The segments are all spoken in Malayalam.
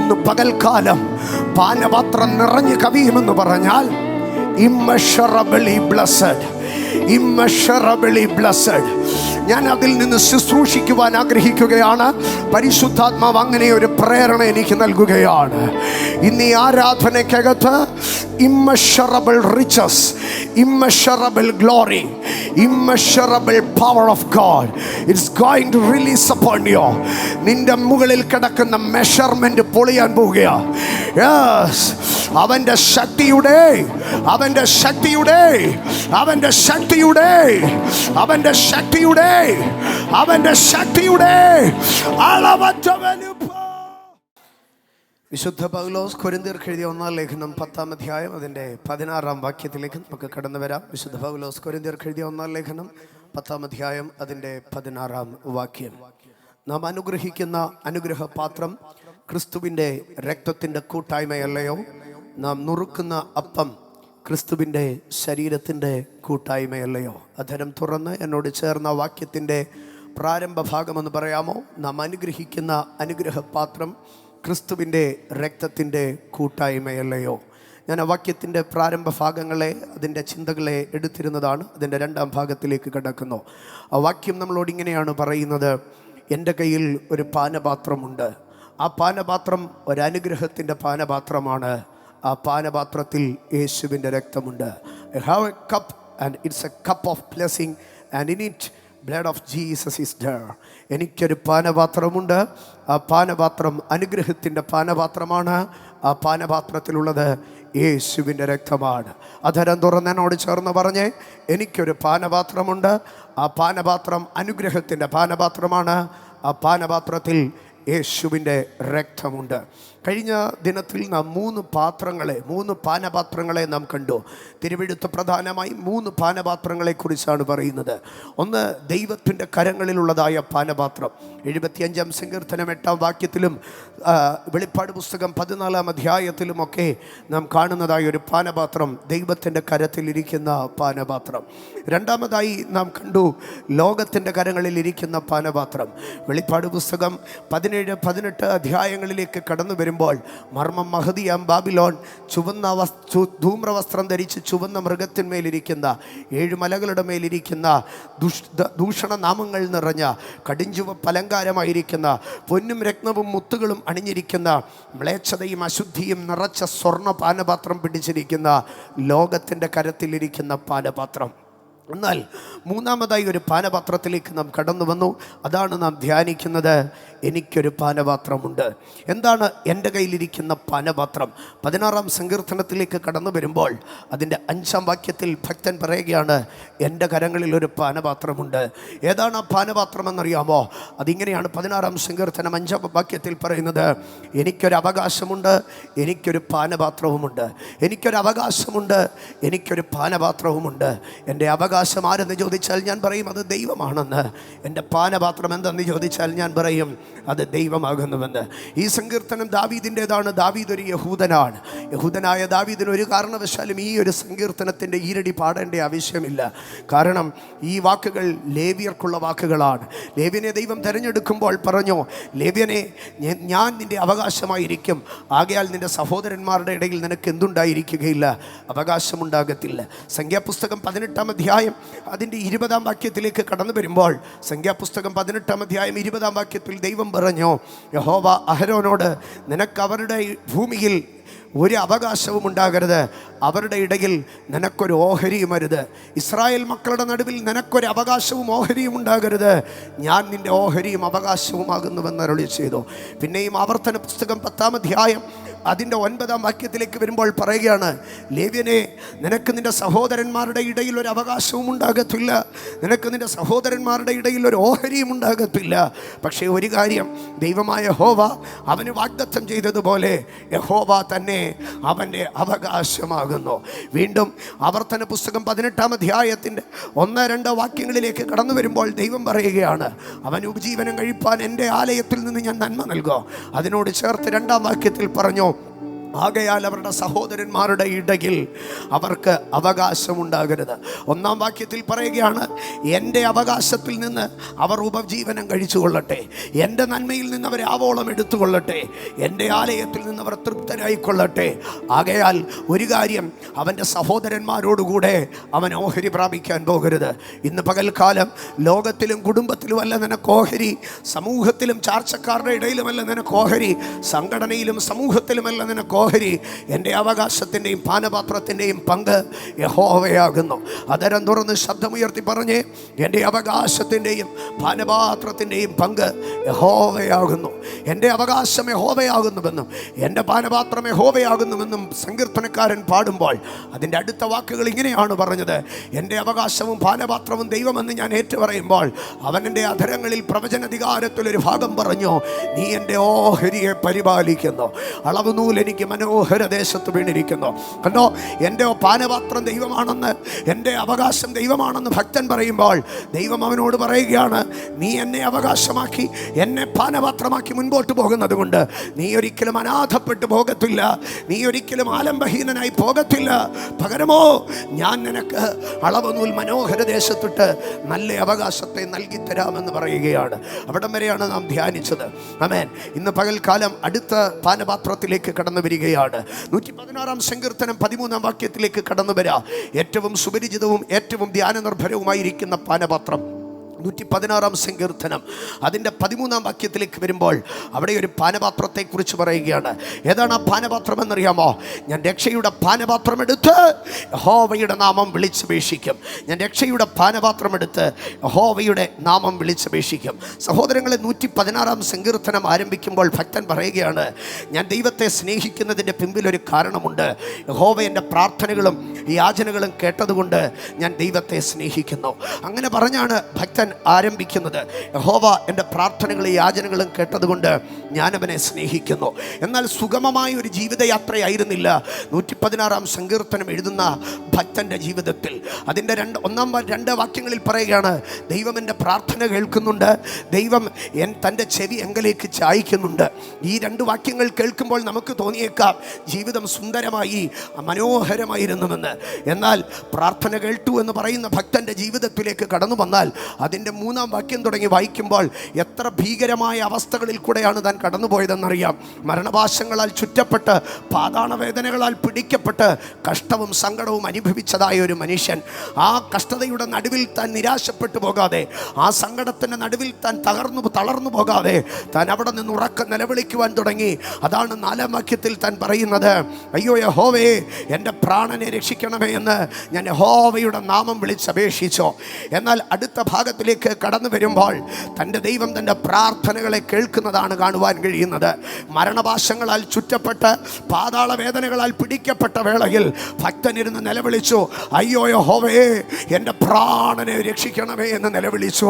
ഇന്ന് പകൽക്കാലം പാനപാത്രം നിറഞ്ഞു കവിയുമെന്ന് പറഞ്ഞാൽ immeasurably blessed, immeasurably blessed. ഞാൻ അതിൽ നിന്ന് ശുശ്രൂഷിക്കുവാൻ ആഗ്രഹിക്കുകയാണ്. പരിശുദ്ധാത്മാവ് അങ്ങനെ ഒരു പ്രേരണ എനിക്ക് നൽകുകയാണ്. ഇന്ന് ഈ ആരാധനയ്ക്കകത്ത് immeasurable riches, immeasurable glory, immeasurable power of God, it's going to release upon you. നിന്റെ മുകളിൽ കിടക്കുന്ന മെഷർമെന്റ് പൊളിയാൻ പോവുകയാണ്. യെസ്, അവന്റെ ശക്തിയുടെ അവന്റെ ശക്തിയുടെ അവന്റെ ശക്തിയുടെ അവന്റെ ശക്തിയുടെ അവന്റെ ശക്തിയുടെ അളവറ്റ വലുപ്പം. വിശുദ്ധ പൗലോസ് കൊരിന്ത്യർക്ക് എഴുതിയ 1-ാം ലേഖനം 10-ാം അധ്യായം അതിൻ്റെ 16-ാം വാക്യത്തിലേക്ക് നമുക്ക് കടന്നു വരാം. വിശുദ്ധ പൗലോസ് കൊരിന്ത്യർക്ക് എഴുതിയ 1-ാം ലേഖനം 10-ാം അധ്യായം അതിൻ്റെ 16-ാം വാക്യം. നാം അനുഗ്രഹിക്കുന്ന അനുഗ്രഹപാത്രം ക്രിസ്തുവിൻ്റെ രക്തത്തിൻ്റെ കൂട്ടായ്മയല്ലയോ? നാം നുറുക്കുന്ന അപ്പം ക്രിസ്തുവിൻ്റെ ശരീരത്തിൻ്റെ കൂട്ടായ്മയല്ലയോ? അധരം തുറന്ന് എന്നോട് ചേർന്ന വാക്യത്തിൻ്റെ പ്രാരംഭ ഭാഗമെന്ന് പറയാമോ? നാം അനുഗ്രഹിക്കുന്ന അനുഗ്രഹപാത്രം ക്രിസ്തുവിൻ്റെ രക്തത്തിൻ്റെ കൂട്ടായ്മയല്ലയോ? ഞാൻ ആ വാക്യത്തിൻ്റെ പ്രാരംഭ ഭാഗങ്ങളെ, അതിൻ്റെ ചിന്തകളെ എടുത്തിരുന്നതാണ്. അതിൻ്റെ 2-ാം ഭാഗത്തിലേക്ക് കടക്കുന്നു. ആ വാക്യം നമ്മളോട് ഇങ്ങനെയാണ് പറയുന്നത്: എൻ്റെ കയ്യിൽ ഒരു പാനപാത്രമുണ്ട്. ആ പാനപാത്രം ഒരനുഗ്രഹത്തിൻ്റെ പാനപാത്രമാണ്. ആ പാനപാത്രത്തിൽ യേശുവിൻ്റെ രക്തമുണ്ട്. I have a cup and it's a cup of blessing and in it blood of Jesus is there. എനിക്കൊരു പാനപാത്രമുണ്ട്. ആ പാനപാത്രം അനുഗ്രഹത്തിൻ്റെ പാനപാത്രമാണ്. ആ പാനപാത്രത്തിലുള്ളത് യേശുവിൻ്റെ രക്തമാണ്. അധരം തുറന്ന് എന്നോട് ചേർന്ന് പറഞ്ഞേ, എനിക്കൊരു പാനപാത്രമുണ്ട്. ആ പാനപാത്രം അനുഗ്രഹത്തിൻ്റെ പാനപാത്രമാണ്. ആ പാനപാത്രത്തിൽ യേശുവിൻ്റെ രക്തമുണ്ട്. കഴിഞ്ഞ ദിനത്തിൽ നാം 3 പാനപാത്രങ്ങളെ നാം കണ്ടു. തിരുവെഴുത്ത് പ്രധാനമായി 3 പാനപാത്രങ്ങളെക്കുറിച്ചാണ് പറയുന്നത്. ഒന്ന്, ദൈവത്തിൻ്റെ കരങ്ങളിലുള്ളതായ പാനപാത്രം. 75-ാം സങ്കീർത്തനം 8-ാം വാക്യത്തിലും വെളിപ്പാട് പുസ്തകം 14-ാം അധ്യായത്തിലുമൊക്കെ നാം കാണുന്നതായ ഒരു പാനപാത്രം, ദൈവത്തിൻ്റെ കരത്തിലിരിക്കുന്ന പാനപാത്രം. രണ്ടാമതായി നാം കണ്ടു ലോകത്തിൻ്റെ കരങ്ങളിലിരിക്കുന്ന പാനപാത്രം. വെളിപ്പാട് പുസ്തകം 17-18 അധ്യായങ്ങളിലേക്ക് കടന്നു വരുമ്പോൾ മർമ്മം മഹദിയാം ബാബിലോൺ ചുവന്ന ധൂമ്രവസ്ത്രം ധരിച്ച് ചുവന്ന മൃഗത്തിന്മേലിരിക്കുന്ന 7 മലകളുടെ മേലിരിക്കുന്ന ദൂഷണ നാമങ്ങൾ നിറഞ്ഞ കടിഞ്ചുവപ്പ് അലങ്കാരമായിരിക്കുന്ന പൊന്നും രത്നവും മുത്തുകളും അണിഞ്ഞിരിക്കുന്ന മ്ലേച്ഛതയും അശുദ്ധിയും നിറച്ച സ്വർണ്ണ പാനപാത്രം പിടിച്ചിരിക്കുന്ന ലോകത്തിൻ്റെ കരത്തിലിരിക്കുന്ന പാനപാത്രം. എന്നാൽ മൂന്നാമതായി ഒരു പാനപാത്രത്തിലേക്ക് നാം കടന്നു വന്നു. അതാണ് നാം ധ്യാനിക്കുന്നത്. എനിക്കൊരു പാനപാത്രമുണ്ട്. എന്താണ് എൻ്റെ കയ്യിലിരിക്കുന്ന പാനപാത്രം? 16-ാം സങ്കീർത്തനത്തിലേക്ക് കടന്നു വരുമ്പോൾ അതിൻ്റെ 5-ാം വാക്യത്തിൽ ഭക്തൻ പറയുകയാണ്, എൻ്റെ കരങ്ങളിൽ ഒരു പാനപാത്രമുണ്ട്. ഏതാണ് ആ പാനപാത്രം എന്നറിയാമോ? അതിങ്ങനെയാണ് 16-ാം സങ്കീർത്തനം 5-ാം വാക്യത്തിൽ പറയുന്നത്: എനിക്കൊരു അവകാശമുണ്ട്, എനിക്കൊരു പാനപാത്രവുമുണ്ട്. എനിക്കൊരു അവകാശമുണ്ട്, എനിക്കൊരു പാനപാത്രവുമുണ്ട്. എൻ്റെ അവകാശം ആരെന്ന് ചോദിച്ചാൽ ഞാൻ പറയും അത് ദൈവമാണെന്ന്. എൻ്റെ പാനപാത്രം എന്തെന്ന് ചോദിച്ചാൽ ഞാൻ പറയും അത് ദൈവമാകുന്നുവെന്ന്. ഈ സങ്കീർത്തനം ദാവീദിൻ്റെതാണ്. ദാവീദ് ഒരു യഹൂദനാണ്. യഹൂദനായ ദാവീദിന് ഒരു കാരണവശാലും ഈ ഒരു സങ്കീർത്തനത്തിൻ്റെ ഈരടി പാടേണ്ട ആവശ്യമില്ല. കാരണം ഈ വാക്കുകൾ ലേവ്യർക്കുള്ള വാക്കുകളാണ്. ലേവ്യനെ ദൈവം തിരഞ്ഞെടുക്കുമ്പോൾ പറഞ്ഞു, ലേവ്യനെ ഞാൻ നിൻ്റെ അവകാശമായിരിക്കും, ആകയാൽ നിൻ്റെ സഹോദരന്മാരുടെ ഇടയിൽ നിനക്ക് എന്തുണ്ടായിരിക്കുകയില്ല, അവകാശമുണ്ടാകത്തില്ല. സംഖ്യാപുസ്തകം 18-ാം അധ്യായം അതിൻ്റെ 20-ാം വാക്യത്തിലേക്ക് കടന്നു വരുമ്പോൾ സംഖ്യാപുസ്തകം 18-ാം അധ്യായം 20-ാം വാക്യത്തിൽ ദൈവം പറഞ്ഞു, യഹോവ അഹരോനോട്, നിനക്ക് അവരുടെ ഭൂമിയിൽ ഒരു അവകാശവും ഉണ്ടാകരുത്, അവരുടെ ഇടയിൽ നിനക്കൊരു ഓഹരിയും അരുത്. ഇസ്രായേൽ മക്കളുടെ നടുവിൽ നിനക്കൊരു അവകാശവും ഓഹരിയും ഉണ്ടാകരുത്, ഞാൻ നിൻ്റെ ഓഹരിയും അവകാശവുമാകുന്നുവെന്ന് അരുളി ചെയ്തു. പിന്നെയും ആവർത്തന പുസ്തകം 10-ാം അധ്യായം അതിൻ്റെ 9-ാം വാക്യത്തിലേക്ക് വരുമ്പോൾ പറയുകയാണ്, ലേവ്യനെ, നിനക്ക് നിൻ്റെ സഹോദരന്മാരുടെ ഇടയിൽ ഒരു അവകാശവും ഉണ്ടാകത്തില്ല, നിനക്ക് നിൻ്റെ സഹോദരന്മാരുടെ ഇടയിൽ ഒരു ഓഹരിയും ഉണ്ടാകത്തില്ല. പക്ഷേ ഒരു കാര്യം, ദൈവമായ യഹോവ അവന് വാഗ്ദത്തം ചെയ്തതുപോലെ യഹോവ തന്നെ അവൻ്റെ അവകാശമാകുന്നു. വീണ്ടും ആവർത്തന പുസ്തകം 18-ാം അധ്യായത്തിൻ്റെ 1-2 വാക്യങ്ങളിലേക്ക് കടന്നു വരുമ്പോൾ ദൈവം പറയുകയാണ്, അവൻ ഉപജീവനം കഴിപ്പാൻ എൻ്റെ ആലയത്തിൽ നിന്ന് ഞാൻ നന്മ നൽകും. അതിനോട് ചേർത്ത് 2-ാം വാക്യത്തിൽ പറഞ്ഞു, ആകയാൽ അവരുടെ സഹോദരന്മാരുടെ ഇടയിൽ അവർക്ക് അവകാശമുണ്ടാകരുത്. 1-ാം വാക്യത്തിൽ പറയുകയാണ്, എൻ്റെ അവകാശത്തിൽ നിന്ന് അവർ ഉപജീവനം കഴിച്ചു കൊള്ളട്ടെ, എൻ്റെ നന്മയിൽ നിന്ന് അവർ ആവോളം എടുത്തുകൊള്ളട്ടെ, എൻ്റെ ആലയത്തിൽ നിന്ന് അവർ തൃപ്തരായിക്കൊള്ളട്ടെ. ആകയാൽ ഒരു കാര്യം, അവൻ്റെ സഹോദരന്മാരോടുകൂടെ അവൻ ഓഹരി പ്രാപിക്കാൻ പോകരുത്. ഇന്ന് പകൽക്കാലം ലോകത്തിലും കുടുംബത്തിലുമല്ല നിനക്ക് ഓഹരി, സമൂഹത്തിലും ചാർച്ചക്കാരുടെ ഇടയിലുമല്ല നിനക്ക് ഓഹരി, സംഘടനയിലും സമൂഹത്തിലുമല്ല നിനക്ക് ഓഹരി. എൻ്റെ അവകാശത്തിൻ്റെയും പാനപാത്രത്തിൻ്റെയും പങ്ക് യഹോവയാകുന്നു. അതരം തുറന്ന് ശബ്ദമുയർത്തി പറഞ്ഞേ, എൻ്റെ അവകാശത്തിൻ്റെയും പാനപാത്രത്തിൻ്റെയും പങ്ക് യഹോവയാകുന്നു. എൻ്റെ അവകാശം യഹോവയാകുന്നുവെന്നും എൻ്റെ പാനപാത്രം യഹോവയാകുന്നുവെന്നും സങ്കീർത്തനക്കാരൻ പാടുമ്പോൾ അതിൻ്റെ അടുത്ത വാക്കുകൾ ഇങ്ങനെയാണ് പറഞ്ഞത്: എൻ്റെ അവകാശവും പാനപാത്രവും ദൈവമെന്ന് ഞാൻ ഏറ്റുപറയുമ്പോൾ അവൻ എൻ്റെ അധരങ്ങളിൽ പ്രവചനാധികാരത്തിലൊരു ഭാഗം പറഞ്ഞു, നീ എൻ്റെ ഓഹരിയെ പരിപാലിക്കുന്നു, അളവ് നൂൽ എനിക്ക് മനോഹര ദേശത്ത് വീണിരിക്കുന്നു. കണ്ടോ, എൻ്റെ പാനപാത്രം ദൈവമാണെന്ന്, എൻ്റെ അവകാശം ദൈവമാണെന്ന് ഭക്തൻ പറയുമ്പോൾ ദൈവം അവനോട് പറയുകയാണ്, നീ എന്നെ അവകാശമാക്കി എന്നെ പാനപാത്രമാക്കി മുൻപോട്ട് പോകുന്നത് കൊണ്ട് നീ ഒരിക്കലും അനാഥപ്പെട്ടു പോകത്തില്ല, നീ ഒരിക്കലും ആലംബഹീനനായി പോകത്തില്ല. പകരമോ ഞാൻ നിനക്ക് അളവ് നൂൽ മനോഹര ദേശത്തിട്ട് നല്ല അവകാശത്തെ നൽകി തരാമെന്ന് പറയുകയാണ്. അവിടം വരെയാണ് നാം ധ്യാനിച്ചത്. ആമേൻ. ഇന്ന് പകൽക്കാലം അടുത്ത പാനപാത്രത്തിലേക്ക് കടന്നു വരികയാണ്. 116-ാം സങ്കീർത്തനം 13-ാം വാക്യത്തിലേക്ക് കടന്നു വരാം. ഏറ്റവും സുപരിചിതവും ഏറ്റവും ധ്യാനനിർഭരവുമായിരിക്കുന്ന പാനപാത്രം 116-ാം സങ്കീർത്തനം അതിൻ്റെ 13-ാം വാക്യത്തിലേക്ക് വരുമ്പോൾ അവിടെ ഒരു പാനപാത്രത്തെക്കുറിച്ച് പറയുകയാണ്. ഏതാണ് ആ പാനപാത്രം എന്നറിയാമോ? ഞാൻ രക്ഷയുടെ പാനപാത്രം എടുത്ത് യഹോവയുടെ നാമം വിളിച്ചപേക്ഷിക്കും. ഞാൻ രക്ഷയുടെ പാനപാത്രം എടുത്ത് യഹോവയുടെ നാമം വിളിച്ചപേക്ഷിക്കും. സഹോദരങ്ങളെ, 116-ാം സങ്കീർത്തനം ആരംഭിക്കുമ്പോൾ ഭക്തൻ പറയുകയാണ്, ഞാൻ ദൈവത്തെ സ്നേഹിക്കുന്നതിൻ്റെ പിമ്പിലൊരു കാരണമുണ്ട്. യഹോവ എൻ്റെ പ്രാർത്ഥനകളും യാചനകളും കേട്ടതുകൊണ്ട് ഞാൻ ദൈവത്തെ സ്നേഹിക്കുന്നു. അങ്ങനെ പറഞ്ഞാണ് ഭക്തൻ ആരംഭിക്കുന്നത്. യഹോവ എൻ്റെ പ്രാർത്ഥനകളും യാചനകളും കേട്ടതുകൊണ്ട് ഞാൻ അവനെ സ്നേഹിക്കുന്നു. എന്നാൽ സുഗമമായ ഒരു ജീവിതയാത്രയായിരുന്നില്ല 116-ാം സങ്കീർത്തനം എഴുതുന്ന ഭക്തൻ്റെ ജീവിതത്തിൽ. അതിൻ്റെ 1-2 വാക്യങ്ങളിൽ പറയുകയാണ്, ദൈവം എൻ്റെ പ്രാർത്ഥന കേൾക്കുന്നുണ്ട്, ദൈവം തൻ്റെ ചെവി എങ്കലേക്ക് ചായ്ക്കുന്നുണ്ട്. ഈ 2 വാക്യങ്ങൾ കേൾക്കുമ്പോൾ നമുക്ക് തോന്നിയേക്കാം ജീവിതം സുന്ദരമായി മനോഹരമായിരുന്നുവെന്ന്. എന്നാൽ പ്രാർത്ഥന കേട്ടു എന്ന് പറയുന്ന ഭക്തൻ്റെ ജീവിതത്തിലേക്ക് കടന്നു വന്നാൽ അതിൻ്റെ 3-ാം വാക്യം തുടങ്ങി വായിക്കുമ്പോൾ എത്ര ഭീകരമായ അവസ്ഥകളിൽ കൂടെയാണ് താൻ കടന്നുപോയതെന്നറിയാം. മരണപാശങ്ങളാൽ ചുറ്റപ്പെട്ട് പാതാളവേദനകളാൽ പിടിക്കപ്പെട്ട് കഷ്ടവും സങ്കടവും അനുഭവിച്ചതായ ഒരു മനുഷ്യൻ. ആ കഷ്ടതയുടെ നടുവിൽ താൻ നിരാശപ്പെട്ടു പോകാതെ, ആ സങ്കടത്തിൻ്റെ നടുവിൽ താൻ തളർന്നു പോകാതെ താൻ അവിടെ നിന്ന് ഉറക്കം നിലവിളിക്കുവാൻ തുടങ്ങി. അതാണ് 4-ാം വാക്യത്തിൽ താൻ പറയുന്നത്, അയ്യോ യഹോവേ, എൻ്റെ പ്രാണനെ രക്ഷിക്കണമേ എന്ന് ഞാൻ യഹോവയുടെ നാമം വിളിച്ചപേക്ഷിച്ചു. എന്നാൽ അടുത്ത ഭാഗത്തിലേക്ക് കടന്നു വരുമ്പോൾ തൻ്റെ ദൈവം തൻ്റെ പ്രാർത്ഥനകളെ കേൾക്കുന്നതാണ് കാണുവാൻ കഴിയുന്നത്. മരണപാശങ്ങളാൽ ചുറ്റപ്പെട്ട് പാതാള വേദനകളാൽ പിടിക്കപ്പെട്ട വേളയിൽ ഭക്തനിരുന്ന് നിലവിളിച്ചു, അയ്യോ യഹോവേ, എൻ്റെ പ്രാണനെ രക്ഷിക്കണമേ എന്ന് നിലവിളിച്ചു.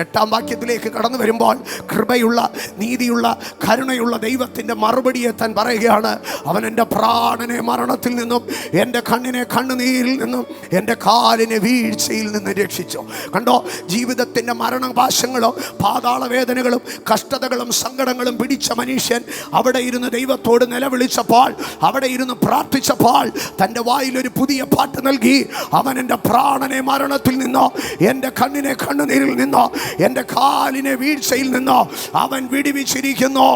8-ാം വാക്യത്തിലേക്ക് കടന്നു വരുമ്പോൾ കൃപയുള്ള, നീതിയുള്ള, കരുണയുള്ള ദൈവത്തിൻ്റെ മറുപടിയെ താൻ പറയുകയാണ്, അവൻ എൻ്റെ പ്രാണനെ മരണത്തിൽ നിന്നും എൻ്റെ കണ്ണിനെ കണ്ണുനീരിൽ നിന്നും എൻ്റെ കാലിനെ വീഴ്ചയിൽ നിന്ന് രക്ഷിച്ചു. കണ്ടോ, ജീവിതത്തിൻ്റെ മരണപാശങ്ങളും പാതാള വേദനകളും കഷ്ടതകളും സങ്കടങ്ങളും പിടിച്ച മനുഷ്യൻ അവിടെ ഇരുന്ന് ദൈവത്തോട് നിലവിളിച്ചപ്പോൾ, അവിടെ ഇരുന്ന് പ്രാർത്ഥിച്ചപ്പോൾ തൻ്റെ വായിലൊരു പുതിയ പാട്ട് നൽകി. അവൻ എൻ്റെ പ്രാണനെ മരണത്തിൽ നിന്നോ, എൻ്റെ കണ്ണിനെ കണ്ണുനീരിൽ നിന്നോ, എൻ്റെ കാലിനെ വീഴ്ചയിൽ നിന്നോ അവൻ വിടുവിച്ചിരിക്കുന്നു,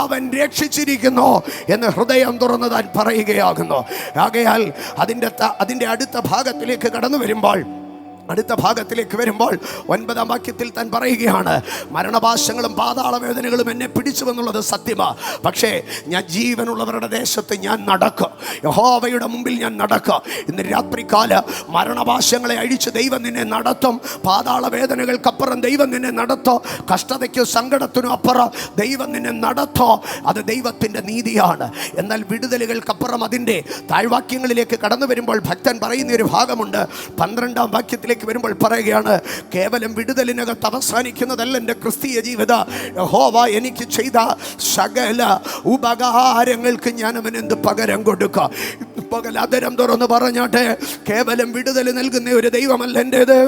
അവൻ രക്ഷിച്ചിരിക്കുന്നു എന്ന് ഹൃദയം തുറന്ന് താൻ പറയുകയാകുന്നു. ആകയാൽ അതിൻ്റെ അടുത്ത ഭാഗത്തിലേക്ക് കടന്നു വരുമ്പോൾ 9-ാം വാക്യത്തിൽ താൻ പറയുകയാണ്, മരണപാശങ്ങളും പാതാളവേദനകളും എന്നെ പിടിച്ചുവെന്നുള്ളത് സത്യമാണ്, പക്ഷേ ഞാൻ ജീവനുള്ളവരുടെ ദേശത്ത് ഞാൻ നടക്കും, യഹോവയുടെ മുമ്പിൽ ഞാൻ നടക്കും. ഇന്ന് രാത്രികാല മരണപാശങ്ങളെ അഴിച്ച് ദൈവം നിന്നെ നടത്തും. പാതാളവേദനകൾക്കപ്പുറം ദൈവം നിന്നെ നടത്തും. കഷ്ടതയ്ക്കും സങ്കടത്തിനും അപ്പുറം ദൈവം നിന്നെ നടത്തും. അത് ദൈവത്തിൻ്റെ നീതിയാണ്. എന്നാൽ വിടുതലുകൾക്കപ്പുറം അതിൻ്റെ താഴ്വാക്യങ്ങളിലേക്ക് കടന്നു വരുമ്പോൾ ഭക്തൻ പറയുന്ന ഒരു ഭാഗമുണ്ട്. 12-ാം വാക്യത്തിലേക്ക് വരുമ്പോൾ പറയുകയാണ്, കേവലം വിടുതലിനകത്ത് അവസാനിക്കുന്നതല്ല എൻ്റെ ക്രിസ്തീയ ജീവിതം. യഹോവ എനിക്ക് ചെയ്ത സകല ഉപകാരങ്ങൾക്ക് ഞാൻ അവന് എന്ത് പകരം കൊടുക്കാം? പകൽ അതരം തുറന്ന് പറഞ്ഞാട്ടെ, കേവലം വിടുതൽ നൽകുന്ന ഒരു ദൈവമല്ല എൻ്റേത്.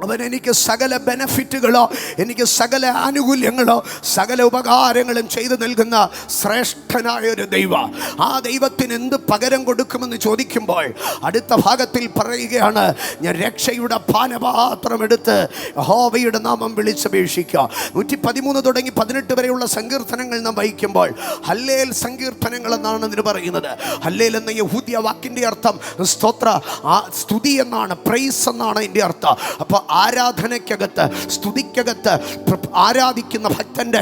അവൻ എനിക്ക് സകല ബെനഫിറ്റുകളോ, എനിക്ക് സകല ആനുകൂല്യങ്ങളോ, സകല ഉപകാരങ്ങളും ചെയ്തു നൽകുന്ന ശ്രേഷ്ഠനായ ഒരു ദൈവം. ആ ദൈവത്തിന് എന്ത് പകരം കൊടുക്കുമെന്ന് ചോദിക്കുമ്പോൾ അടുത്ത ഭാഗത്തിൽ പറയുകയാണ്, ഞാൻ രക്ഷയുടെ പാനപാത്രം എടുത്ത് യഹോവയുടെ നാമം വിളിച്ചപേക്ഷിക്കുക. 113 തുടങ്ങി 18 വരെയുള്ള സങ്കീർത്തനങ്ങൾ നാം വായിക്കുമ്പോൾ ഹല്ലേൽ സങ്കീർത്തനങ്ങൾ എന്നാണ് ഇതിന് പറയുന്നത്. ഹല്ലേൽ എന്ന യഹൂദ്യ വാക്കിൻ്റെ അർത്ഥം സ്തോത്ര, സ്തുതി എന്നാണ്, പ്രൈസ് എന്നാണ് ഇതിൻ്റെ അർത്ഥം. അപ്പോൾ ആരാധനയ്ക്കകത്ത്, സ്തുതിക്കകത്ത് ആരാധിക്കുന്ന ഭക്തൻ്റെ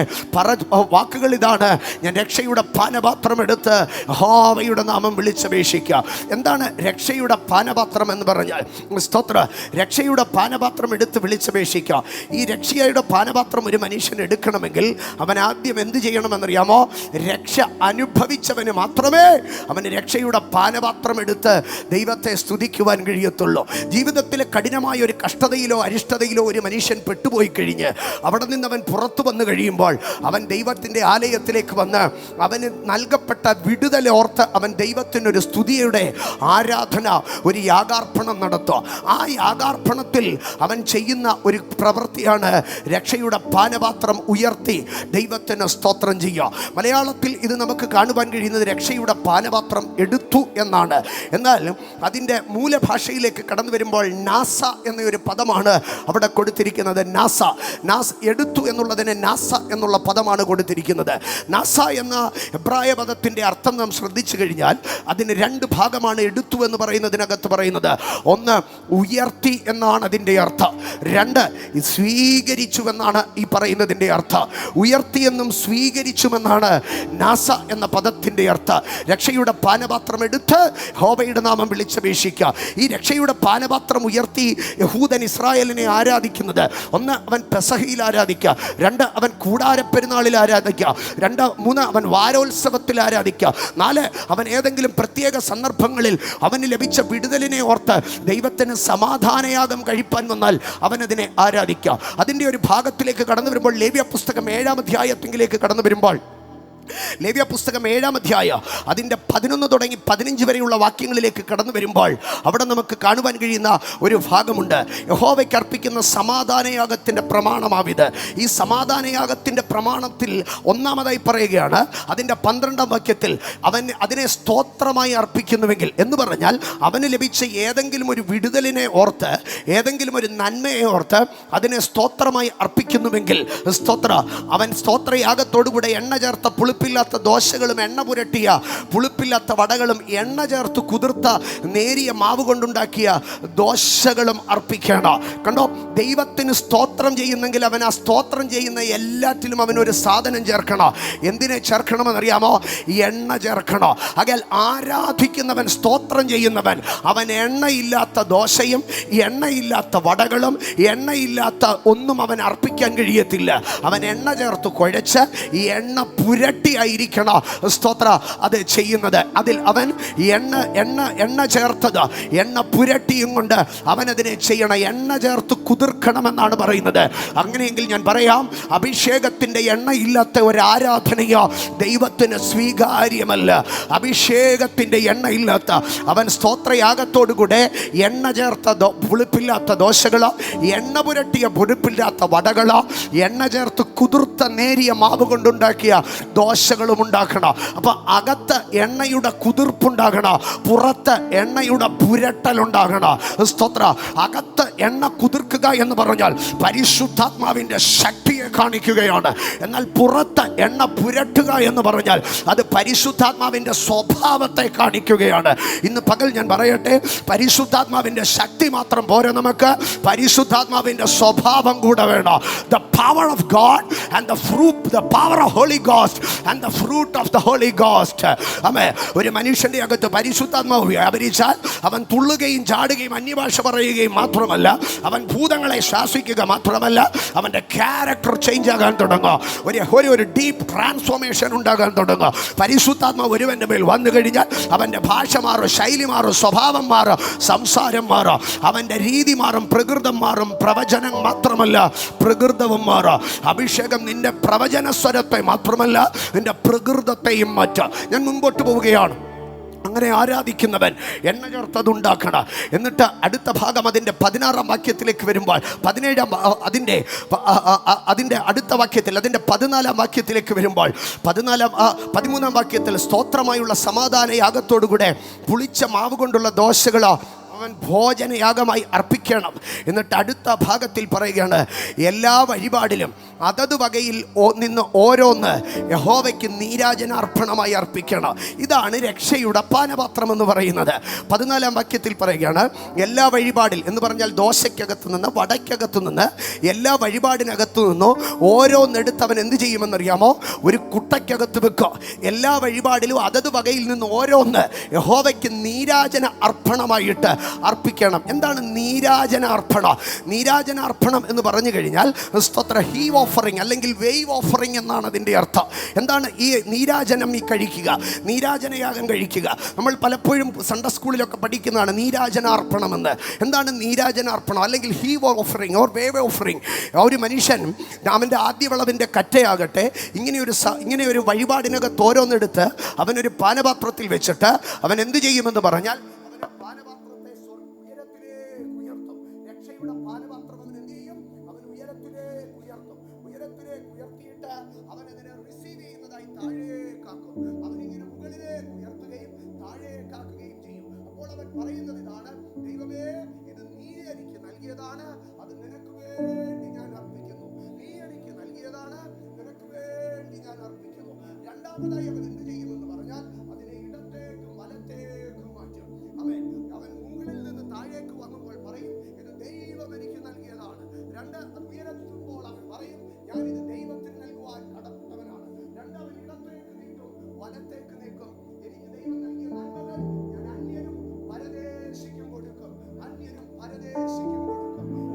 വാക്കുകൾ ഇതാണ്, ഞാൻ രക്ഷയുടെ പാനപാത്രം എടുത്ത് യഹോവയുടെ നാമം വിളിച്ചപേക്ഷിക്കുക. എന്താണ് രക്ഷയുടെ പാനപാത്രം എന്ന് പറഞ്ഞാൽ? സ്തോത്ര, രക്ഷയുടെ പാനപാത്രം എടുത്ത് വിളിച്ചപേക്ഷിക്കുക. ഈ രക്ഷയുടെ പാനപാത്രം ഒരു മനുഷ്യൻ എടുക്കണമെങ്കിൽ അവൻ ആദ്യം എന്ത് ചെയ്യണമെന്നറിയാമോ? രക്ഷ അനുഭവിച്ചവന് മാത്രമേ അവന് രക്ഷയുടെ പാനപാത്രം എടുത്ത് ദൈവത്തെ സ്തുതിക്കുവാൻ കഴിയത്തുള്ളൂ. ജീവിതത്തിലെ കഠിനമായ ഒരു കഷ്ടതയിലോ അരിഷ്ടതയിലോ ഒരു മനുഷ്യൻ പെട്ടുപോയി കഴിഞ്ഞ് അവിടെ നിന്ന് അവൻ പുറത്തു വന്നു കഴിയുമ്പോൾ അവൻ ദൈവത്തിൻ്റെ ആലയത്തിലേക്ക് വന്ന് അവന് നൽകപ്പെട്ട വിടുതൽ ഓർത്ത് അവൻ ദൈവത്തിനൊരു സ്തുതിയുടെ ആരാധന, ഒരു യാഗാർപ്പണം നടത്തുക. ആ യാഗാർപ്പണത്തിൽ അവൻ ചെയ്യുന്ന ഒരു പ്രവൃത്തിയാണ് രക്ഷയുടെ പാനപാത്രം ഉയർത്തി ദൈവത്തിന് സ്തോത്രം ചെയ്യുക. മലയാളത്തിൽ ഇത് നമുക്ക് കാണുവാൻ കഴിയുന്നത് രക്ഷയുടെ പാനപാത്രം എടുത്തു എന്നാണ്. എന്നാലും അതിൻ്റെ മൂലഭാഷയിലേക്ക് കടന്നു വരുമ്പോൾ നാസ എന്നൊരു പദമാണ് അവിടെ കൊടുത്തിരിക്കുന്നത്. നാസ് എടുത്തു എന്നുള്ളതിന് നാസ എന്നുള്ള പദമാണ് കൊടുത്തിരിക്കുന്നത്. നാസ എന്ന എബ്രായ പദത്തിൻ്റെ അർത്ഥം നാം ശ്രദ്ധിച്ചു കഴിഞ്ഞാൽ അതിന് 2 ഭാഗമാണ് എടുത്തു എന്ന് പറയുന്നതിനകത്ത് പറയുന്നത്. ഒന്ന്, ഉയർത്തി എന്നാണ് അതിൻ്റെ അർത്ഥം. 2, സ്വീകരിച്ചു എന്നാണ് ഈ പറയുന്നതിൻ്റെ അർത്ഥം. ഉയർത്തിയെന്നും സ്വീകരിച്ചുമെന്നാണ് നാസ എന്ന പദത്തിൻ്റെ അർത്ഥം. രക്ഷയുടെ പാനപാത്രം എടുത്ത് യഹോവയുടെ നാമം വിളിച്ചപേക്ഷിക്കുക. ഈ രക്ഷയുടെ പാനപാത്രം ഉയർത്തി യഹൂദൻ ഇസ്രായേലിനെ ആരാധിക്കുന്നത്, 1, അവൻ പെസഹയിൽ ആരാധിക്കുക. 2, അവൻ കൂടാരപ്പെരുന്നാളിൽ ആരാധിക്കുക. 3, അവൻ വാരോത്സവത്തിൽ ആരാധിക്കുക. 4, അവൻ ഏതെങ്കിലും പ്രത്യേക സന്ദർഭങ്ങളിൽ അവന് ലഭിച്ച വിടുതലിനെ ഓർത്ത് ദൈവത്തിന് സമാധാനയാഗം കഴിപ്പാൻ വന്നാൽ അവനതിനെ ആരാധിക്കുക. അതിൻ്റെ ഒരു ഭാഗത്തിലേക്ക് കടന്നു വരുമ്പോൾ ലേവ്യ പുസ്തകം 7-ാം അധ്യായത്തിലേക്ക് കടന്നു വരുമ്പോൾ ലേവ്യ പുസ്തകം 7-ാം അധ്യായം അതിൻ്റെ 11 തുടങ്ങി 15 വരെയുള്ള വാക്യങ്ങളിലേക്ക് കടന്നു വരുമ്പോൾ അവിടെ നമുക്ക് കാണുവാൻ കഴിയുന്ന ഒരു ഭാഗമുണ്ട്. യഹോവയ്ക്ക് അർപ്പിക്കുന്ന സമാധാനയാഗത്തിൻ്റെ പ്രമാണമാവിത്. ഈ സമാധാനയാഗത്തിൻ്റെ പ്രമാണത്തിൽ ഒന്നാമതായി പറയുകയാണ്, അതിൻ്റെ 12-ാം വാക്യത്തിൽ അവൻ അതിനെ സ്തോത്രമായി അർപ്പിക്കുന്നുവെങ്കിൽ എന്ന് പറഞ്ഞാൽ അവന് ലഭിച്ച ഏതെങ്കിലും ഒരു വിടുതലിനെ ഓർത്ത്, ഏതെങ്കിലും ഒരു നന്മയെ ഓർത്ത് അതിനെ സ്തോത്രമായി അർപ്പിക്കുന്നുവെങ്കിൽ സ്തോത്ര, അവൻ സ്തോത്രയാഗത്തോടുകൂടെ എണ്ണ ചേർത്ത പുളിപ്പില്ലാത്ത ദോശകളും എണ്ണ പുരട്ടിയ പുളിപ്പില്ലാത്ത വടകളും എണ്ണ ചേർത്ത് കുതിർത്ത നേരിയ മാവ് കൊണ്ടുണ്ടാക്കിയ ദോശകളും അർപ്പിക്കണം. കണ്ടോ, ദൈവത്തിന് സ്തോത്രം ചെയ്യുന്നെങ്കിൽ അവൻ ആ സ്തോത്രം ചെയ്യുന്ന എല്ലാറ്റിലും അവനൊരു സാധനം ചേർക്കണം. എന്തിനെ ചേർക്കണമെന്നറിയാമോ? എണ്ണ ചേർക്കണോ. അകൽ ആരാധിക്കുന്നവൻ, സ്തോത്രം ചെയ്യുന്നവൻ, അവൻ എണ്ണയില്ലാത്ത ദോശയും എണ്ണയില്ലാത്ത വടകളും എണ്ണയില്ലാത്ത ഒന്നും അവൻ അർപ്പിക്കാൻ കഴിയത്തില്ല. അവൻ എണ്ണ ചേർത്ത് കുഴച്ച് ഈ എണ്ണ പുരട്ടിയായിരിക്കണം സ്തോത്ര അത് ചെയ്യുന്നത്. അതിൽ അവൻ എണ്ണ ചേർത്തത്, എണ്ണ പുരട്ടിയും കൊണ്ട് അവനതിനെ ചെയ്യണം. എണ്ണ ചേർത്ത് കുതിർക്കണമെന്നാണ് പറയുന്നത്. അങ്ങനെയെങ്കിൽ ഞാൻ പറയാം, അഭിഷേകത്തിൻ്റെ എണ്ണ ഇല്ലാത്ത ഒരു ആരാധനയോ ദൈവത്തിന് സ്വീകാര്യമല്ല. അഭിഷേകത്തിൻ്റെ എണ്ണ ഇല്ലാത്ത അവൻ സ്തോത്രയാഗത്തോടുകൂടെ എണ്ണ ചേർത്ത പുളിപ്പില്ലാത്ത ദോശകളോ എണ്ണ പുരട്ടിയ പുളിപ്പില്ലാത്ത വടകളോ എണ്ണ ചേർത്ത് കുതിർത്ത നേരിയ മാവ് കൊണ്ടുണ്ടാക്കിയ ദോശകളും ഉണ്ടാക്കണം. അപ്പൊ അകത്ത് എണ്ണയുടെ കുതിർപ്പുണ്ടാകണം, പുറത്ത് എണ്ണയുടെ പുരട്ടലുണ്ടാകണം. സ്തോത്ര, അകത്ത് എണ്ണ കുതിർക്കുക എന്ന് പറഞ്ഞാൽ പരിശുദ്ധാത്മാവിൻ്റെ ശക്തിയെ കാണിക്കുകയാണ്. എന്നാൽ പുറത്ത് എണ്ണ പുരട്ടുക എന്ന് പറഞ്ഞാൽ അത് പരിശുദ്ധാത്മാവിൻ്റെ സ്വഭാവത്തെ കാണിക്കുകയാണ്. ഇന്ന് പകൽ ഞാൻ പറയട്ടെ, പരിശുദ്ധാത്മാവിൻ്റെ ശക്തി മാത്രം പോരെ, നമുക്ക് പരിശുദ്ധാത്മാവിൻ്റെ സ്വഭാവം കൂടെ വേണം. The power of God and the fruit, the power of Holy Ghost and the fruit of the Holy Ghost. ആമേൻ. ഒരു മനുഷ്യന്റെ അകത്ത് പരിശുദ്ധാത്മാവ് വ്യാപരിച്ചാൽ അവൻ തുള്ളുകയും ചാടുകയും അന്യഭാഷ പറയുകയും മാത്രമല്ല, അവൻ ഭൂതങ്ങളെ ശാസിക്കുക മാത്രമല്ല, അവൻ്റെ ക്യാരക്ടർ ചേഞ്ച് ആകാൻ തുടങ്ങും. ഒരു ഡീപ്പ് ട്രാൻസ്ഫോർമേഷൻ ഉണ്ടാകാൻ തുടങ്ങും. പരിശുദ്ധാത്മാവ് ഒരുവൻ്റെ മേൽ വന്നു കഴിഞ്ഞാൽ അവൻ്റെ ഭാഷ മാറും, ശൈലി മാറും, സ്വഭാവം മാറും, സംസാരം മാറും, അവൻ്റെ രീതി മാറും, പ്രകൃതം മാറും. പ്രവചനം മാത്രമല്ല, പ്രകൃതവും മാറും. അഭിഷേകം നിന്റെ പ്രവചന സ്വരത്തെ മാത്രമല്ല, നിന്റെ പ്രകൃതത്തെയും മാറ്റാം. ഞാൻ മുമ്പോട്ട് പോവുകയാണ്. അങ്ങനെ ആരാധിക്കുന്നവൻ എണ്ണ ചേർത്തതുണ്ടാക്കണം. എന്നിട്ട് അടുത്ത ഭാഗം അതിൻ്റെ 16-ാം വാക്യത്തിലേക്ക് വരുമ്പോൾ 17-ാം അതിൻ്റെ അടുത്ത വാക്യത്തിൽ അതിൻ്റെ 14-ാം വാക്യത്തിലേക്ക് വരുമ്പോൾ 13-ാം വാക്യത്തിൽ സ്തോത്രമായുള്ള സമാധാന യാഗത്തോടുകൂടെ പുളിച്ച മാവ് കൊണ്ടുള്ള ദോശകളോ അവൻ ഭോജനയാഗമായി അർപ്പിക്കണം. എന്നിട്ട് അടുത്ത ഭാഗത്തിൽ പറയുകയാണ്, എല്ലാ വഴിപാടിലും അതത് വകയിൽ നിന്ന് ഓരോന്ന് യഹോവയ്ക്ക് നീരാജനാർപ്പണമായി അർപ്പിക്കണം. ഇതാണ് രക്ഷയുടെ പാനപാത്രം എന്ന് പറയുന്നത്. 14-ാം വാക്യത്തിൽ പറയുകയാണ്, എല്ലാ വഴിപാടിൽ എന്ന് പറഞ്ഞാൽ ദോശയ്ക്കകത്തു നിന്ന്, വടയ്ക്കകത്തു നിന്ന്, എല്ലാ വഴിപാടിനകത്തു നിന്നോ ഓരോന്നെടുത്ത് അവൻ എന്ത് ചെയ്യുമെന്നറിയാമോ? ഒരു കുട്ടയ്ക്കകത്ത് വെക്കുക. എല്ലാ വഴിപാടിലും അതത് വകയിൽ നിന്ന് ഓരോന്ന് യഹോവയ്ക്ക് നീരാജന അർപ്പണമായിട്ട് അർപ്പിക്കണം. എന്താണ് നീരാജനാർപ്പണം? നീരാജനാർപ്പണം എന്ന് പറഞ്ഞു കഴിഞ്ഞാൽ സ്തോത്ര ഹീവ് ഓഫറിങ് അല്ലെങ്കിൽ വേവ് ഓഫറിങ് എന്നാണ് അതിൻ്റെ അർത്ഥം. എന്താണ് ഈ നീരാജനം ഈ കഴിക്കുക, നീരാജനയാഗം കഴിക്കുക? നമ്മൾ പലപ്പോഴും സൺഡേ സ്കൂളിലൊക്കെ പഠിക്കുന്നതാണ് നീരാജനാർപ്പണം എന്ന്. എന്താണ് നീരാജനാർപ്പണം അല്ലെങ്കിൽ ഹീവ് ഓഫറിങ് ഓർ വേവ് ഓഫറിങ്? ഒരു മനുഷ്യൻ അവൻ്റെ ആദ്യ വിളവിൻ്റെ കറ്റയാകട്ടെ ഇങ്ങനെ ഒരു വഴിപാടിനകത്ത് ഓരോന്നെടുത്ത് അവനൊരു പാനപാത്രത്തിൽ വെച്ചിട്ട് അവൻ എന്ത് ചെയ്യുമെന്ന് പറഞ്ഞാൽ പറയുന്നത് ഇതാണ്, ദൈവമേ ഇത് നീ എനിക്ക് നൽകിയതാണ്, അത് നിനക്ക് വേണ്ടി ഞാൻ അർപ്പിക്കുന്നു. നീ എനിക്ക് നൽകിയതാണ്, നിനക്ക് വേണ്ടി ഞാൻ അർപ്പിക്കുന്നു. രണ്ടാമതായി അവൻ എന്ത് ചെയ്യുമെന്ന് പറഞ്ഞാൽ അതിനെ ഇടത്തേക്കും വലത്തേക്കും മാറ്റും. അവൻ മുകളിൽ നിന്ന് താഴേക്ക് വന്നപ്പോൾ പറയും, ഇത് ദൈവം എനിക്ക് നൽകിയതാണ്. അത് ഉയരത്തുമ്പോൾ അവൻ പറയും, ഞാൻ ഇത് ദൈവത്തിന് നൽകുവാൻ കടപ്പെട്ടവനാണ്. അവൻ ഇടത്തേക്ക് നീക്കും, വലത്തേക്ക് നീക്കും. എനിക്ക് ദൈവം നൽകിയ നന്മകൾ ഞാൻ അന്യരും പരദേശിക്കും കൊടുക്കും.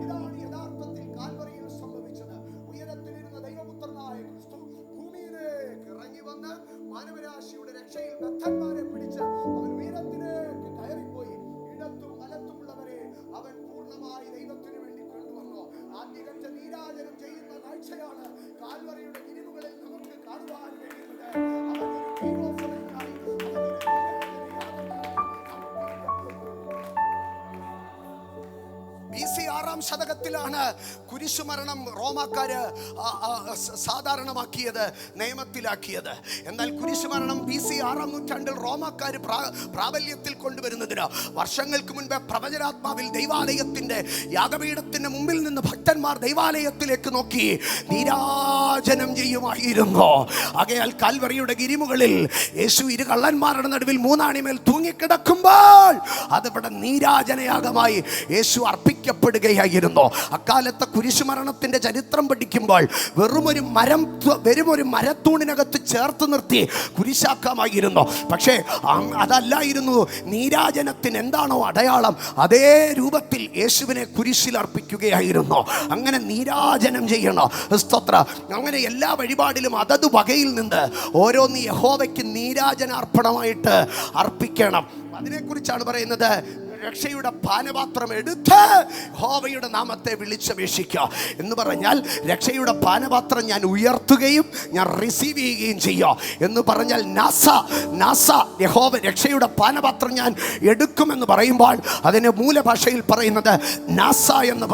ഇതാണ് യഥാർത്ഥത്തിൽ കാൽവറിയിൽ സംഭവിച്ചത്. ഉയരത്തിലിരുന്ന ദൈവപുത്രനായ ക്രിസ്തു ഭൂമിയിലേക്ക് ഇറങ്ങി വന്ന് മാനവരാശിയുടെ രക്ഷയിൽ ബദ്ധന്മാരെ പിടിച്ച് അവൻ ഉയരത്തിലേക്ക് കയറിപ്പോയി. ഇടത്തും വലത്തുമുള്ളവരെ അവൻ പൂർണ്ണമായി ദൈവത്തിന് വേണ്ടി കൊണ്ടുവന്നു. ആദ്യഘട്ട നീരാജനം ചെയ്യുന്ന കാഴ്ചയാണ് കാൽവറിയുടെ തിരിവുകളിൽ നമുക്ക് കാണുവാൻ കഴിയുന്നത്. BC 6-ാം ശതകത്തിലാണ് കുരിശുമരണം റോമാക്കാര് സാധാരണമാക്കിയത്, നിയമത്തിലാക്കിയത്. എന്നാൽ കുരിശുമരണം BC 6-ാം നൂറ്റാണ്ടിൽ റോമാക്കാര് പ്രാബല്യത്തിൽ കൊണ്ടുവരുന്നതിന് വർഷങ്ങൾക്ക് മുൻപ് പ്രവചനാത്മാവിൽ ദൈവാലയത്തിന്റെ യാഗപീഠത്തിന്റെ മുമ്പിൽ നിന്ന് ഭക്തന്മാർ ദൈവാലയത്തിലേക്ക് നോക്കി നീരാജനം ചെയ്യുമായിരുന്നു. ആകയാൽ കാൽവറിയുടെ ഗിരിമുകളിൽ യേശു ഇരു കള്ളന്മാരുടെ നടുവിൽ മൂന്നാണിമേൽ തൂങ്ങിക്കിടക്കുമ്പോൾ അതിവിടെ നീരാജനയാഗമായി യേശു അർപ്പിക്കപ്പെടുകയായിരുന്നു. അക്കാലത്തെ കുരിശുമരണത്തിന്റെ ചരിത്രം പഠിക്കുമ്പോൾ വെറുമൊരു മരത്തൂണിനകത്ത് ചേർത്ത് നിർത്തി കുരിശാക്കാമായിരുന്നു. പക്ഷേ അതല്ലായിരുന്നു. നീരാജനത്തിന് എന്താണോ അടയാളം അതേ രൂപത്തിൽ യേശുവിനെ കുരിശിൽ അർപ്പിക്കുകയായിരുന്നു. അങ്ങനെ നീരാജനം ചെയ്യണം. സ്തോത്ര. അങ്ങനെ എല്ലാ വഴിപാടിലും അതത് വകയിൽ നിന്ന് ഓരോന്ന് യഹോവയ്ക്ക് നീരാജനാർപ്പണമായിട്ട് അർപ്പിക്കണം. അതിനെക്കുറിച്ചാണ് പറയുന്നത്. രക്ഷയുടെ പാനപാത്രം എടുത്ത് യഹോവയുടെ നാമത്തെ വിളിച്ചപേക്ഷിക്കുക എന്ന് പറഞ്ഞാൽ രക്ഷയുടെ പാനപാത്രം ഞാൻ ഉയർത്തുകയും ഞാൻ റിസീവ് ചെയ്യുകയും ചെയ്യുക എന്ന് പറഞ്ഞാൽ നാസ യഹോവ രക്ഷയുടെ പാനപാത്രം ഞാൻ എടുക്കുമെന്ന് പറയുമ്പോൾ അതിന് മൂലഭാഷയിൽ പറയുന്നത് നാസ എന്ന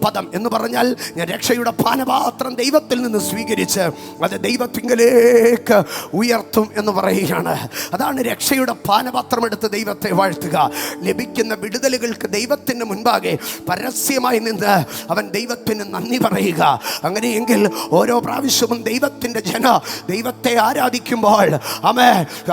പദം എന്ന് പറഞ്ഞാൽ ഞാൻ രക്ഷയുടെ പാനപാത്രം ദൈവത്തിൽ നിന്ന് സ്വീകരിച്ച് അത് ദൈവത്തിങ്കലേക്ക് ഉയർത്തും എന്ന് പറയുകയാണ്. അതാണ് രക്ഷയുടെ പാനപാത്രം എടുത്ത് ദൈവത്തെ വാഴ്ത്തുക. ലഭിക്കുന്ന വിടുതലുകൾക്ക് ദൈവത്തിന് മുൻപാകെ പരസ്യമായി നിന്ന് അവൻ ദൈവത്തിന് നന്ദി പറയുക. അങ്ങനെയെങ്കിൽ ഓരോ പ്രാവശ്യവും ദൈവത്തെ ആരാധിക്കുമ്പോൾ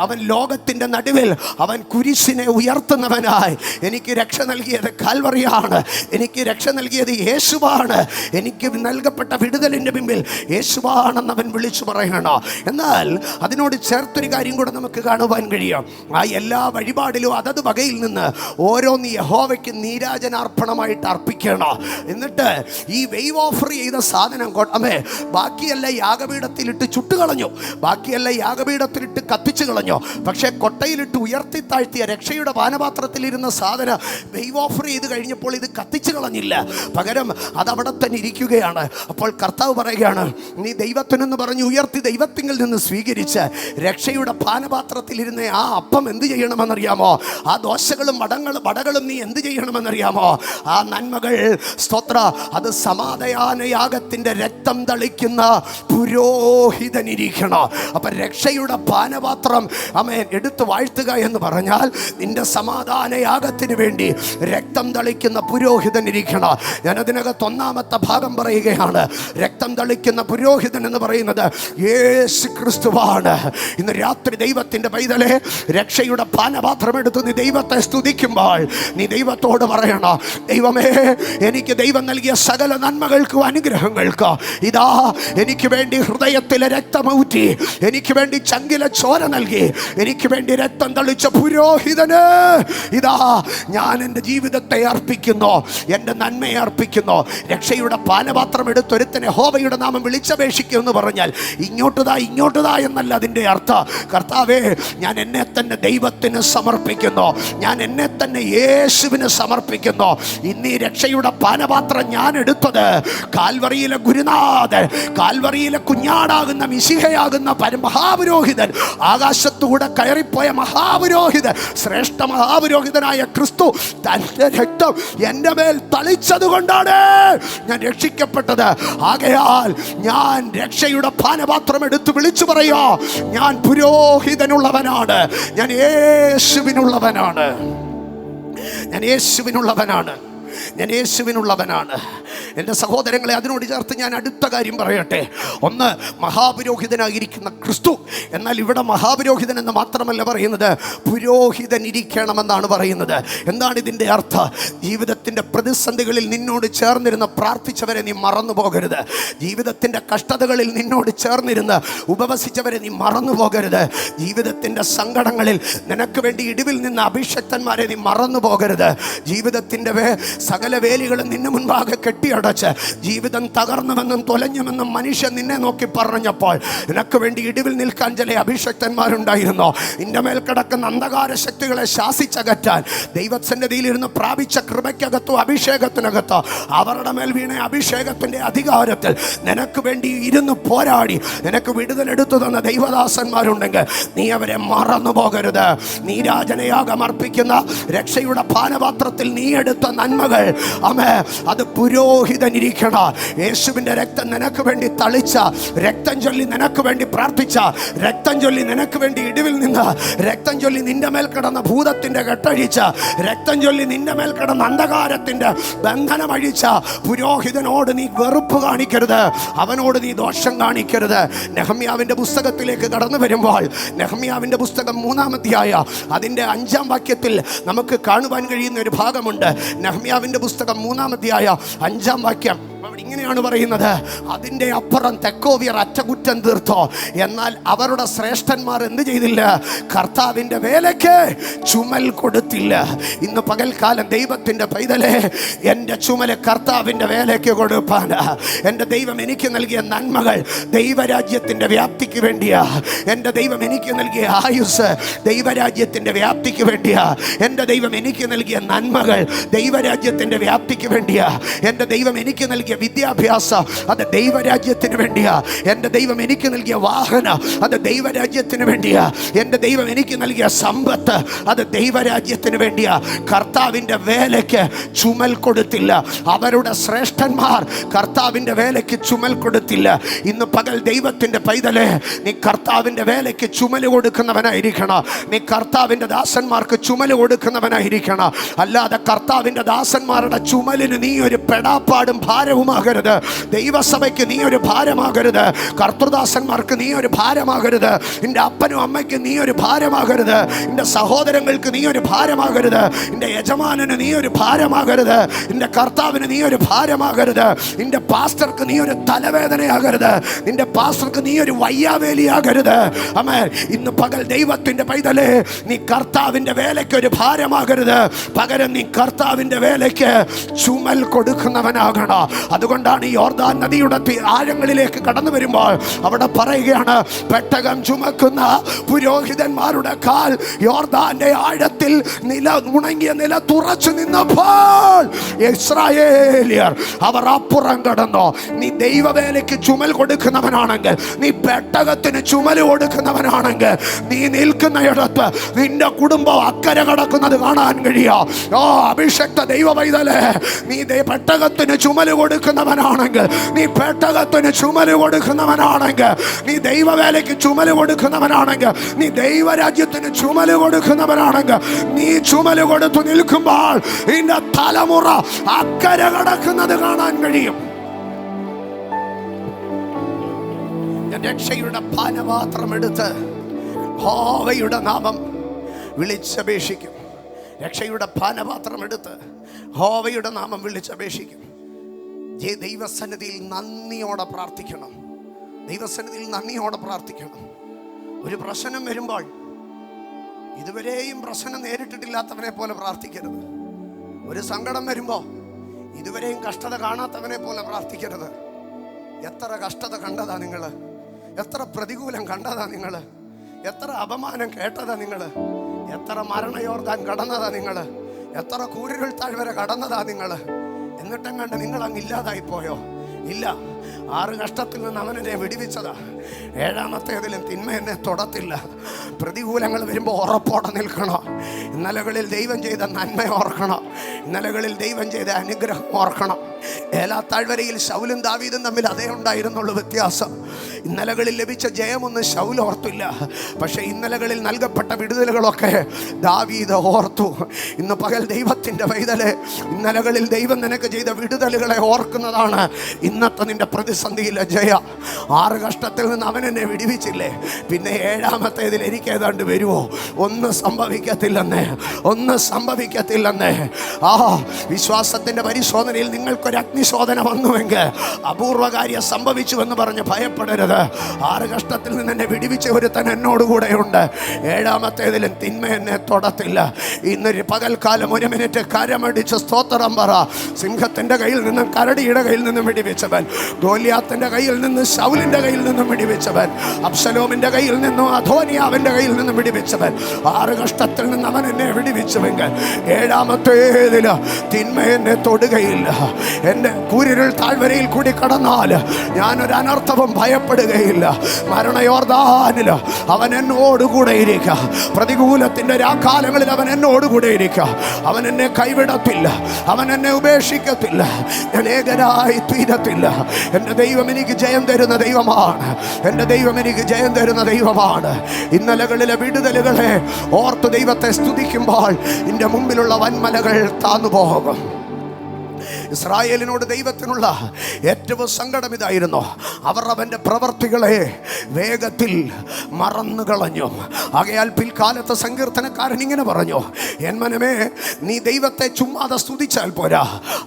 അവൻ ലോകത്തിന്റെ നടുവിൽ അവൻ കുരിശിനെ ഉയർത്തുന്നവനായി എനിക്ക് രക്ഷ നൽകിയത് കാൽവറിയാണ്, എനിക്ക് രക്ഷ നൽകിയത് യേശുവാണ്, എനിക്ക് നൽകപ്പെട്ട വിടുതലിന്റെ പിമ്പിൽ യേശുവാണെന്ന് അവൻ വിളിച്ചു പറയണം. എന്നാൽ അതിനോട് ചേർത്തൊരു കാര്യം കൂടെ നമുക്ക് കാണുവാൻ കഴിയും. ആ എല്ലാ വഴിപാടിലും അതത് വകയിൽ നിന്ന് ഓരോ ഓരോന്ന് യഹോവയ്ക്ക് നീരാജനാർപ്പണമായിട്ട് അർപ്പിക്കണം. എന്നിട്ട് ഈ വെയ്വ് ഓഫർ ചെയ്ത സാധനം ബാക്കിയെല്ലാം യാഗപീഠത്തിലിട്ട് ചുട്ടുകളഞ്ഞു, ബാക്കിയെല്ലാം യാഗപീഠത്തിലിട്ട് കത്തിച്ചു കളഞ്ഞു. പക്ഷേ കൊട്ടയിലിട്ട് ഉയർത്തി താഴ്ത്തിയ രക്ഷയുടെ പാനപാത്രത്തിലിരുന്ന സാധനം വെയ്വ് ഓഫർ ചെയ്ത് കഴിഞ്ഞപ്പോൾ ഇത് കത്തിച്ചു കളഞ്ഞില്ല, പകരം അതവിടെ തന്നെ ഇരിക്കുകയാണ്. അപ്പോൾ കർത്താവ് പറയുകയാണ്, നീ ദൈവത്തിനെന്ന് പറഞ്ഞ് ഉയർത്തി ദൈവത്തിങ്കിൽ നിന്ന് സ്വീകരിച്ച് രക്ഷയുടെ പാനപാത്രത്തിലിരുന്ന ആ അപ്പം എന്ത് ചെയ്യണമെന്നറിയാമോ? ആ ദോശകളും വടകളും നീ എന്ത് ചെയ്യണമെന്നറിയാമോ? ആ നന്മകൾ സ്തോത്ര അത് സമാധാനയാഗത്തിന്റെ രക്തം തളിക്കുന്ന പുരോഹിതനിരിക്കണം. അപ്പൊ രക്ഷയുടെ പാനപാത്രം എടുത്തു വാഴ്ത്തുക എന്ന് പറഞ്ഞാൽ നിന്റെ സമാധാനയാഗത്തിന് വേണ്ടി രക്തം തളിക്കുന്ന പുരോഹിതനിരിക്കണം. ഞാൻ അതിനകത്ത് ഒന്നാമത്തെ ഭാഗം പറയുകയാണ്. രക്തം തളിക്കുന്ന പുരോഹിതൻ എന്ന് പറയുന്നത് യേശു ക്രിസ്തുവാണ്. ഇന്ന് രാത്രി ദൈവത്തിന്റെ പൈതലെ, രക്ഷയുടെ പാനപാത്രം എടുത്ത് നീ ദൈവത്തെ സ്തുതിക്കുമ്പോൾ നീ ദൈവത്തോട് പറയണം, ദൈവമേ, എനിക്ക് ദൈവം നൽകിയ സകല നന്മകൾക്കും അനുഗ്രഹങ്ങൾക്കും ഇതാ എനിക്ക് വേണ്ടി ഹൃദയത്തിലെ രക്തമൂറ്റി, എനിക്ക് വേണ്ടി ചങ്കിലെ ചോര നൽകി, എനിക്ക് വേണ്ടി രക്തം തളിച്ച പുരോഹിതന് ഇതാ ഞാൻ എൻ്റെ ജീവിതത്തെ അർപ്പിക്കുന്നു, എൻ്റെ നന്മയെ അർപ്പിക്കുന്നു. രക്ഷയുടെ പാനപാത്രം എടുത്തൊരുത്തനെ യഹോവയുടെ നാമം വിളിച്ചപേക്ഷിക്കും എന്ന് പറഞ്ഞാൽ ഇങ്ങോട്ടുതാ എന്നല്ല അതിൻ്റെ അർത്ഥം. കർത്താവേ, ഞാൻ എന്നെ തന്നെ ദൈവത്തിന് സമർപ്പിക്കുന്നു, ഞാൻ എന്നെ തന്നെ യേശുവിന് സമർപ്പിക്കുന്നു. ഇന്ന് ഈ രക്ഷയുടെ പാനപാത്രം ഞാൻ എടുത്തത് കാൽവറിയിലെ ഗുരുനാഥൻ, കാൽവറിയിലെ കുഞ്ഞാടാകുന്ന മിശിഹയാകുന്ന മഹാപുരോഹിതൻ, ആകാശത്തൂടെ കയറിപ്പോയ മഹാപുരോഹിതൻ, ശ്രേഷ്ഠ മഹാപുരോഹിതനായ ക്രിസ്തു തന്റെ രക്തം എൻ്റെ മേൽ തളിച്ചത് കൊണ്ടാണ് ഞാൻ രക്ഷിക്കപ്പെട്ടത്. ആകയാൽ ഞാൻ രക്ഷയുടെ പാനപാത്രം എടുത്ത് വിളിച്ചു പറയോ, ഞാൻ പുരോഹിതനുള്ളവനാണ്, ഞാൻ യേശുവിനുള്ളവനാണ്, ഞാൻ യേശുവിനുള്ളവനാണ്, ഞാൻ യേശുവിനുള്ളവനാണ്. എൻ്റെ സഹോദരങ്ങളെ, അതിനോട് ചേർത്ത് ഞാൻ അടുത്ത കാര്യം പറയട്ടെ. ഒന്ന്, മഹാപുരോഹിതനായിരിക്കുന്ന ക്രിസ്തു. എന്നാൽ ഇവിടെ മഹാപുരോഹിതൻ എന്ന് മാത്രമല്ല പറയുന്നത്, പുരോഹിതൻ ഇരിക്കണമെന്നാണ് പറയുന്നത്. എന്താണ് ഇതിൻ്റെ അർത്ഥം? ജീവിതത്തിൻ്റെ പ്രതിസന്ധികളിൽ നിന്നോട് ചേർന്നിരുന്ന് പ്രാർത്ഥിച്ചവരെ നീ മറന്നു പോകരുത്. ജീവിതത്തിൻ്റെ കഷ്ടതകളിൽ നിന്നോട് ചേർന്നിരുന്ന് ഉപവസിച്ചവരെ നീ മറന്നു പോകരുത്. ജീവിതത്തിൻ്റെ സങ്കടങ്ങളിൽ നിനക്ക് വേണ്ടി ഇടിവിൽ നിന്ന് അഭിഷക്തന്മാരെ നീ മറന്നു പോകരുത്. ജീവിതത്തിൻ്റെ സകല വേലികളും നിന്നെ മുൻപാകെ കെട്ടിയടച്ച് ജീവിതം തകർന്നുവെന്നും തൊലഞ്ഞുവെന്നും മനുഷ്യൻ നിന്നെ നോക്കി പറഞ്ഞപ്പോൾ നിനക്ക് വേണ്ടി ഇടിവിൽ നിൽക്കാൻ ചില അഭിഷക്തന്മാരുണ്ടായിരുന്നു. നിന്റെ മേൽ കിടക്കുന്ന അന്ധകാര ശക്തികളെ ശാസിച്ചകറ്റാൻ ദൈവസന്നിധിയിലിരുന്ന് പ്രാപിച്ച കൃപയ്ക്കകത്തോ അഭിഷേകത്തിനകത്തോ അവരുടെ മേൽ വീണ അഭിഷേകത്തിന്റെ അധികാരത്തിൽ നിനക്ക് വേണ്ടി ഇരുന്ന് പോരാടി നിനക്ക് വിടുതലെടുത്തു തന്ന ദൈവദാസന്മാരുണ്ടെങ്കിൽ നീ അവരെ മറന്നു പോകരുത്. നീരാജനയാഗം അർപ്പിക്കുന്ന രക്ഷയുടെ പാനപാത്രത്തിൽ നീ എടുത്ത നന്മകൾ അത് പുരോഹിതനിരിക്കണം. യേശുവിന്റെ രക്തം നിനക്ക് വേണ്ടി തളിച്ച, രക്തം ചൊല്ലി നിനക്ക് വേണ്ടി പ്രാർത്ഥിച്ച, രക്തം ചൊല്ലി നിനക്ക് വേണ്ടി ഇടിവിൽ നിന്ന്, രക്തം ചൊല്ലി നിന്റെ മേൽ കിടന്ന ഭൂതത്തിന്റെ കെട്ടഴിച്ച, രക്തം ചൊല്ലി നിന്റെ മേൽ കിടന്ന അന്ധകാരത്തിന്റെ ബന്ധനമഴിച്ച പുരോഹിതനോട് നീ വെറുപ്പ് കാണിക്കരുത്, അവനോട് നീ ദോഷം കാണിക്കരുത്. നെഹമ്യാവിന്റെ പുസ്തകത്തിലേക്ക് കടന്നു വരുമ്പോൾ നെഹമ്യാവിന്റെ പുസ്തകം 3-ാം അധ്യായം അതിന്റെ 5-ാം വാക്യത്തിൽ നമുക്ക് കാണുവാൻ കഴിയുന്ന ഒരു ഭാഗമുണ്ട്. നെഹമ്യാവിന്റെ പുസ്തകം 3-ാം അധ്യായം 5-ാം വാക്യം അവിടെ ഇങ്ങനെയാണ് പറയുന്നത്, അതിൻ്റെ അപ്പുറം തെക്കോവിയർ അറ്റകുറ്റം തീർത്തോ, എന്നാൽ അവരുടെ ശ്രേഷ്ഠന്മാർ എന്ത് ചെയ്തില്ല? കർത്താവിൻ്റെ വേലയ്ക്ക് ചുമൽ കൊടുത്തില്ല. ഇന്ന് പകൽക്കാലം ദൈവത്തിൻ്റെ പൈതലേ, എൻ്റെ ചുമല് കർത്താവിൻ്റെ വേലയ്ക്ക് കൊടുപ്പാൻ എൻ്റെ ദൈവം എനിക്ക് നൽകിയ നന്മകൾ ദൈവരാജ്യത്തിൻ്റെ വ്യാപ്തിക്ക് വേണ്ടിയാ. എൻ്റെ ദൈവം എനിക്ക് നൽകിയ ആയുസ് ദൈവരാജ്യത്തിൻ്റെ വ്യാപ്തിക്ക് വേണ്ടിയാ. എൻ്റെ ദൈവം എനിക്ക് നൽകിയ നന്മകൾ ദൈവരാജ്യത്തിൻ്റെ വ്യാപ്തിക്ക് വേണ്ടിയാ. എൻ്റെ ദൈവം എനിക്ക് നൽകിയ വിദ്യാഭ്യാസം അത് ദൈവരാജ്യത്തിന് വേണ്ടിയാ. എൻ്റെ ദൈവം എനിക്ക് നൽകിയ വാഹനം അത് ദൈവരാജ്യത്തിന് വേണ്ടിയാ. എൻ്റെ ദൈവം എനിക്ക് നൽകിയ സമ്പത്ത് അത് ദൈവരാജ്യത്തിന് വേണ്ടിയാ. കർത്താവിൻ്റെ വേലയ്ക്ക് ചുമൽ കൊടുത്തില്ല. അവരുടെ ശ്രേഷ്ഠന്മാർ കർത്താവിൻ്റെ വേലയ്ക്ക് ചുമൽ കൊടുത്തില്ല. ഇന്ന് പകൽ ദൈവത്തിൻ്റെ പൈതലേ, നീ കർത്താവിൻ്റെ വേലയ്ക്ക് ചുമൽ കൊടുക്കുന്നവനായിരിക്കണം. നീ കർത്താവിൻ്റെ ദാസന്മാർക്ക് ചുമൽ കൊടുക്കുന്നവനായിരിക്കണം. അല്ലാതെ കർത്താവിൻ്റെ ദാസന്മാരുടെ ചുമലിന് നീ ഒരു പെടാപ്പാടും ഭാരവും ഭാരവുമാകരുത്. ദൈവസഭയ്ക്ക് നീ ഒരു ഭാരമാകരുത്. കർത്തൃദാസന്മാർക്ക് നീ ഒരു ഭാരമാകരുത്. നിന്റെ അപ്പനും അമ്മയ്ക്ക് നീ ഒരു ഭാരമാകരുത്. നിന്റെ സഹോദരങ്ങൾക്ക് നീ ഒരു ഭാരമാകരുത്. നിന്റെ യജമാനന് നീ ഒരു ഭാരമാകരുത്. നിന്റെ കർത്താവിന് നീ ഒരു ഭാരമാകരുത്. നിന്റെ പാസ്റ്റർക്ക് നീ ഒരു തലവേദനയാകരുത്. നിന്റെ പാസ്റ്റർക്ക് നീ ഒരു വയ്യാവേലിയാകരുത്. ആമേൻ. ഇന്ന് പകൽ ദൈവത്തിന്റെ പൈതലേ, നീ കർത്താവിന്റെ വേലയ്ക്ക് ഒരു ഭാരമാകരുത്. പകരം നീ കർത്താവിന്റെ വേലയ്ക്ക് ചുമൽ കൊടുക്കുന്നവനാകണം. അതുകൊണ്ടാണ് ഈ യോർദാൻ നദിയുടെ ആഴങ്ങളിലേക്ക് കടന്നു വരുമ്പോൾ അവിടെ പറയുകയാണ്, പെട്ടകം ചുമക്കുന്ന പുരോഹിതന്മാരുടെ കാൽ യോർദാന്റെ ആഴത്തിൽ ഉണങ്ങിയ നില തുറച്ചു നിന്നപ്പോൾ ഇസ്രായേലിയർ അവർ അപ്പുറം കടന്നു. നീ ദൈവവേലയ്ക്ക് ചുമൽ കൊടുക്കുന്നവനാണെങ്കിൽ, നീ പെട്ടകത്തിന് ചുമൽ കൊടുക്കുന്നവനാണെങ്കിൽ, നീ നിൽക്കുന്നയിടത്ത് നിന്റെ കുടുംബം അക്കരെ കടക്കുന്നത് കാണാൻ കഴിയോ? ഓ അഭിഷക്ത ദൈവ പൈതലേ, നീ പെട്ടകത്തിന് ചുമൽ കൊടുക്കുന്നവനാണെങ്കിൽ, നീ പെട്ടകത്തിന് ചുമൽ കൊടുക്കുന്നവനാണെങ്കിൽ, നീ ദൈവവേലയ്ക്ക് ചുമൽ കൊടുക്കുന്നവനാണെങ്കിൽ, നീ ദൈവരാജ്യത്തിന് ചുമൽ കൊടുക്കുന്നവനാണെങ്കിൽ, നീ ചുമൽ കൊടുത്തു നിൽക്കുമ്പോൾ നിന്റെ തലമുറ അക്കരെ കടക്കുന്നത് കാണാൻ കഴിയും. രക്ഷയുടെ പാനപാത്രം എടുത്ത് യഹോവയുടെ നാമം വിളിച്ചപേക്ഷിക്കും. രക്ഷയുടെ പാനപാത്രം എടുത്ത് യഹോവയുടെ നാമം വിളിച്ചപേക്ഷിക്കും. ദൈവസന്നിധിയിൽ നന്ദിയോടെ പ്രാർത്ഥിക്കണം. ദൈവസന്നിധിയിൽ നന്ദിയോടെ പ്രാർത്ഥിക്കണം. ഒരു പ്രശ്നം വരുമ്പോൾ ഇതുവരെയും പ്രശ്നം നേരിട്ടിട്ടില്ലാത്തവനെ പോലെ പ്രാർത്ഥിക്കരുത്. ഒരു സങ്കടം വരുമ്പോൾ ഇതുവരെയും കഷ്ടത കാണാത്തവനെ പോലെ പ്രാർത്ഥിക്കരുത്. എത്ര കഷ്ടത കണ്ടതാ നിങ്ങൾ? എത്ര പ്രതികൂലം കണ്ടതാ നിങ്ങൾ? എത്ര അപമാനം കേട്ടതാ നിങ്ങൾ? എത്ര മരണയോർദാൻ കടന്നതാ നിങ്ങൾ? എത്ര കൂരിരുൾ താഴ്വര കടന്നതാ നിങ്ങൾ? എന്നിട്ടും കണ്ട് നിങ്ങൾ അങ്ങ് ഇല്ലാതായി പോയോ? ഇല്ല. 6 കഷ്ടത്തിൽ നിന്ന് അവനെ വിടുവിച്ചതാ. 7ാമത്തേതിലും തിന്മ എന്നെ തൊടത്തില്ല. പ്രതികൂലങ്ങൾ വരുമ്പോൾ ഉറപ്പോടെ നിൽക്കണം. ഇന്നലകളിൽ ദൈവം ചെയ്ത നന്മ ഓർക്കണം. ഇന്നലകളിൽ ദൈവം ചെയ്ത അനുഗ്രഹം ഓർക്കണം. ഏലാത്താഴ്വരയിൽ ശൗലും ദാവീദും തമ്മിൽ അതേ ഉണ്ടായിരുന്നുള്ളൂ വ്യത്യാസം. ഇന്നലകളിൽ ലഭിച്ച ജയമൊന്നും ശൗൽ ഓർത്തില്ല. പക്ഷെ ഇന്നലകളിൽ നൽകപ്പെട്ട വിടുതലുകളൊക്കെ ദാവീദ് ഓർത്തു. ഇന്ന് പകൽ ദൈവത്തിൻ്റെ പൈതലേ, ഇന്നലകളിൽ ദൈവം നിനക്ക് ചെയ്ത വിടുതലുകളെ ഓർക്കുന്നതാണ് ഇന്നത്തെ നിന്റെ പ്രതിസന്ധിയിലെ ജയ. 6 കഷ്ടത്തിൽ നിന്ന് അവൻ എന്നെ വിടുവിച്ചില്ലേ, പിന്നെ 7ാമത്തേതിൽ എനിക്ക് ഏതാണ്ട് വരുമോ? ഒന്നും സംഭവിക്കത്തില്ലെന്നേ, ഒന്നും സംഭവിക്കത്തില്ലെന്നേ. വിശ്വാസത്തിൻ്റെ പരിശോധനയിൽ നിങ്ങൾക്കൊരു അഗ്നിശോധന വന്നുവെങ്കിൽ അപൂർവകാര്യം സംഭവിച്ചുവെന്ന് പറഞ്ഞ് ഭയപ്പെടരുത്. 6 കഷ്ടത്തിൽ നിന്ന് എന്നെ വിടുവിച്ച ഒരുത്തൻ എന്നോടുകൂടെയുണ്ട്. 7ാമത്തേതിലും തിന്മ എന്നെ തൊടത്തില്ല. ഇന്നൊരു പകൽക്കാലം 1 മിനിറ്റ് കരമടിച്ച് സ്തോത്രം പറ. സിംഹത്തിൻ്റെ കയ്യിൽ നിന്നും കരടിയുടെ കയ്യിൽ നിന്നും വിടുവിച്ചവൻ, ഗോലിയാത്തിന്റെ കയ്യിൽ നിന്ന് ശൗലിന്റെ കയ്യിൽ നിന്നും വിടുവിച്ചവൻ, അബ്ശലോമിന്റെ കയ്യിൽ നിന്നും അധോനിയാവിന്റെ കയ്യിൽ നിന്നും വിടുവിച്ചവൻ. 6 കഷ്ടത്തിൽ നിന്ന് അവൻ എന്നെ വിടുവിച്ചുവെങ്കിൽ 7ാമത്തേതില് തിന്മ എന്നെ തൊടുകയില്ല. എൻ്റെ കൂരിരുൾ താഴ്വരയിൽ കൂടി കടന്നാൽ ഞാനൊരു അനർത്ഥവും ഭയപ്പെടുകയില്ല. മരണയോർദാനില് അവൻ എന്നോടുകൂടെ ഇരിക്കുക. പ്രതികൂലത്തിൻ്റെ രാക്കാലങ്ങളിൽ അവൻ എന്നോടുകൂടെ ഇരിക്കുക. അവൻ എന്നെ കൈവിടത്തില്ല, അവൻ എന്നെ ഉപേക്ഷിക്കത്തില്ല, ഞാൻ ഏകനായി തീരത്തില്ല. എൻ്റെ ദൈവം എനിക്ക് ജയം തരുന്ന ദൈവമാണ്. എൻ്റെ ദൈവം എനിക്ക് ജയം തരുന്ന ദൈവമാണ്. ഇന്നലകളിലെ വിടുതലുകളെ ഓർത്ത് ദൈവത്തെ സ്തുതിക്കുമ്പോൾ എൻ്റെ മുമ്പിലുള്ള വൻമലകൾ താന്നു പോകും. ഇസ്രായേലിനോട് ദൈവത്തിനുള്ള ഏറ്റവും സങ്കടം ഇതായിരുന്നു, അവർ അവൻ്റെ പ്രവർത്തികളെ വേഗത്തിൽ മറന്നു കളഞ്ഞു. ആകയാൽ പിൽക്കാലത്ത് സങ്കീർത്തനക്കാരൻ ഇങ്ങനെ പറഞ്ഞു, എൻ മനമേ, നീ ദൈവത്തെ ചുമ്മാതെ സ്തുതിച്ചാൽ പോരാ,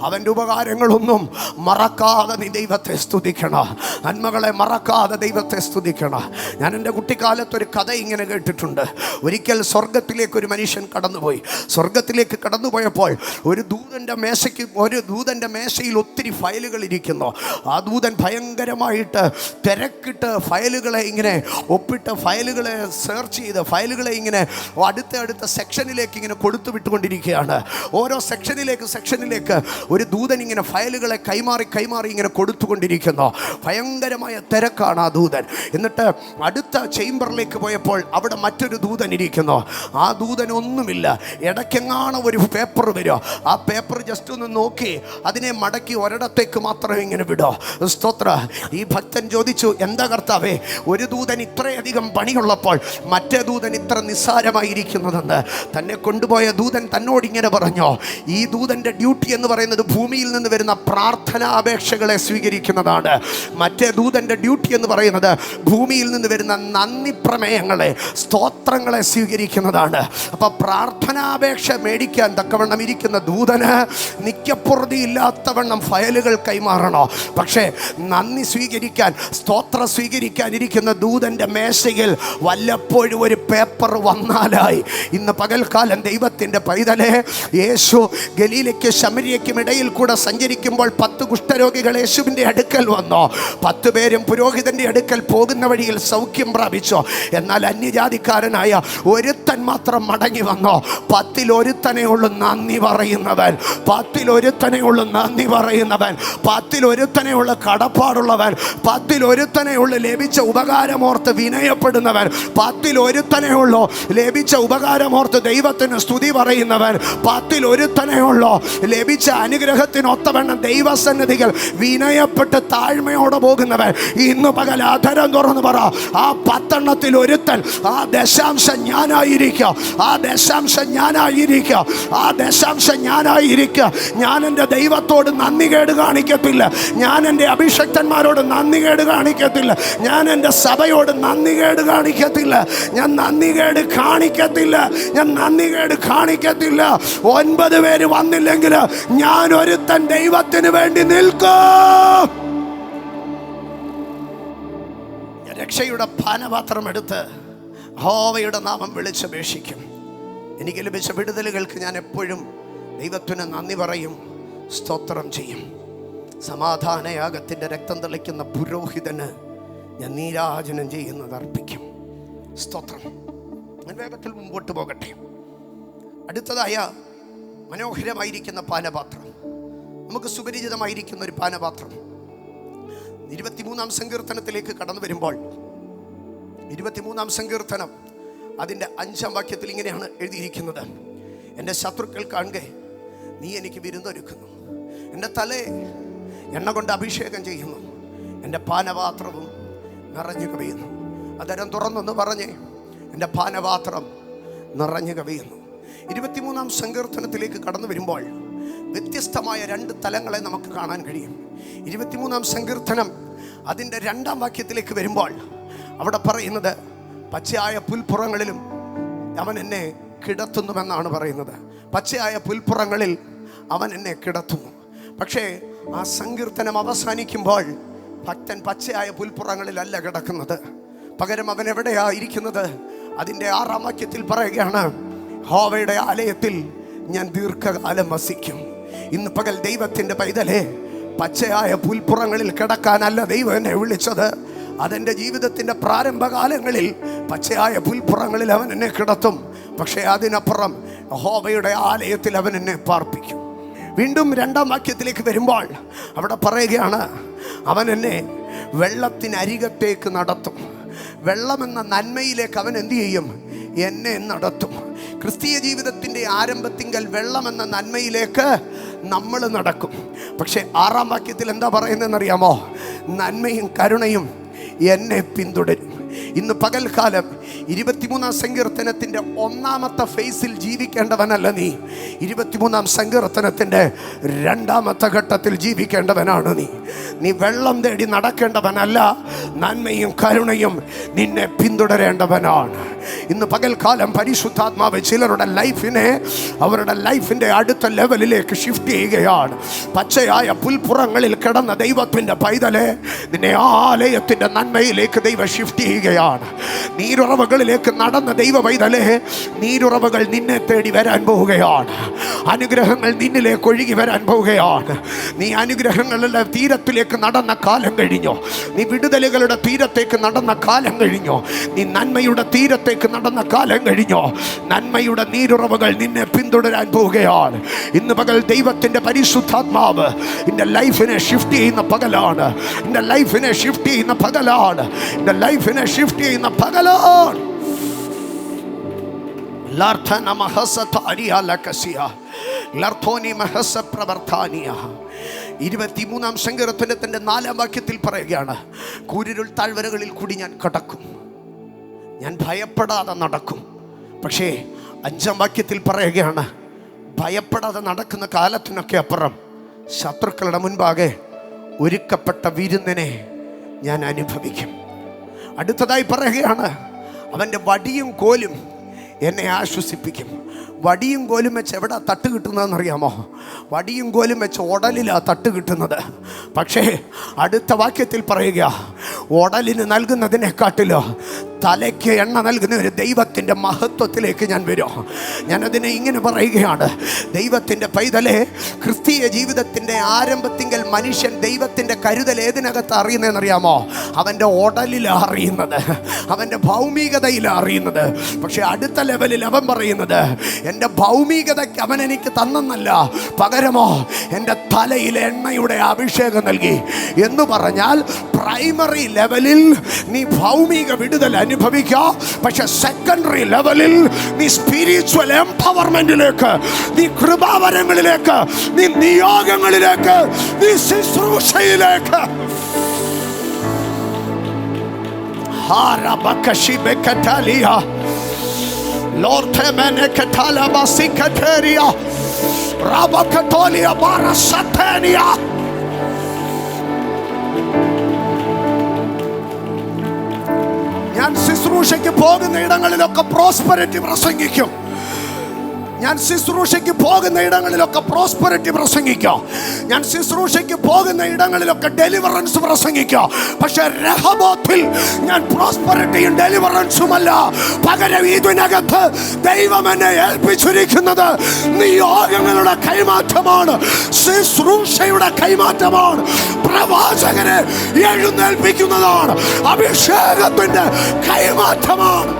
അവൻ്റെ ഉപകാരങ്ങളൊന്നും മറക്കാതെ നീ ദൈവത്തെ സ്തുതിക്കണം. നന്മകളെ മറക്കാതെ ദൈവത്തെ സ്തുതിക്കണം. ഞാൻ എൻ്റെ കുട്ടിക്കാലത്തൊരു കഥ ഇങ്ങനെ കേട്ടിട്ടുണ്ട്. ഒരിക്കൽ സ്വർഗത്തിലേക്ക് ഒരു മനുഷ്യൻ കടന്നുപോയി. സ്വർഗത്തിലേക്ക് കടന്നുപോയപ്പോൾ ഒരു ദൂതൻ്റെ മേശയിൽ ഒത്തിരി ഫയലുകൾ ഇരിക്കുന്നു. ആ ദൂതൻ ഭയങ്കരമായിട്ട് തിരക്കിട്ട് ഫയലുകളെ ഇങ്ങനെ ഒപ്പിട്ട് ഫയലുകളെ സെർച്ച് ചെയ്ത് ഫയലുകളെ ഇങ്ങനെ അടുത്ത സെക്ഷനിലേക്ക് ഇങ്ങനെ കൊടുത്തു വിട്ടുകൊണ്ടിരിക്കുകയാണ്. ഓരോ സെക്ഷനിലേക്ക് ഒരു ദൂതൻ ഇങ്ങനെ ഫയലുകളെ കൈമാറി ഇങ്ങനെ കൊടുത്തുകൊണ്ടിരിക്കുന്നു. ഭയങ്കരമായ തിരക്കാണ് ആ ദൂതൻ. എന്നിട്ട് അടുത്ത ചേംബറിലേക്ക് പോയപ്പോൾ അവിടെ മറ്റൊരു ദൂതൻ ഇരിക്കുന്നു. ആ ദൂതൻ ഒന്നുമില്ല. ഇടയ്ക്കെങ്ങാണ് ഒരു പേപ്പർ വരിക. ആ പേപ്പർ ജസ്റ്റ് ഒന്ന് നോക്കി അതിനെ മടക്കി ഒരിടത്തേക്ക് മാത്രം ഇങ്ങനെ വിടോ. സ്തോത്ര. ഈ ഭക്തൻ ചോദിച്ചു, എന്താ കർത്താവേ, ഒരു ദൂതൻ ഇത്രയധികം പണിയുള്ളപ്പോൾ മറ്റേ ദൂതൻ ഇത്ര നിസ്സാരമായിരിക്കുന്നതെന്ന്. തന്നെ കൊണ്ടുപോയ ദൂതൻ തന്നോട് ഇങ്ങനെ പറഞ്ഞോ, ഈ ദൂതൻ്റെ ഡ്യൂട്ടി എന്ന് പറയുന്നത് ഭൂമിയിൽ നിന്ന് വരുന്ന പ്രാർത്ഥനാ അപേക്ഷകളെ സ്വീകരിക്കുന്നതാണ്. മറ്റേ ദൂതൻ്റെ ഡ്യൂട്ടി എന്ന് പറയുന്നത് ഭൂമിയിൽ നിന്ന് വരുന്ന നന്ദി പ്രമേയങ്ങളെ, സ്തോത്രങ്ങളെ സ്വീകരിക്കുന്നതാണ്. അപ്പോൾ പ്രാർത്ഥനാപേക്ഷ മേടിക്കാൻ തക്കവണ്ണം ഇരിക്കുന്ന ദൂതന് നിത്യപ്രതിയില്ലാത്തവണ്ണം ഫയലുകൾ കൈമാറണോ? പക്ഷേ നന്ദി സ്വീകരിക്കാൻ, സ്തോത്രം സ്വീകരിക്കാൻ ഇരിക്കുന്ന ദൂതൻ്റെ മേശയിൽ വല്ലപ്പോഴും ഒരു പേപ്പർ വന്നാലായി. ഇന്ന് പകൽക്കാലം ദൈവത്തിൻ്റെ പൈതലെ, യേശു ഗലീലയ്ക്കും ശമര്യയ്ക്കും ഇടയിൽ കൂടെ സഞ്ചരിക്കുമ്പോൾ 10 കുഷ്ഠരോഗികൾ യേശുവിൻ്റെ അടുക്കൽ വന്നോ. 10 പേരും പുരോഹിതൻ്റെ അടുക്കൽ പോകുന്ന വഴിയിൽ സൗഖ്യം പ്രാപിച്ചോ. എന്നാൽ അന്യജാതിക്കാരനായ ഒരുത്തൻ മാത്രം മടങ്ങി വന്നോ. 10-ൽ ഒരുത്തനെ ഉള്ളു നന്ദി പറയുന്നവൻ. 10-ൽ ഒരുത്തനെ ഉള്ളു നന്ദി പറയുന്നവൻ. 10-ൽ ഒരുത്തനെ ഉള്ള കടപ്പാടുള്ളവൻ. 10-ൽ ഒരുത്തനെ ഉള്ളു ലഭിച്ച ഉപകാരമോർത്ത് വിനയപ്പെടുന്നവൻ. 10-ൽ ഒരുത്തനെ ഉള്ളു ലഭിച്ച ഉപകാരമോർത്ത് ദൈവത്തിന് സ്തുതി പറയുന്നവൻ. 10-ൽ ഒരുത്തനെ ഉള്ളു ലഭിച്ച അനുഗ്രഹത്തിനൊത്തവണ്ണം ദൈവസന്നിധികൾ വിനയപ്പെട്ട് താഴ്മയോടെ പോകുന്നവൻ. ഇന്ന് പകൽ അധരം തുറന്ന് പറ, ആ 10 ഒരുത്തൻ, ആ ദശാംശം ഞാനായിരിക്കുക, ആ ദശാംശം ഞാനായിരിക്കുക, ആ ദശാംശം ഞാനായിരിക്കുക. ഞാൻ എൻ്റെ ദൈവത്തോട് നന്ദികേട് കാണിക്കത്തില്ല. ഞാൻ എൻ്റെ അഭിഷക്തന്മാരോട് നന്ദികേട് കാണിക്കത്തില്ല. ഞാൻ എൻ്റെ സഭയോട് നന്ദികേട് കാണിക്കത്തില്ല. ഞാൻ നന്ദികേട് കാണിക്കത്തില്ല. ഞാൻ നന്ദികേട് കാണിക്കത്തില്ല. 9 പേര് വന്നില്ലെങ്കിൽ ഞാൻ ഒരുത്തൻ ദൈവത്തിന് വേണ്ടി നിൽക്കും. രക്ഷയുടെ പാനപാത്രം എടുത്ത് യഹോവയുടെ നാമം വിളിച്ചപേക്ഷിക്കും. എനിക്ക് ലഭിച്ച വിടുതലുകൾക്ക് ഞാൻ എപ്പോഴും ദൈവത്തിന് നന്ദി പറയും, സ്തോത്രം ചെയ്യും. സമാധാനയാഗത്തിൻ്റെ രക്തം തെളിക്കുന്ന പുരോഹിതന് ഞാൻ നീരാജനം ചെയ്യുന്നത് അർപ്പിക്കും. സ്തോത്രം. ഞാൻ വേഗത്തിൽ മുമ്പോട്ട് പോകട്ടെ. അടുത്തതായ മനോഹരമായിരിക്കുന്ന പാനപാത്രം, നമുക്ക് സുപരിചിതമായിരിക്കുന്ന ഒരു പാനപാത്രം. 23-ാം സങ്കീർത്തനത്തിലേക്ക് കടന്നു വരുമ്പോൾ 23-ാം സങ്കീർത്തനം അതിൻ്റെ 5-ാം വാക്യത്തിൽ ഇങ്ങനെയാണ് എഴുതിയിരിക്കുന്നത്: എൻ്റെ ശത്രുക്കൾ കാണുക, നീ എനിക്ക് വിരുന്നൊരുക്കുന്നു. എൻ്റെ തലയെ എണ്ണ കൊണ്ട് അഭിഷേകം ചെയ്യുന്നു. എൻ്റെ പാനപാത്രവും നിറഞ്ഞു കവിയുന്നു. അതരം തുറന്നൊന്ന് പറഞ്ഞേ, എൻ്റെ പാനപാത്രം നിറഞ്ഞു കവിയുന്നു. 23-ാം സങ്കീർത്തനത്തിലേക്ക് കടന്നു വരുമ്പോൾ വ്യത്യസ്തമായ 2 തലങ്ങളെ നമുക്ക് കാണാൻ കഴിയും. 23-ാം സങ്കീർത്തനം അതിൻ്റെ 2-ാം വാക്യത്തിലേക്ക് വരുമ്പോൾ അവിടെ പറയുന്നത്, പച്ചയായ പുൽപ്പുറങ്ങളിലും അവൻ എന്നെ കിടത്തുന്നുവെന്നാണ് പറയുന്നത്. പച്ചയായ പുൽപ്പുറങ്ങളിൽ അവൻ എന്നെ കിടത്തുന്നു. പക്ഷേ ആ സങ്കീർത്തനം അവസാനിക്കുമ്പോൾ ഭക്തൻ പച്ചയായ പുൽപ്പുറങ്ങളിലല്ല കിടക്കുന്നത്. പകരം അവൻ എവിടെയാ ഇരിക്കുന്നത്? അതിൻ്റെ 6-ാം വാക്യത്തിൽ പറയുകയാണ്, യഹോവയുടെ ആലയത്തിൽ ഞാൻ ദീർഘകാലം വസിക്കും. ഇന്ന് പകൽ ദൈവത്തിൻ്റെ പൈതലേ, പച്ചയായ പുൽപ്പുറങ്ങളിൽ കിടക്കാനല്ല ദൈവം എന്നെ വിളിച്ചത്. അതെൻ്റെ ജീവിതത്തിൻ്റെ പ്രാരംഭകാലങ്ങളിൽ പച്ചയായ പുൽപ്പുറങ്ങളിൽ അവൻ എന്നെ കിടത്തും. പക്ഷേ അതിനപ്പുറം യഹോവയുടെ ആലയത്തിൽ അവൻ എന്നെ പാർപ്പിക്കും. വീണ്ടും 2-ാം വാക്യത്തിലേക്ക് വരുമ്പോൾ അവിടെ പറയുകയാണ്, അവൻ എന്നെ വെള്ളത്തിനരികത്തേക്ക് നടത്തും. വെള്ളമെന്ന നന്മയിലേക്ക് അവൻ എന്തു ചെയ്യും? എന്നെ നടത്തും. ക്രിസ്തീയ ജീവിതത്തിൻ്റെ ആരംഭത്തിങ്കൽ വെള്ളമെന്ന നന്മയിലേക്ക് നമ്മൾ നടക്കും. പക്ഷേ 6-ാം വാക്യത്തിൽ എന്താ പറയുന്നതെന്നറിയാമോ? നന്മയും കരുണയും എന്നെ പിന്തുടരും. ഇന്ന് പകൽക്കാലം 23-ാം സങ്കീർത്തനത്തിൻ്റെ 1-ാമത്തെ ഫേസിൽ ജീവിക്കേണ്ടവനല്ല നീ. 23-ാം സങ്കീർത്തനത്തിൻ്റെ 2-ാമത്തെ ഘട്ടത്തിൽ ജീവിക്കേണ്ടവനാണ് നീ. നീ വെള്ളം തേടി നടക്കേണ്ടവനല്ല, നന്മയും കരുണയും നിന്നെ പിന്തുടരേണ്ടവനാണ്. ഇന്ന് പകൽക്കാലം പരിശുദ്ധാത്മാവ് ചിലരുടെ ലൈഫിനെ അവരുടെ ലൈഫിൻ്റെ അടുത്ത ലെവലിലേക്ക് ഷിഫ്റ്റ് ചെയ്യുകയാണ്. പച്ചയായ പുൽപ്പുറങ്ങളിൽ കിടന്ന ദൈവത്തിൻ്റെ പൈതലെ, നിന്നെ ആലയത്തിൻ്റെ നന്മയിലേക്ക് ദൈവം ഷിഫ്റ്റ് ചെയ്യുകയാണ്. നീരുറവകളിലേക്ക് നടന്ന ദൈവ പൈതലെ, നീരുറവകൾ നിന്നെ തേടി വരാൻ പോവുകയാണ്. അനുഗ്രഹങ്ങൾ നിന്നിലേക്ക് ഒഴുകി വരാൻ പോവുകയാണ്. നീ അനുഗ്രഹങ്ങളുടെ തീരത്തിലേക്ക് നടന്ന കാലം കഴിഞ്ഞോ? നീ വിടുതലുകളുടെ തീരത്തേക്ക് നടന്ന കാലം കഴിഞ്ഞോ? നീ നന്മയുടെ തീരത്തേക്ക് നടന്ന കാലം കഴിഞ്ഞോ? നന്മയുടെ നീരുറവകൾ നിന്നെ പിന്തുടരാൻ പോവുകയാണ്. ഇന്ന് പകൽ ദൈവത്തിൻ്റെ പരിശുദ്ധാത്മാവ് എൻ്റെ ലൈഫിനെ ഷിഫ്റ്റ് ചെയ്യുന്ന പകലാണ്. എൻ്റെ ലൈഫിനെ ഷിഫ്റ്റ് ചെയ്യുന്ന പകലാണ്. എൻ്റെ ലൈഫിനെ ഷിഫ്റ്റ് ചെയ്യുന്ന പകലാണ്. ലർത്തോനി മഹസ പ്രവർത്താനിയ. 23-ാം സങ്കീർത്തനത്തിന്റെ 4-ാം വാക്യത്തിൽ പറയുകയാണ്, കൂരിരുൾ താഴ്വരകളിൽ കൂടി ഞാൻ കടക്കും, ഞാൻ ഭയപ്പെടാതെ നടക്കും. പക്ഷേ 5-ാം വാക്യത്തിൽ പറയുകയാണ്, ഭയപ്പെടാതെ നടക്കുന്ന കാലത്തിനൊക്കെ അപ്പുറം ശത്രുക്കളുടെ മുൻപാകെ ഒരുക്കപ്പെട്ട വിരുന്നിനെ ഞാൻ അനുഭവിക്കും. അടുത്തതായി പറയുകയാണ്, അവൻ്റെ വടിയും കോലും എന്നെ ആശ്വസിപ്പിക്കും. വടിയും കോലും വെച്ച് എവിടെ തട്ട് കിട്ടുന്നതെന്നറിയാമോ? വടിയും കോലും വെച്ച് ഉടലിലാണ് തട്ട് കിട്ടുന്നത്. പക്ഷേ അടുത്ത വാക്യത്തിൽ പറയുക, ഉടലിന് നൽകുന്നതിനെക്കാട്ടിലോ തലയ്ക്ക് എണ്ണ നൽകുന്ന ഒരു ദൈവത്തിൻ്റെ മഹത്വത്തിലേക്ക് ഞാൻ വരും. ഞാനതിനെ ഇങ്ങനെ പറയുകയാണ്, ദൈവത്തിൻ്റെ പൈതലെ, ക്രിസ്തീയ ജീവിതത്തിൻ്റെ ആരംഭത്തിങ്കൽ മനുഷ്യൻ ദൈവത്തിൻ്റെ കരുതൽ ഏതിനകത്ത് അറിയുന്നതെന്നറിയാമോ? അവൻ്റെ ഉടലിലാണ് അറിയുന്നത്, അവൻ്റെ ഭൗമികതയിലാണ് അറിയുന്നത്. പക്ഷെ അടുത്ത ലെവലിൽ അവൻ പറയുന്നത്, എൻ്റെ ഭൗമികതയ്ക്ക് അവൻ എനിക്ക് തന്നെന്നല്ല, പകരമോ എൻ്റെ തലയിൽ എണ്ണയുടെ അഭിഷേകം നൽകി എന്ന് പറഞ്ഞാൽ, പ്രൈമറി ലെവലിൽ നീ ഭൗമിക വിടുതൽ അനുഭവിക്കുക. പക്ഷെ സെക്കൻഡറി ലെവലിൽ നീ സ്പിരിച്വൽ എംപവർമെന്റിലേക്ക്, നീ കൃപാവരങ്ങളിലേക്ക്, നീ നിയോഗങ്ങളിലേക്ക്, നീ ശുശ്രൂഷയിലേക്ക്. ഞാൻ ശുശ്രൂഷയ്ക്ക് പോകുന്ന ഇടങ്ങളിലൊക്കെ പ്രോസ്പെരിറ്റി പ്രസംഗിക്കും. ഞാൻ ശുശ്രൂഷയ്ക്ക് പോകുന്ന ഇടങ്ങളിലൊക്കെ പ്രോസ്പെരിറ്റി പ്രസംഗിക്കാം. ഞാൻ ശുശ്രൂഷയ്ക്ക് പോകുന്ന ഇടങ്ങളിലൊക്കെ ഡെലിവറൻസ് പ്രസംഗിക്കാം. പക്ഷെ രഹബോത്തിൽ ഞാൻ പ്രോസ്പെരിറ്റിയും ഡെലിവറൻസുമല്ല, പകരം ഇതിനകത്ത് ദൈവം എന്നെ ഏൽപ്പിച്ചിരിക്കുന്നത് നിയോഗങ്ങളുടെ കൈമാറ്റമാണ്, ശുശ്രൂഷയുടെ കൈമാറ്റമാണ്, പ്രവാചകനെ എഴുന്നേൽപ്പിക്കുന്നതാണ്, അഭിഷേകത്തിന്റെ കൈമാറ്റമാണ്.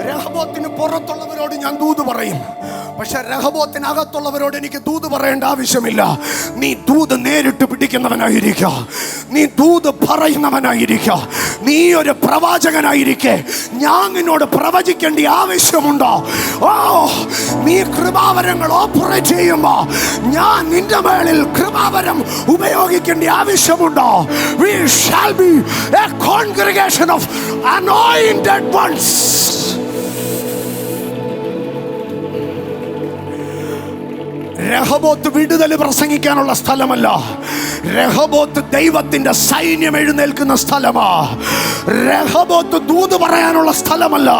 രഹബോത്തിന് പുറത്തുള്ളവരോട് ഞാൻ ദൂത് പറയും, പക്ഷെ രഹബോത്തിനകത്തുള്ളവരോട് എനിക്ക് ദൂത് പറയേണ്ട ആവശ്യമില്ല. നീ ദൂത് നേരിട്ട് പിടിക്കുന്നവനായിരിക്കുക, നീ ദൂത് പറയുന്നവനായിരിക്കുക, നീ ഒരു പ്രവാചകനായിരിക്കെ ഞാൻ നിന്നോട് പ്രവചിക്കേണ്ട ആവശ്യമുണ്ടോ? ഓ, നീ കൃപാവരങ്ങൾ ഓപ്പറേറ്റ് ചെയ്യുമ്പോ ഞാൻ നിന്റെ മേളിൽ കൃപാവരം ഉപയോഗിക്കേണ്ട ആവശ്യമുണ്ടോ? We shall be a congregation of anointed ones. രഹബോത്ത് വിടുതൽ പ്രസംഗിക്കാനുള്ള സ്ഥലമല്ല, രഹബോത്ത് ദൈവത്തിന്റെ സൈന്യം എഴുന്നേൽക്കുന്ന സ്ഥലമാ. രഹബോത്ത് ദൂത് പറയാനുള്ള സ്ഥലമല്ല,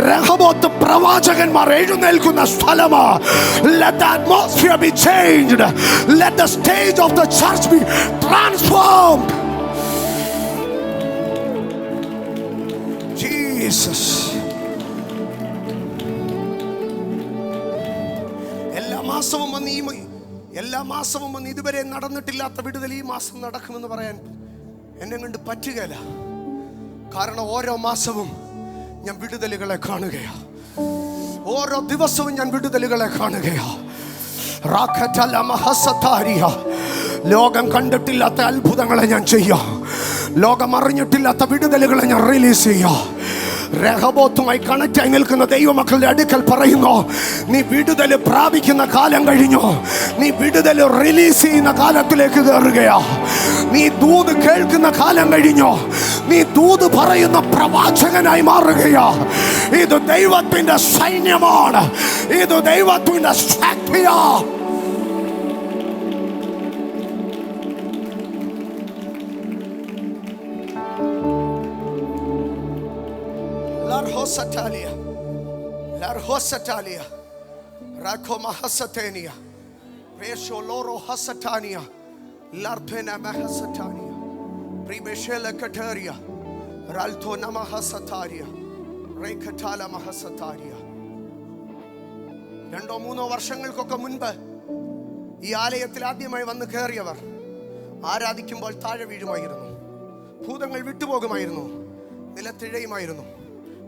രഹബോത്ത് പ്രവാചകന്മാർ എഴുന്നേൽക്കുന്ന സ്ഥലമാ. Let the atmosphere be changed. Let the stage of the church be transformed. Jesus. എല്ലാ മാസവും വന്ന് ഇതുവരെ നടന്നിട്ടില്ലാത്ത വിടുതൽ ഈ മാസം നടക്കുമെന്ന് പറയാൻ എന്നെ കൊണ്ട് പറ്റുകയില്ല. കാരണം ഓരോ മാസവും ഞാൻ വിടുതലുകളെ കാണുകയാ, ഓരോ ദിവസവും ഞാൻ വിടുതലുകളെ കാണുകയാ. ലോകം കണ്ടിട്ടില്ലാത്ത അത്ഭുതങ്ങളെ ഞാൻ ചെയ്യാം, ലോകം അറിഞ്ഞിട്ടില്ലാത്ത വിടുതലുകളെ ഞാൻ റിലീസ് ചെയ്യാം. രഹബോത്തുമായി കണക്റ്റ് ആയി നിൽക്കുന്ന ദൈവമക്കളുടെ അടുക്കൽ പറയുന്നു, നീ വിടുതൽ പ്രാപിക്കുന്ന കാലം കഴിഞ്ഞു, നീ വിടുതൽ റിലീസ് ചെയ്യുന്ന കാലത്തിലേക്ക് കയറുകയാ. നീ ദൂത് കേൾക്കുന്ന കാലം കഴിഞ്ഞു, നീ ദൂത് പറയുന്ന പ്രവാചകനായി മാറുകയാ. ഇത് ദൈവത്തിന്റെ സൈന്യമാണ്, ഇത് ദൈവത്തിന്റെ ശക്തിയാ. Larhosatalia, Larhosatalia, Rako Mahasatania, Resho Loro Hasatania, Larpena Mahasatania, Pribeshela Kataria, Ralto Namahasataria, Rekatala Mahasataria. 2-3 വർഷങ്ങൾക്കൊക്കെ മുൻപ് ഈ ആലയത്തിൽ ആദ്യമായി വന്ന് കയറിയവർ ആരാധിക്കുമ്പോൾ താഴെ വീഴുമായിരുന്നു. ഭൂതങ്ങൾ വിട്ടുപോകുമായിരുന്നു, നിലത്തിഴയുമായിരുന്നു.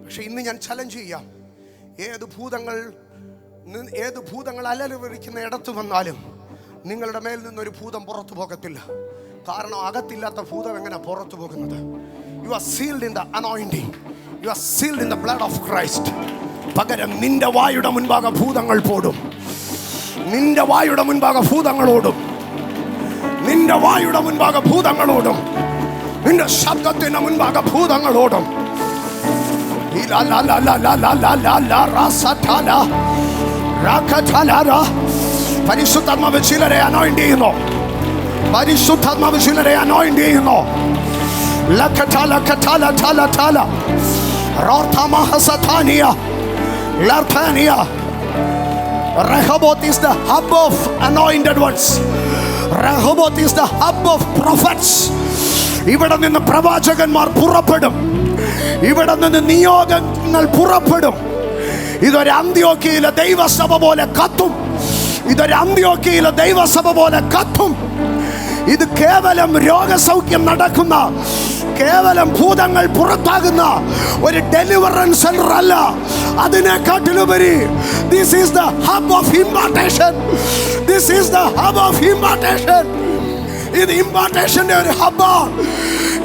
പക്ഷെ ഇന്ന് ഞാൻ ചലഞ്ച് ചെയ്യാം, ഏത് ഭൂതങ്ങൾ അലറിവിളിക്കുന്ന ഇടത്ത് വന്നാലും നിങ്ങളുടെ മേൽ നിന്നൊരു ഭൂതം പുറത്തു പോകത്തില്ല. കാരണം അകത്തില്ലാത്ത ഭൂതം എങ്ങനെ പുറത്തു പോകുന്നത്? You are sealed in the anointing, you are sealed in the blood of Christ. പകരം നിന്റെ വായുടെ മുൻപാകെ ഭൂതങ്ങൾ പോടും, നിന്റെ വായുടെ മുൻപാകെ ഭൂതങ്ങളോടും, നിന്റെ വായുടെ മുൻപാകെ ഭൂതങ്ങളോടും, നിന്റെ ശബ്ദത്തിന്റെ മുൻപാകെ ഭൂതങ്ങളോടും. പരിശുദ്ധാത്മാവ് ചിലരെ അനോയിന്റ് ചെയ്യുന്നു, പരിശുദ്ധാത്മാവ് ചിലരെ അനോയിന്റ് ചെയ്യുന്നു. Rehoboth is the hub of anointed ones. Rehoboth is the hub of prophets. ഇവിടെ നിന്ന് പ്രവാചകന്മാർ പുറപ്പെടും, ഇവിടെ നിന്ന് നിയോഗങ്ങൾ പുറപ്പെടും. ഇതൊരു അന്ത്യോക്യയിലെ ദൈവസഭ പോലെ കത്തും, ഇതൊരു അന്ത്യോക്യയിലെ ദൈവസഭ പോലെ കത്തും. ഇത് കേവലം രോഗസൗഖ്യം നടക്കുന്ന, കേവലം ഭൂതങ്ങൾ പുറത്താകുന്ന ഒരു ഡെലിവറൻസ് സെന്റർ അല്ല. അതിനെക്കാട്ടിലുപരി this is the hub of impartation. This is the hub of impartation. ഇത് ഇമ്പാർട്ടേഷന്റെ ഒരു ഹബ്ബാണ്,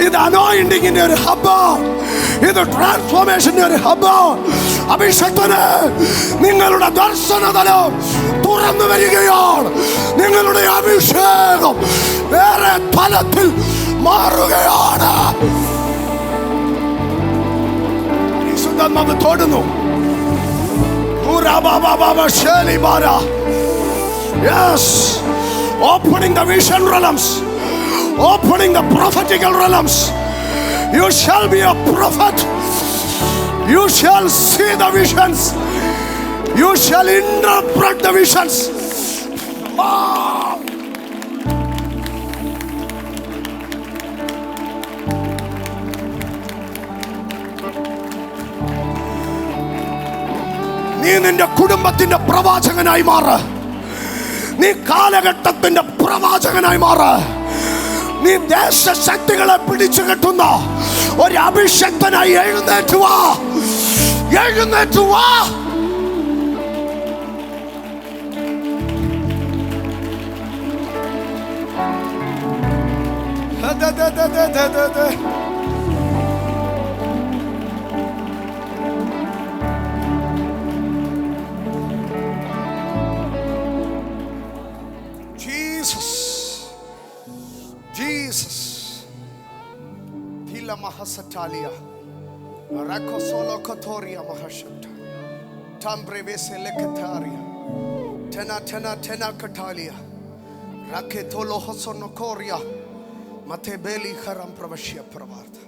ഇത് അനോയിന്റിങ്ങിന്റെ ഒരു ഹബ്ബാണ്, ഇത് ട്രാൻസ്ഫോർമേഷന്റെ ഒരു ഹബ്ബാണ്. അഭിഷേകത്തിന് നിങ്ങളുടെ ദർശനതലം തുറന്നു വരികയാണ്. നിങ്ങളുടെ അഭിഷേകം വേറെ തലത്തിൽ മാറുകയാണ്. പരിശുദ്ധാത്മാവ് തൊടുന്നു. Yes, opening the vision realms, opening the prophetical realms. You shall be a prophet. You shall see the visions. You shall interpret the visions. നീ നിന്റെ കുടുംബത്തിന്റെ പ്രവാചകനായി മാറ്, നീ കാലഘട്ടത്തിന്റെ പ്രവാചകനായി മാറ്. നീ ദേശശക്തികളെ പിടിച്ചു കെട്ടുന്ന ഒരു അഭിഷക്തനായി എഴുന്നേറ്റ് വാ, എഴുന്നേറ്റ് വാ. Mahasatalia Rakosolo Kotoria Mahashata Tambrevese Lekataria Tena Katalia Raketolo Hosonokoria Matebeli Haram Pravashia Pravarta.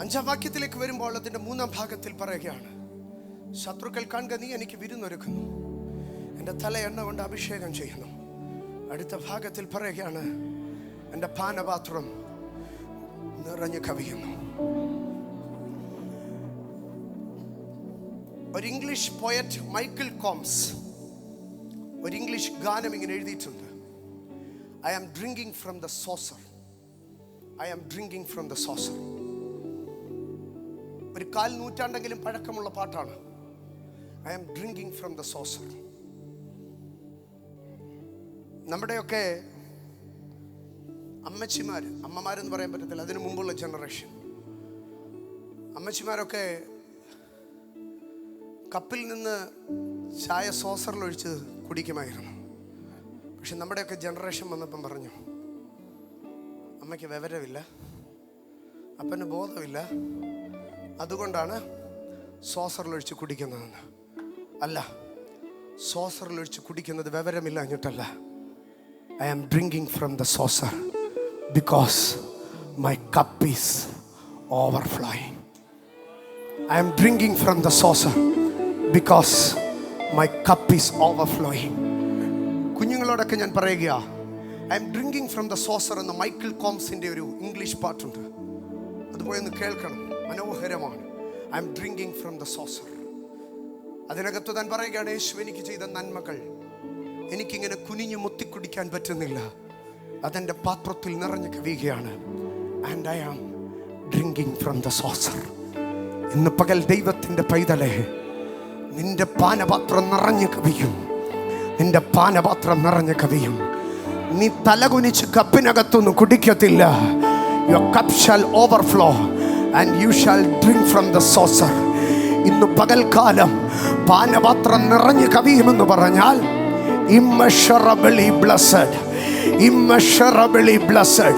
അഞ്ചാം വാക്യത്തിലേക്ക് വരുമ്പോൾ അതിന്റെ മൂന്നാം ഭാഗത്തിൽ പറയുകയാണ്, ശത്രുക്കൾ കാണുക നീ എനിക്ക് വിരുന്നൊരുക്കുന്നു, എൻ്റെ തല എണ്ണ കൊണ്ട് അഭിഷേകം ചെയ്യുന്നു. അടുത്ത ഭാഗത്തിൽ പറയുകയാണ്, എൻ്റെ പാനപാത്രം നിറഞ്ഞു കവിയുന്നു. ഒരു ഇംഗ്ലീഷ് പോയറ്റ് മൈക്കിൾ കോംസ് ഒരു ഇംഗ്ലീഷ് ഗാനം ഇങ്ങനെ എഴുതിയിട്ടുണ്ട്, I am drinking from the saucer. I am drinking from the saucer. ഒരു 4 നൂറ്റാണ്ടെങ്കിലും പഴക്കമുള്ള പാട്ടാണ്. I am drinking from the saucer. നമ്മുടെയൊക്കെ അമ്മച്ചിമാർ, അമ്മമാരെന്ന് പറയാൻ പറ്റത്തില്ല, അതിനു മുമ്പുള്ള ജനറേഷൻ അമ്മച്ചിമാരൊക്കെ കപ്പിൽ നിന്ന് ചായ സോസറിലൊഴിച്ച് കുടിക്കുമായിരുന്നു. പക്ഷെ നമ്മുടെയൊക്കെ ജനറേഷൻ വന്നപ്പം പറഞ്ഞു, അമ്മയ്ക്ക് വിവരമില്ല, അപ്പന് ബോധമില്ല, അതുകൊണ്ടാണ് സോസറിലൊഴിച്ച് കുടിക്കുന്നതെന്ന്. അല്ല, സോസറിലൊഴിച്ച് കുടിക്കുന്നത് വിവരമില്ല എന്നിട്ടല്ല. I am drinking from the saucer because my cup is overflowing. I am drinking from the saucer because my cup is overflowing. കുഞ്ഞുങ്ങളോടൊക്കെ ഞാൻ പറയുക, I am drinking from the saucer എന്ന മൈക്കിൾ കോംസിന്റെ ഒരു ഇംഗ്ലീഷ് പാട്ടുണ്ട്, അതുപോയി ഒന്ന് കേൾക്കണം, മനോഹരമാണ്. I am drinking from the saucer. അതിനകത്ത് താൻ പറയുകയാണ്, യേശു എനിക്ക് ചെയ്ത നന്മകൾ എനിക്കിങ്ങനെ കുനിഞ്ഞു മുത്തിക്കുടിക്കാൻ പറ്റുന്നില്ല, അതെൻ്റെ പാത്രത്തിൽ നിറഞ്ഞു കവിയുകയാണ്. and I am drinking from the saucer. ഇന്ന് പകൽ ദൈവത്തിൻ്റെ പൈതലേ, നിന്റെ പാനപാത്രം നിറഞ്ഞു കവിയും. നിന്റെ പാനപാത്രം നിറഞ്ഞു കവിയും. നീ തലകുനിച്ച് കപ്പിനകത്തൊന്നും കുടിക്കത്തില്ല. Your cup shall overflow and you shall drink from the saucer. ഇന്ന് പകൽക്കാലം പാനപാത്രം നിറഞ്ഞു കവിയുമെന്ന് പറഞ്ഞാൽ immeasurably blessed, immeasurably blessed.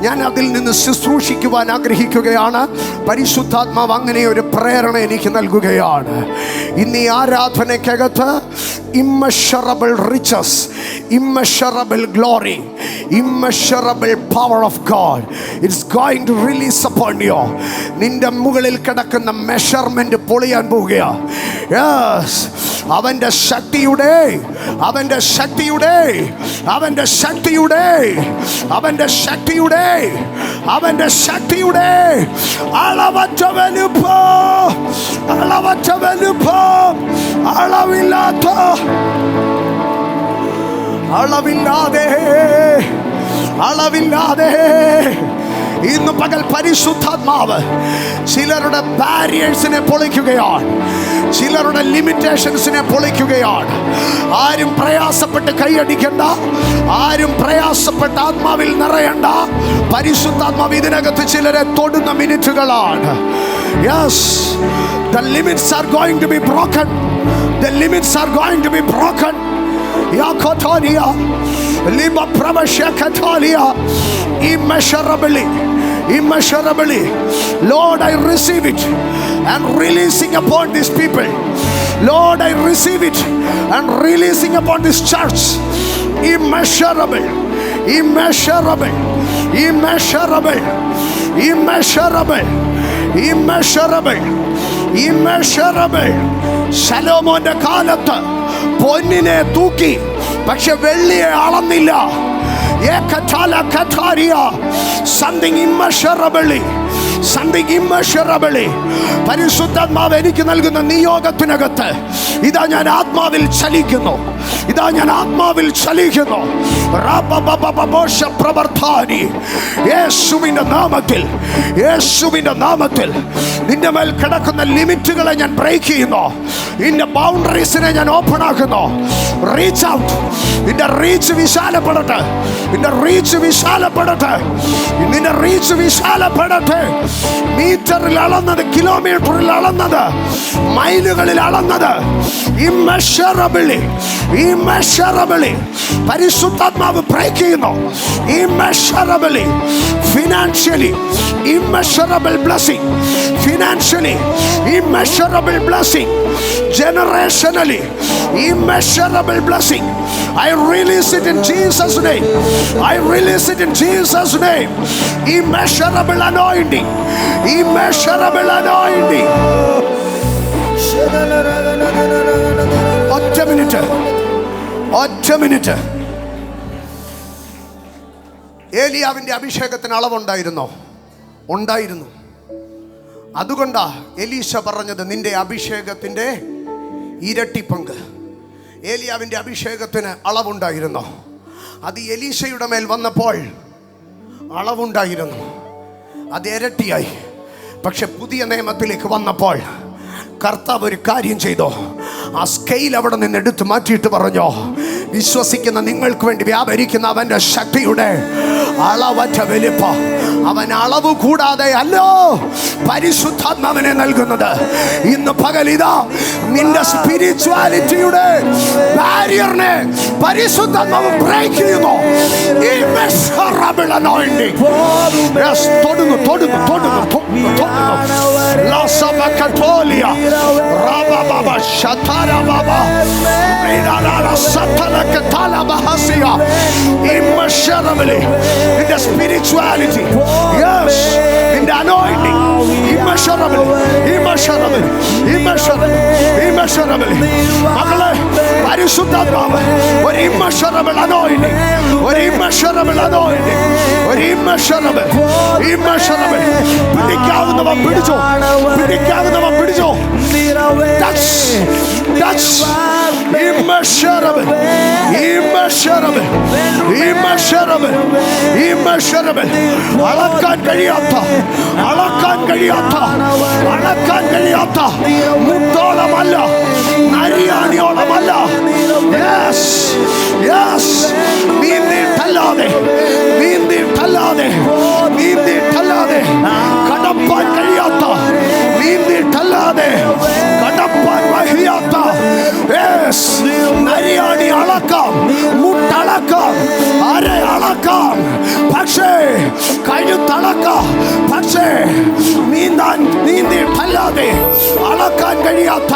ഞാൻ അതിൽ നിന്ന് ശുശ്രൂഷിക്കുവാൻ ആഗ്രഹിക്കുകയാണ്. പരിശുദ്ധാത്മാവ് അങ്ങനെ ഒരു പ്രേരണ എനിക്ക് നൽകുകയാണ്. ഇന്ന് ഈ ആരാധനയ്ക്കകത്ത് immeasurable riches, immeasurable glory, immeasurable power of God, it's going to release upon you. നിന്റെ മുകളിൽ കിടക്കുന്ന മെഷർമെന്റ് പൊളിയാൻ പോവുകയാണ്. യെസ്, അവന്റെ ശക്തിയുടെ അവന്റെ ശക്തിയുടെ അവന്റെ ശക്തിയുടെ അവന്റെ ശക്തിയുടെ അവന്റെ ശക്തിയുടെ അളവറ്റ വലുപ്പം, അളവറ്റ വലുപ്പം, അളവില്ലാത്ത അളവില്ലാതെ അളവില്ലാതെ ഇന്ന് പകൽ പരിശുദ്ധാത്മാവ് ചിലരുടെ ബാരിയേഴ്സിനെ പൊളിക്കുകയാണ്, ചിലരുടെ ലിമിറ്റേഷൻസിനെ പൊളിക്കുകയാണ്. ആരും പ്രയാസപ്പെട്ട് കൈയടിക്കണ്ട, ആരും പ്രയാസപ്പെട്ട് ആത്മാവിൽ നിറയണ്ട. പരിശുദ്ധാത്മാവ് ഇതിനകത്ത് ചിലരെ തൊടുന്ന മിനിറ്റുകളാണ്. Yes, the limits are going to be broken. The limits are going to be broken. Yakotonia, Liba Pravasha Katolia, immeasurably, immeasurably. Lord, I receive it and releasing upon these people. Lord, I receive it and releasing upon this church. Immeasurable, immeasurable, immeasurable, immeasurable, immeasurable, immeasurable. ശലോമോന്റെ കാലത്ത് പൊന്നിനെ തൂക്കി, പക്ഷെ വെള്ളിയെ അളന്നില്ല. Something immeasurably, something immeasurably. പരിശുദ്ധാത്മാവ് എനിക്ക് നൽകുന്ന നിയോഗത്തിനകത്ത് ഇതാ ഞാൻ ആത്മാവിൽ ചലിക്കുന്നു, ഇതാ ഞാൻ ആത്മാവിൽ ചലിക്കുന്നു. യേശുവിന്റെ നാമത്തിൽ, യേശുവിന്റെ നാമത്തിൽ നിന്റെ മേൽ കിടക്കുന്ന ലിമിറ്റുകളെ ഞാൻ ബ്രേക്ക് ചെയ്യുന്നു. നിന്റെ ബൗണ്ടറീസിനെ ഞാൻ ഓപ്പൺ ആക്കുന്നു. റീച്ച് ഔട്ട്, നിന്റെ റീച്ച് വിശാലപ്പെടട്ടെ, നിന്റെ റീച്ച് വിശാലപ്പെടട്ടെ, നിന്റെ റീച്ച് വിശാലപ്പെടട്ടെ. മീറ്ററിൽ അളന്നത്, കിലോമീറ്ററിൽ അളന്നത്, മൈലുകളിൽ അളന്നത്, immeasurably, immeasurably. പരിശുദ്ധാത്മാവ് ബ്രേക്ക് ചെയ്യുന്നു. Immeasurably, financially, immeasurable blessing, financially, immeasurable blessing, generationally, immeasurable blessing. I release it in Jesus' name. I release it in Jesus' name. Immeasurable anointing, immeasurable anointing. ഒറ്റ മിനിറ്റ്, ഒറ്റ മിനിറ്റ്. ഏലിയാവിന്റെ അഭിഷേകത്തിന് അളവുണ്ടായിരുന്നോ? ഉണ്ടായിരുന്നു. അതുകൊണ്ടാ എലീശ പറഞ്ഞത് നിന്റെ അഭിഷേകത്തിന്റെ ഇരട്ടി പങ്ക്. ഏലിയാവിന്റെ അഭിഷേകത്തിന് അളവുണ്ടായിരുന്നോ? അത് എലീശയുടെ മേൽ വന്നപ്പോൾ അളവുണ്ടായിരുന്നു, അത് ഇരട്ടിയായി. പക്ഷെ പുതിയ നിയമത്തിലേക്ക് വന്നപ്പോൾ കർത്താവ് ഒരു കാര്യം ചെയ്തു. ആ സ്കെയിൽ അവിടെ നിന്ന് എടുത്ത് മാറ്റിയിട്ട് പറഞ്ഞു, വിശ്വസിക്കുന്ന നിങ്ങൾക്ക് വേണ്ടി വ്യാപരിക്കുന്ന അവന്റെ ശക്തിയുടെ അളവറ്റ വലിപ്പം. അവൻ അളവ് കൂടാതെ അല്ലോ പരിശുദ്ധാത്മാവിനെ നൽകുന്നത്. ഇന്ന് പകൽ ഇതാ നിന്റെ സ്പിരിച്വാലിറ്റിയുടെ ബാരിയറിനെ പരിശുദ്ധാത്മാവ് ബ്രേക്ക് ചെയ്യുന്നു. Immeasurable anointing. Yes, തൊടുന്നു, തൊടുന്നു, തൊടുന്നു, തൊടുന്നു. Lasaba Katolia, Raba Baba, Shatara Baba, Rinara Satana Katala Bahasia. Immeasurably in the spirituality. Yes, in the anointing, മകളെ പരിശുദ്ധാത്മാവ് ഒരു immeasurable anointing, ഒരു immeasurable anointing, ഒരു immeasurable പിടിക്കാവുന്നവൻ പിടിച്ചോ, പിടിക്കാവുന്നവൻ പിടിച്ചോ. Touch immeasurable, immeasurable, immeasurable, immeasurable. അളക്കാൻ കഴിയാത്ത, അളക്കാൻ കഴിയാത്ത, അളക്കാൻ കഴിയാത്ത, മുത്തോളമല്ല, നരിയാണിയോളമല്ല. Yes, yes. നീന്തിയിട്ടല്ലാതെ, നീന്തിയിട്ടല്ലാതെ, നീന്തിയിട്ടല്ലാതെ കടപ്പാൻ കഴിയാത്ത, നീന്തിയിട്ടല്ലാതെ കടപ്പാൻ കഴിയാത്ത. Yes, നരിയാണി അളക്കാം, മുട്ടളക്കാം, അര അളക്കാം, പക്ഷേ കഴുത്തളക്കാം, പക്ഷേ നീന്തിയിട്ടല്ലാതെ അളക്കാൻ കഴിയാത്ത,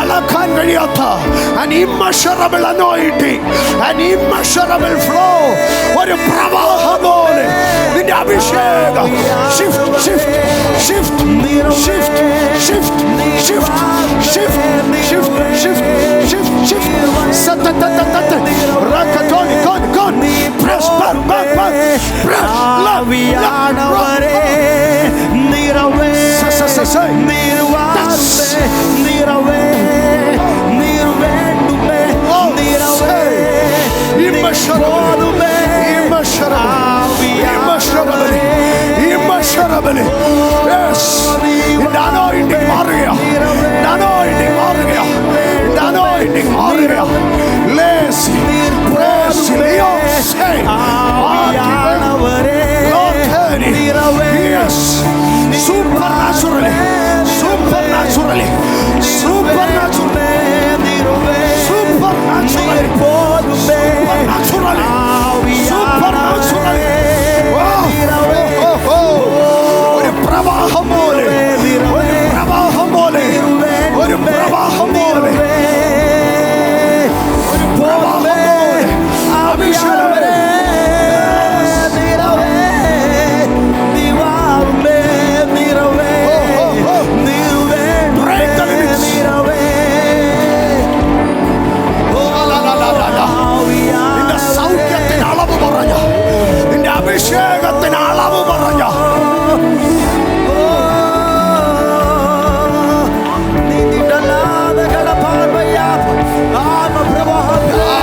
അളക്കാൻ കഴിയാത്ത an immeasurable anointing, an immeasurable flow, ഒരു പ്രവാഹം പോലെ നിന്റെ അഭിഷേകം. Shift, shift, shift, shift, shift, shift, shift, shift, shift, shift, shift. Satatatata, rakatoni, con, press, back, press, love, നീരവേ, നീരവേ, നീർവേണ്ടുമേ, നീരവേ, immeasurable, immeasurable, immeasurable. Yes, இந்த anointing மாறுகையா, இந்த anointing மாறுகையா, இந்த anointing மாறுகையா. Lazy, praise, Leos, hey, Lord, yes, supernaturally, supernaturally, supernaturally, supernaturally, supernaturally. ഒരു പ്രവാഹം പോലെ, ഒരു പ്രവാഹം പോലെ, ഒരു പ്രവാഹം പോലെ, ഒരു പ്രവാഹം പോലെ അഭിഷേകം. അഭിഷേകത്തിന് അളവ് പറഞ്ഞ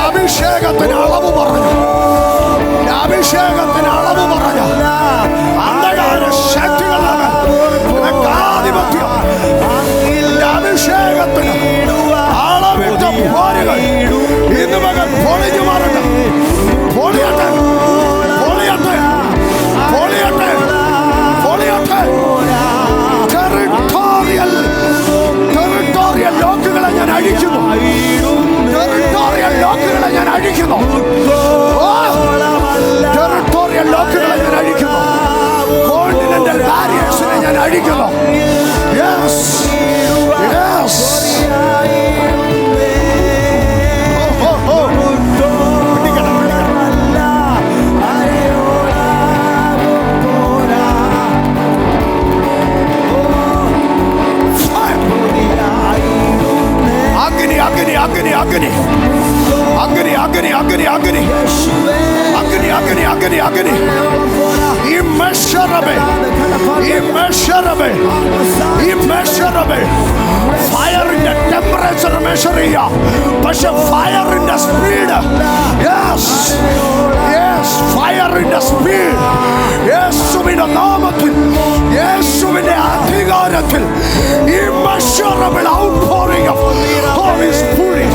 അഭിഷേകത്തിന് അളവ് പറഞ്ഞു, അഭിഷേകത്തിന് അളവ് പറഞ്ഞ അന്ധകാര ശക്തികളാണ് ആധിപത്യം. അഭിഷേകത്തിന് അളവിട്ട പോരുകൾ ഇന്ന് മകൻ പൊളിഞ്ഞു മാറട്ടെ, പൊളിയട്ടെ, ടെറിട്ടോറിയൽ ലോക്കുകളെ ഞാൻ അഴിക്കുന്നു, ടെറിട്ടോറിയൽ ലോക്കുകളെ ഞാൻ അഴിക്കുന്നു, ടെറിട്ടോറിയൽ ലോക്കുകളെ ഞാൻ അഴിക്കുന്നു, കോണ്ടിനെന്റൽ ബാരിയേഴ്സിനെ ഞാൻ അഴിക്കുന്നു. Yes, yes. Agni, agni, agni, agni, agni, agni, agni, agni, agni, agni, agni, agni. Immeasurable, immeasurable, immeasurable. Fire in the temperature measure ചെയ്യാം, പക്ഷെ fire in the speed. Yes, yes, fire in the speed. യേശുവിന്റെ നാമത്തിൽ, യേശുവിന്റെ അധികാരത്തിൽ immeasurable outpouring of Holy Spirit,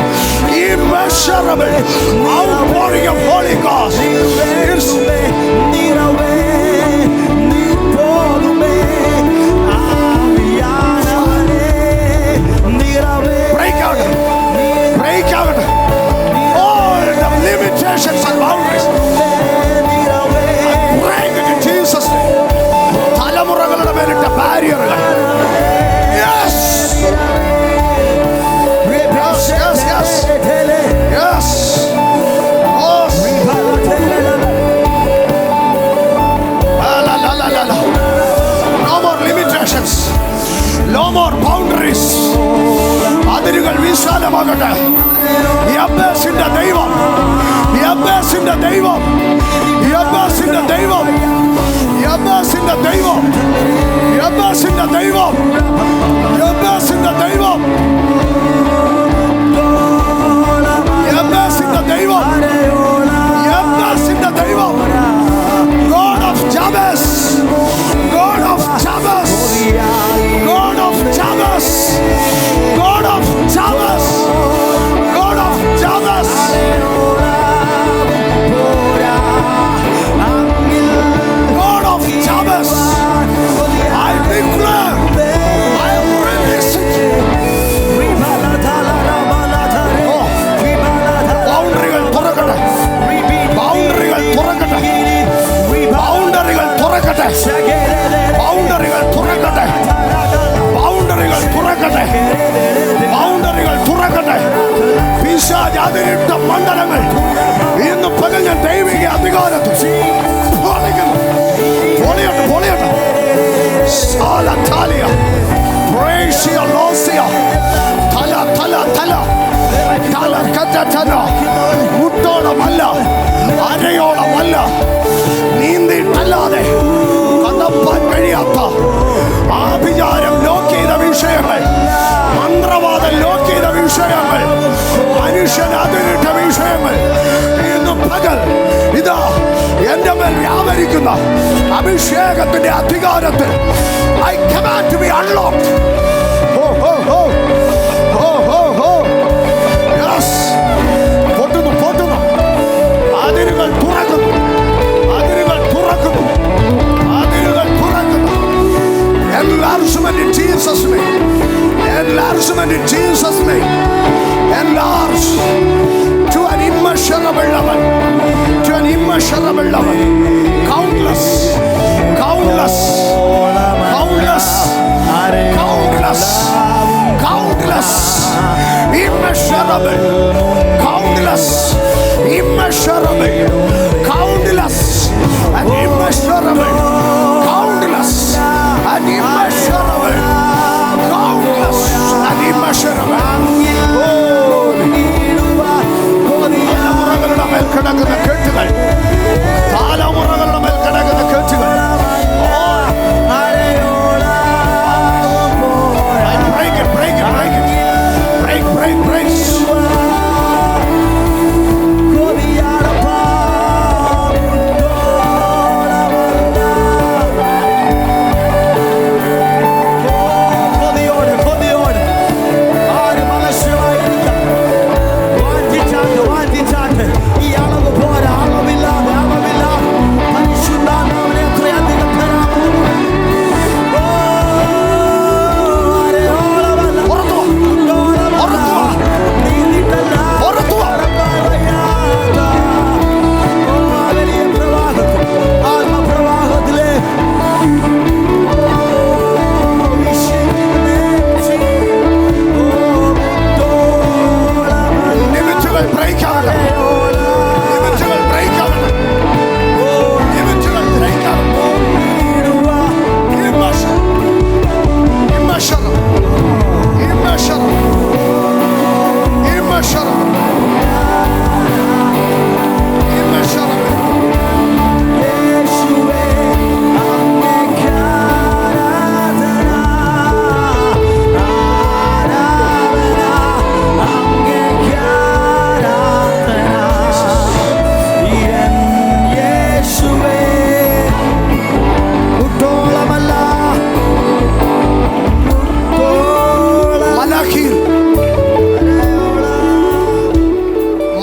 immeasurable outpouring of Holy Ghost. Break out, break out all the limitations and boundaries. Break it in Jesus' name. തലമുറകളുടെ മേലിട്ട ബാരിയറുകൾ. Yes. Yes, yes, yes. Yes. തുറക്കട്ടെ. യബ്ബേസിന്റെ ദൈവം, യബ്ബേസിന്റെ ദൈവം, യബ്ബേസിന്റെ ദൈവം, യബ്ബേസിന്റെ ദൈവം, യബ്ബേസിന്റെ ദൈവം, യബ്ബേസിന്റെ ദൈവം, യബ്ബേസിന്റെ ദൈവം, യബ്ബേസിന്റെ ദൈവം. God of Jabez, God of Jabez, God of Jabez, God of Jabez, God of Jabez. God of Jabez, I declare, I am releasing. ബൗണ്ടറികൾ തുറക്കട്ടെ, ബൗണ്ടറികൾ തുറക്കട്ടെ, ബൗണ്ടറികൾ തുറക്കട്ടെ, ബൗണ്ടറികൾ തുറക്കട്ടെ, ബൗണ്ടറികൾ തുറക്കട്ടെ, ബൗണ്ടറികൾ തുറക്കട്ടെ. പിശാച് അതിരിട്ട മണ്ഡലങ്ങൾ ഇന്ന് പകൽ ഞാൻ ദൈവിക അധികാരത്തിൽ പൊളിക്കുന്നു. പൊളിയട്ടെ, പൊളിയട്ടെ. സാലത്താലിയ പ്രേഷ്യ ലോസിയ തല തല തല തല കറ്റന മുട്ടോളമല്ല, അരയോളമല്ല, നീന്തിയിട്ടല്ലാതെ കടപ്പാൻ കഴിയാത്ത ആഭിചാരം ലോക്ക് ചെയ്ത വിഷയങ്ങൾ, മന്ത്രവാദം ലോക്ക് ചെയ്ത വിഷയങ്ങൾ, മനുഷ്യൻ അതിരിട്ട വിഷയങ്ങൾ ഇന്ന് പകൽ ഇതാ എന്റെ മേൽ വ്യാപരിക്കുന്ന അഭിഷേകത്തിന്റെ അധികാരത്തിൽ I command to be unlocked. Oh, oh, oh. Oh, oh, oh. Yes. പൊട്ടുന്നു, പൊട്ടുന്നു. അതിരുകൾ തുറക്കുന്നു, അതിരുകൾ തുറക്കുന്നു, അതിരുകൾ തുറക്കുന്നു. Enlargement in Jesus' name. Enlargement in Jesus' name. Enlarge to an immeasurable level, to an immeasurable level. Countless, countless, countless, countless, countless, immeasurable, countless, immeasurable, countless, and immeasurable, countless, and immeasurable, countless, and immeasurable. തലമുറകളുടെ മേൽ കിടക്കുന്ന കെട്ടുകൾ, തലമുറകളുടെ മേൽ കിടക്കുന്ന കെട്ടുകൾ, break it, break it, break it, break, break, break.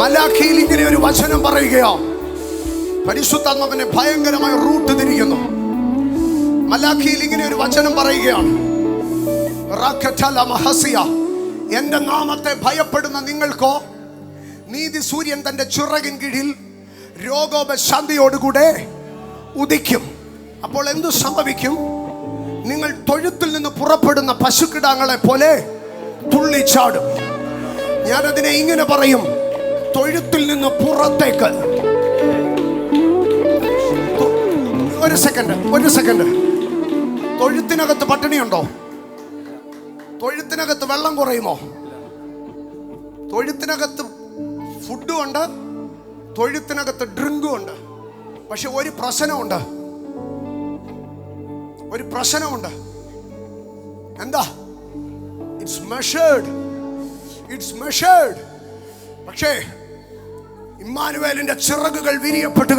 മലാഖിയിൽ ഇങ്ങനെ ഒരു വചനം പറയുകയോ, പരിശുദ്ധാത്മാവിനെ ഭയങ്കരമായ റൂട്ട് തിരിക്കുന്നു. മലാഖിയിൽ ഇങ്ങനെ ഒരു വചനം പറയുകയാണ്, എന്റെ നാമത്തെ ഭയപ്പെടുന്ന നിങ്ങൾക്കോ നീതി സൂര്യൻ തന്റെ ചിറകിൻ കീഴിൽ രോഗോപശാന്തിയോടുകൂടെ ഉദിക്കും. അപ്പോൾ എന്തു സംഭവിക്കും? നിങ്ങൾ തൊഴുത്തിൽ നിന്ന് പുറപ്പെടുന്ന പശുക്കിടാങ്ങളെ പോലെ തുള്ളിച്ചാടും. ഞാനതിനെ ഇങ്ങനെ പറയും, തൊഴുത്തിൽ നിന്ന് പുറത്തേക്ക്. ഒരു സെക്കൻഡ്. തൊഴുത്തിനകത്ത് പട്ടിണിയുണ്ടോ? തൊഴുത്തിനകത്ത് വെള്ളം കുറയുമോ? തൊഴുത്തിനകത്ത് ഫുഡും ഉണ്ട്, തൊഴുത്തിനകത്ത് ഡ്രിങ്കും ഉണ്ട്. പക്ഷെ ഒരു പ്രശ്നമുണ്ട്. എന്താ? It's measured. പക്ഷേ ഇമ്മാനുവേലിന്റെ ചിറകുകൾ വിരിയപ്പെട്ട്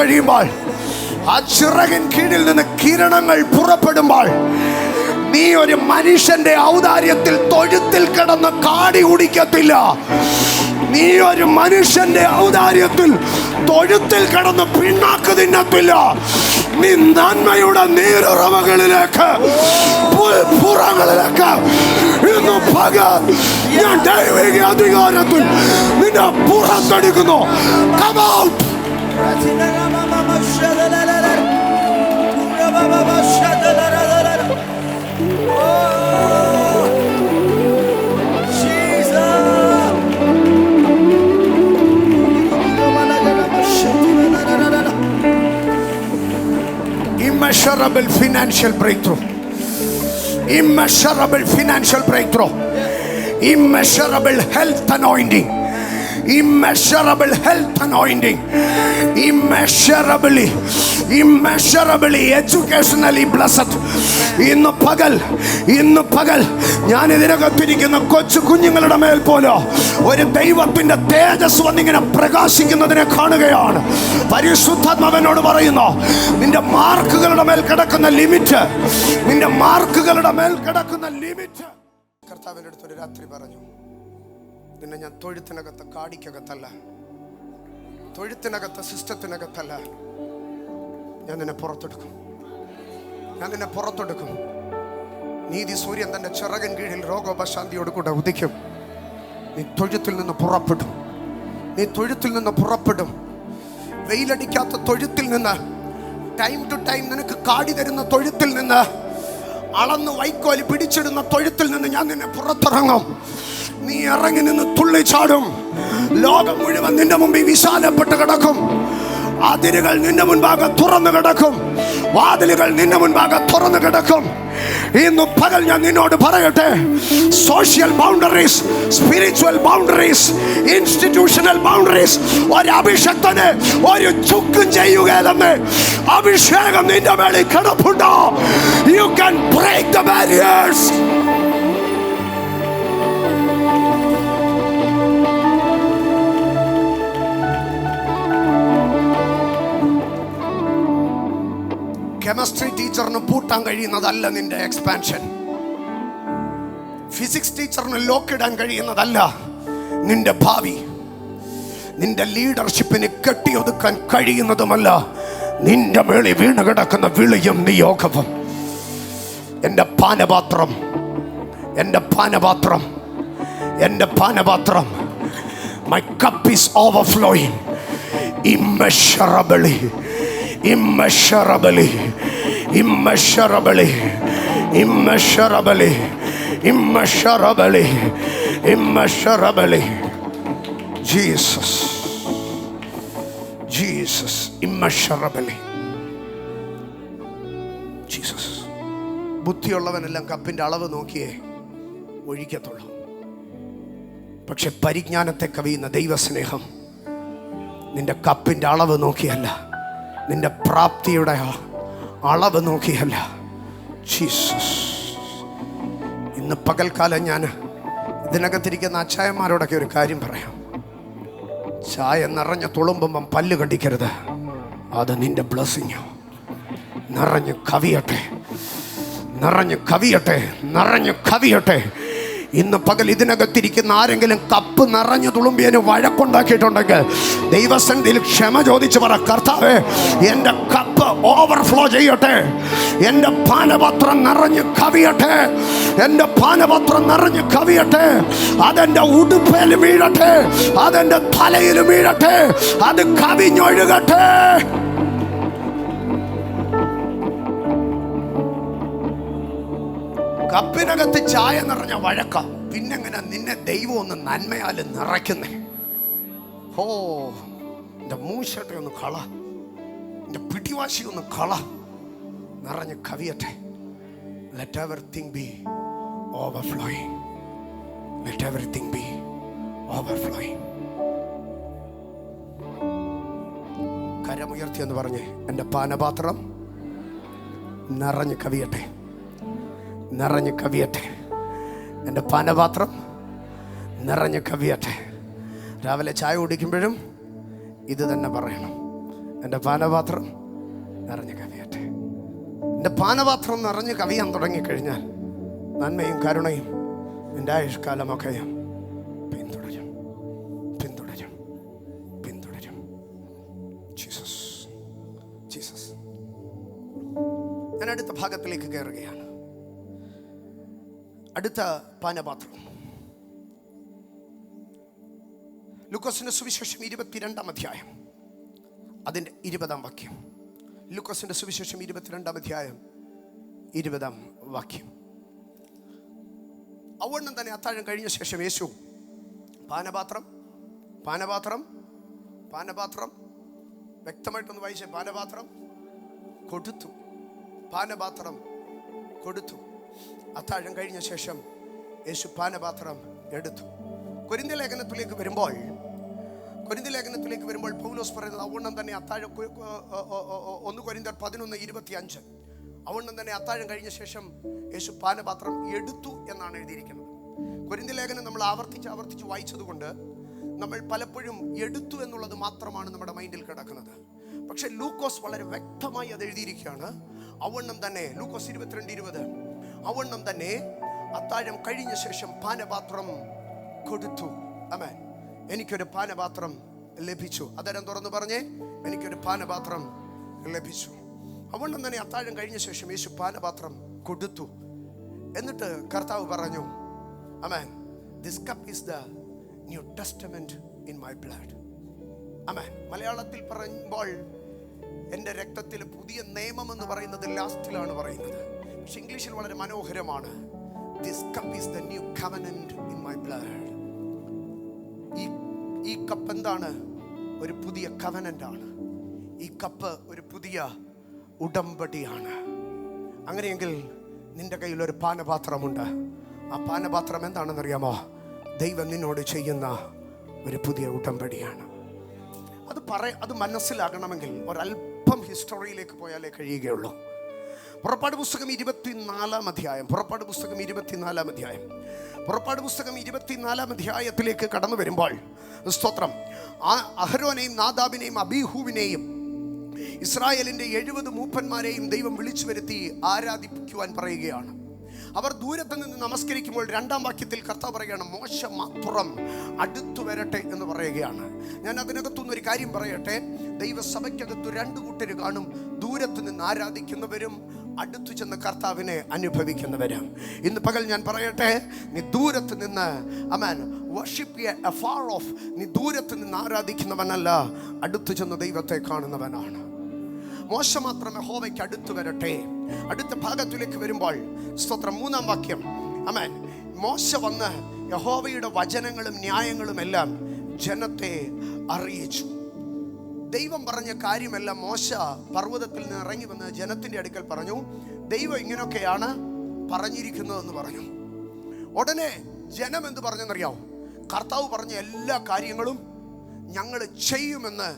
കഴിയുമ്പോൾ ആ ചിറകിൻ കീഴിൽ നിന്ന് കിരണങ്ങൾ പുറപ്പെടുമ്പോൾ നീ ഒരു മനുഷ്യന്റെ ഔദാര്യത്തിൽ തൊഴുത്തിൽ കിടന്ന് കാടി കുടിക്കത്തില്ല. നീ ഒരു മനുഷ്യന്റെ ഔദാര്യത്തിൽ തൊഴുത്തിൽ കിടന്ന് പിണ്ണാക്ക് തിന്നത്തില്ല. നീ നന്മയുടെ നീരുറവകളിലേക്ക്, പുറങ്ങളിലേക്ക് ഇന്ന് പകൽ ഞാൻ ദൈവിക അധികാരത്തിൽ നിന്നെ പുറത്തെടുക്കുന്നു. Come out. Immeasurable financial breakthrough. Immeasurable financial breakthrough. Immeasurable health anointing. Immeasurable health anointing. Immeasurably educationally blessed. ഇന്ന് പകൽ ഞാൻ ഇതിനകത്തിരിക്കുന്ന കൊച്ചു കുഞ്ഞുങ്ങളുടെ മേൽ പോലും ഒരു ദൈവത്തിന്റെ തേജസ് വന്നിങ്ങനെ പ്രകാശിക്കുന്നതിനെ കാണുകയാണ്. പരിശുദ്ധാത്മാവനോട് പറയുന്നു, നിന്റെ മാർക്കുകളുടെ മേൽ കിടക്കുന്ന ലിമിറ്റ്, കർത്താവിന്റെ അടുത്തൊരു രാത്രി പറഞ്ഞു, നിന്നെ ഞാൻ തൊഴുത്തിനകത്ത് കാടിക്കകത്തല്ല, തൊഴുത്തിനകത്ത് സിസ്റ്റത്തിനകത്തല്ല, ഞാൻ നിന്നെ പുറത്തെടുക്കും. നീതി സൂര്യൻ തന്റെ ചിറകൻ കീഴിൽ രോഗോപശാന്തിയോട് കൂടെ ഉദിക്കും. നീ തൊഴുത്തിൽ നിന്ന് പുറപ്പെടും. വെയിലടിക്കാത്ത തൊഴുത്തിൽ നിന്ന്, ടൈം ടു ടൈം നിനക്ക് കാടി തരുന്ന തൊഴുത്തിൽ നിന്ന്, അളന്ന് വൈക്കോല് പിടിച്ചിടുന്ന തൊഴുത്തിൽ നിന്ന് ഞാൻ നിന്നെ പുറത്തിറങ്ങും. നീ ഇറങ്ങി നിന്ന് തുള്ളിച്ചാടും. ലോകം മുഴുവൻ നിന്റെ മുമ്പിൽ വിശാലപ്പെട്ട് കിടക്കും. അതിരുകൾ നിന്റെ മുൻപാകെ തുറന്നു കിടക്കും. വാതിലുകൾ നിന്റെ മുൻപാകെ തുറന്നു കിടക്കും. ഇന്ന് പകൽ ഞാൻ നിന്നോട് പറയട്ടെ, social boundaries, spiritual boundaries, institutional boundaries ഒരു അഭിഷക്തനെ ഒരു ചുക്കും ചെയ്യുകയല്ലെന്ന് അഭിഷേകം നിന്റെ മേളിൽ കിടപ്പുണ്ടോ? You can break the barriers. Chemistry ടീച്ചറിന് പൂട്ടാൻ കഴിയുന്നതല്ല നിന്റെ എക്സ്പാൻഷൻ. ഫിസിക്സ് ടീച്ചറിന് ലോക്കിടാൻ കഴിയുന്നതല്ല നിന്റെ ഭാവി. നിന്റെ ലീഡർഷിപ്പിന് കെട്ടിയൊതുക്കാൻ കഴിയുന്നതുമല്ല നിന്റെ മേളിൽ വീണ് കിടക്കുന്ന വിളിയും നിയോഗവും. എൻ്റെ പാനപാത്രം my cup is overflowing immeasurably. Jesus, immeasurably. Jesus. ബുദ്ധിയുള്ളവനെല്ലാം കപ്പിന്റെ അളവ് നോക്കിയേ ഒഴിക്കത്തുള്ളൂ. പക്ഷെ പരിജ്ഞാനത്തെ കവിയുന്ന ദൈവസ്നേഹം നിന്റെ കപ്പിന്റെ അളവ് നോക്കിയല്ല, നിന്റെ പ്രാപ്തിയുടെ അളവ് നോക്കിയല്ല. ജീസസ്. ഇന്ന് പകൽക്കാലം ഞാൻ ഇതിനകത്തിരിക്കുന്ന അച്ചായന്മാരോടൊക്കെ ഒരു കാര്യം പറയാം. ചായ നിറഞ്ഞ തുളുമ്പുമ്പം പല്ല് കടിക്കരുത്. അത് നിന്റെ ബ്ലെസ്സിങ്. നിറഞ്ഞു കവിയട്ടെ. ഇന്ന് പകൽ ഇതിനകത്തിരിക്കുന്ന ആരെങ്കിലും കപ്പ് നിറഞ്ഞു തുളുമ്പിയതിന് വഴക്കുണ്ടാക്കിയിട്ടുണ്ടെങ്കിൽ ദൈവസന്നിധിയിൽ ക്ഷമ ചോദിച്ചു പറ, കർത്താവേ എൻ്റെ കപ്പ് ഓവർഫ്ലോ ചെയ്യട്ടെ, എൻ്റെ പാനപാത്രം നിറഞ്ഞു കവിയട്ടെ. അതെൻ്റെ ഉടുപ്പേൽ വീഴട്ടെ, അതെൻ്റെ തലയിൽ വീഴട്ടെ, അത് കവിഞ്ഞൊഴുകട്ടെ. കപ്പിനകത്ത് ചായ നിറഞ്ഞ വഴക്ക, പിന്നെങ്ങനെ നിന്നെ ദൈവം ഒന്ന് നന്മയാൽ നിറയ്ക്കുന്നേ? ഓ, എൻ്റെ മൂശട്ടെ ഒന്ന് കള, എൻ്റെ പിടിവാശി ഒന്ന് കള. നിറഞ്ഞ് കവിയട്ടെ. Let everything be overflowing. Let everything be overflowing. കരമുയർത്തി എന്ന് പറഞ്ഞ് എൻ്റെ പാനപാത്രം നിറഞ്ഞ് കവിയട്ടെ, നിറഞ്ഞ് കവിയട്ടെ. എൻ്റെ പാനപാത്രം നിറഞ്ഞ് കവിയട്ടെ. രാവിലെ ചായ കുടിക്കുമ്പോഴും ഇത് തന്നെ പറയണം, എൻ്റെ പാനപാത്രം നിറഞ്ഞ് കവിയട്ടെ. എൻ്റെ പാനപാത്രം നിറഞ്ഞ് കവിയാൻ തുടങ്ങിക്കഴിഞ്ഞാൽ നന്മയും കരുണയും എൻ്റെ ആയുഷ്കാലമൊക്കെയും പിന്തുടരും, പിന്തുടരും, പിന്തുടരും. Jesus, Jesus. ഞാൻ അടുത്ത ഭാഗത്തിലേക്ക് കയറുകയാണ്. അടുത്ത പാനപാത്രം ലൂക്കോസിന്റെ സുവിശേഷം 22-ാം അധ്യായം അതിൻ്റെ 20-ാം വാക്യം. ലൂക്കോസിന്റെ സുവിശേഷം 22-ാം അധ്യായം 20-ാം വാക്യം. അവണ്ണം തന്നെ അത്താഴം കഴിഞ്ഞ ശേഷം യേശു പാനപാത്രം പാനപാത്രം പാനപാത്രം വ്യക്തമായിട്ടൊന്ന് വായിച്ചേ. പാനപാത്രം കൊടുത്തു, പാനപാത്രം കൊടുത്തു. അത്താഴം കഴിഞ്ഞ ശേഷം യേശു പാനപാത്രം എടുത്തു. കൊരിന്ത്യ ലേഖനത്തിലേക്ക് വരുമ്പോൾ പൗലോസ് പറയുന്നത് അവണ്ണം തന്നെ അത്താഴം 1 കൊരിന്ത്യർ 11:25 അവണ്ണം തന്നെ അത്താഴം കഴിഞ്ഞ ശേഷം യേശു പാനപാത്രം എടുത്തു എന്നാണ് എഴുതിയിരിക്കുന്നത്. കൊരിന്ത്യ ലേഖനം നമ്മൾ ആവർത്തിച്ച് വായിച്ചതുകൊണ്ട് നമ്മൾ പലപ്പോഴും എടുത്തു എന്നുള്ളത് മാത്രമാണ് നമ്മുടെ മൈൻഡിൽ കിടക്കുന്നത്. പക്ഷെ ലൂക്കോസ് വളരെ വ്യക്തമായി അത് എഴുതിയിരിക്കുകയാണ്. അവണ്ണം തന്നെ, ലൂക്കോസ് 22:20, അവണ്ണം തന്നെ അത്താഴം കഴിഞ്ഞ ശേഷം പാനപാത്രം കൊടുത്തു. ആമേൻ. എനിക്കൊരു പാനപാത്രം ലഭിച്ചു. അതരം തുറന്ന് പറഞ്ഞേ, എനിക്കൊരു പാനപാത്രം ലഭിച്ചു. അവണ്ണം തന്നെ അത്താഴം കഴിഞ്ഞ ശേഷം യേശു പാനപാത്രം കൊടുത്തു. എന്നിട്ട് കർത്താവ് പറഞ്ഞു, amen, this cup is the new testament in my blood. Amen. മലയാളത്തിൽ പറയുമ്പോൾ എൻ്റെ രക്തത്തിൽ പുതിയ നിയമം എന്ന് പറയുന്നത് ലാസ്റ്റിലാണ് പറയുന്നത്. പക്ഷെ ഇംഗ്ലീഷിൽ വളരെ മനോഹരമാണ്. This cup is the new covenant in my blood. ഈ കപ്പ് എന്താണ്? ഒരു പുതിയ കവനന്റ് ആണ്. ഈ കപ്പ് ഒരു പുതിയ ഉടമ്പടിയാണ്. അങ്ങനെയെങ്കിൽ നിന്റെ കയ്യിൽ ഒരു പാനപാത്രമുണ്ട്. ആ പാനപാത്രം എന്താണെന്നറിയാമോ? ദൈവം നിന്നോട് ചെയ്യുന്ന ഒരു പുതിയ ഉടമ്പടിയാണ്. അത് മനസ്സിലാകണമെങ്കിൽ ഒരല്പം ഹിസ്റ്ററിയിലേക്ക് പോയാലേ കഴിയുകയുള്ളൂ. പുറപ്പാട് പുസ്തകം 24-ാം അധ്യായം, പുറപ്പാട് പുസ്തകം 24-ാം അധ്യായത്തിലേക്ക് കടന്നു വരുമ്പോൾ സ്തോത്രം, അഹരോനെയും നാദാബിനെയും അബീഹൂവിനെയും ഇസ്രായേലിൻ്റെ 70 മൂപ്പന്മാരെയും ദൈവം വിളിച്ചു വരുത്തി ആരാധിക്കുവാൻ പറയുകയാണ്. അവർ ദൂരത്ത് നിന്ന് നമസ്കരിക്കുമ്പോൾ 2-ാം വാക്യത്തിൽ കർത്താവ് പറയുകയാണ്, മോശ മാത്രം അടുത്തു വരട്ടെ എന്ന് പറയുകയാണ്. ഞാൻ അതിനകത്തുനിന്ന് ഒരു കാര്യം പറയട്ടെ. ദൈവസഭയ്ക്കകത്ത് 2 കൂട്ടർ കാണും. ദൂരത്ത് നിന്ന് ആരാധിക്കുന്നവരും അടുത്തു ചെന്ന് കർത്താവിനെ അനുഭവിക്കുന്നവരും. ഇന്ന് പകൽ ഞാൻ പറയട്ടെ, നീ ദൂരത്ത് നിന്ന് വർഷിപ്പ് afar off, നീ ദൂരത്ത് നിന്ന് ആരാധിക്കുന്നവനല്ല, അടുത്തു ചെന്ന് ദൈവത്തെ കാണുന്നവനാണ്. മോശ മാത്രം യഹോവയ്ക്ക് അടുത്തു വരട്ടെ. അടുത്ത ഭാഗത്തിലേക്ക് വരുമ്പോൾ സ്തോത്രം 3-ാം വാക്യം. ആമേൻ. മോശ വന്ന് യഹോവയുടെ വചനങ്ങളും ന്യായങ്ങളും എല്ലാം ജനത്തെ അറിയിച്ചു. ദൈവം പറഞ്ഞ കാര്യമെല്ലാം മോശ പർവ്വതത്തിൽ നിന്ന് ഇറങ്ങി വന്ന് ജനത്തിൻ്റെ അടുക്കൽ പറഞ്ഞു. ദൈവം ഇങ്ങനെയൊക്കെയാണ് പറഞ്ഞിരിക്കുന്നതെന്ന് പറഞ്ഞു. ഉടനെ ജനം എന്ത് പറഞ്ഞെന്നറിയാമോ? കർത്താവ് പറഞ്ഞ എല്ലാ കാര്യങ്ങളും ഞങ്ങൾ ചെയ്യുമെന്ന്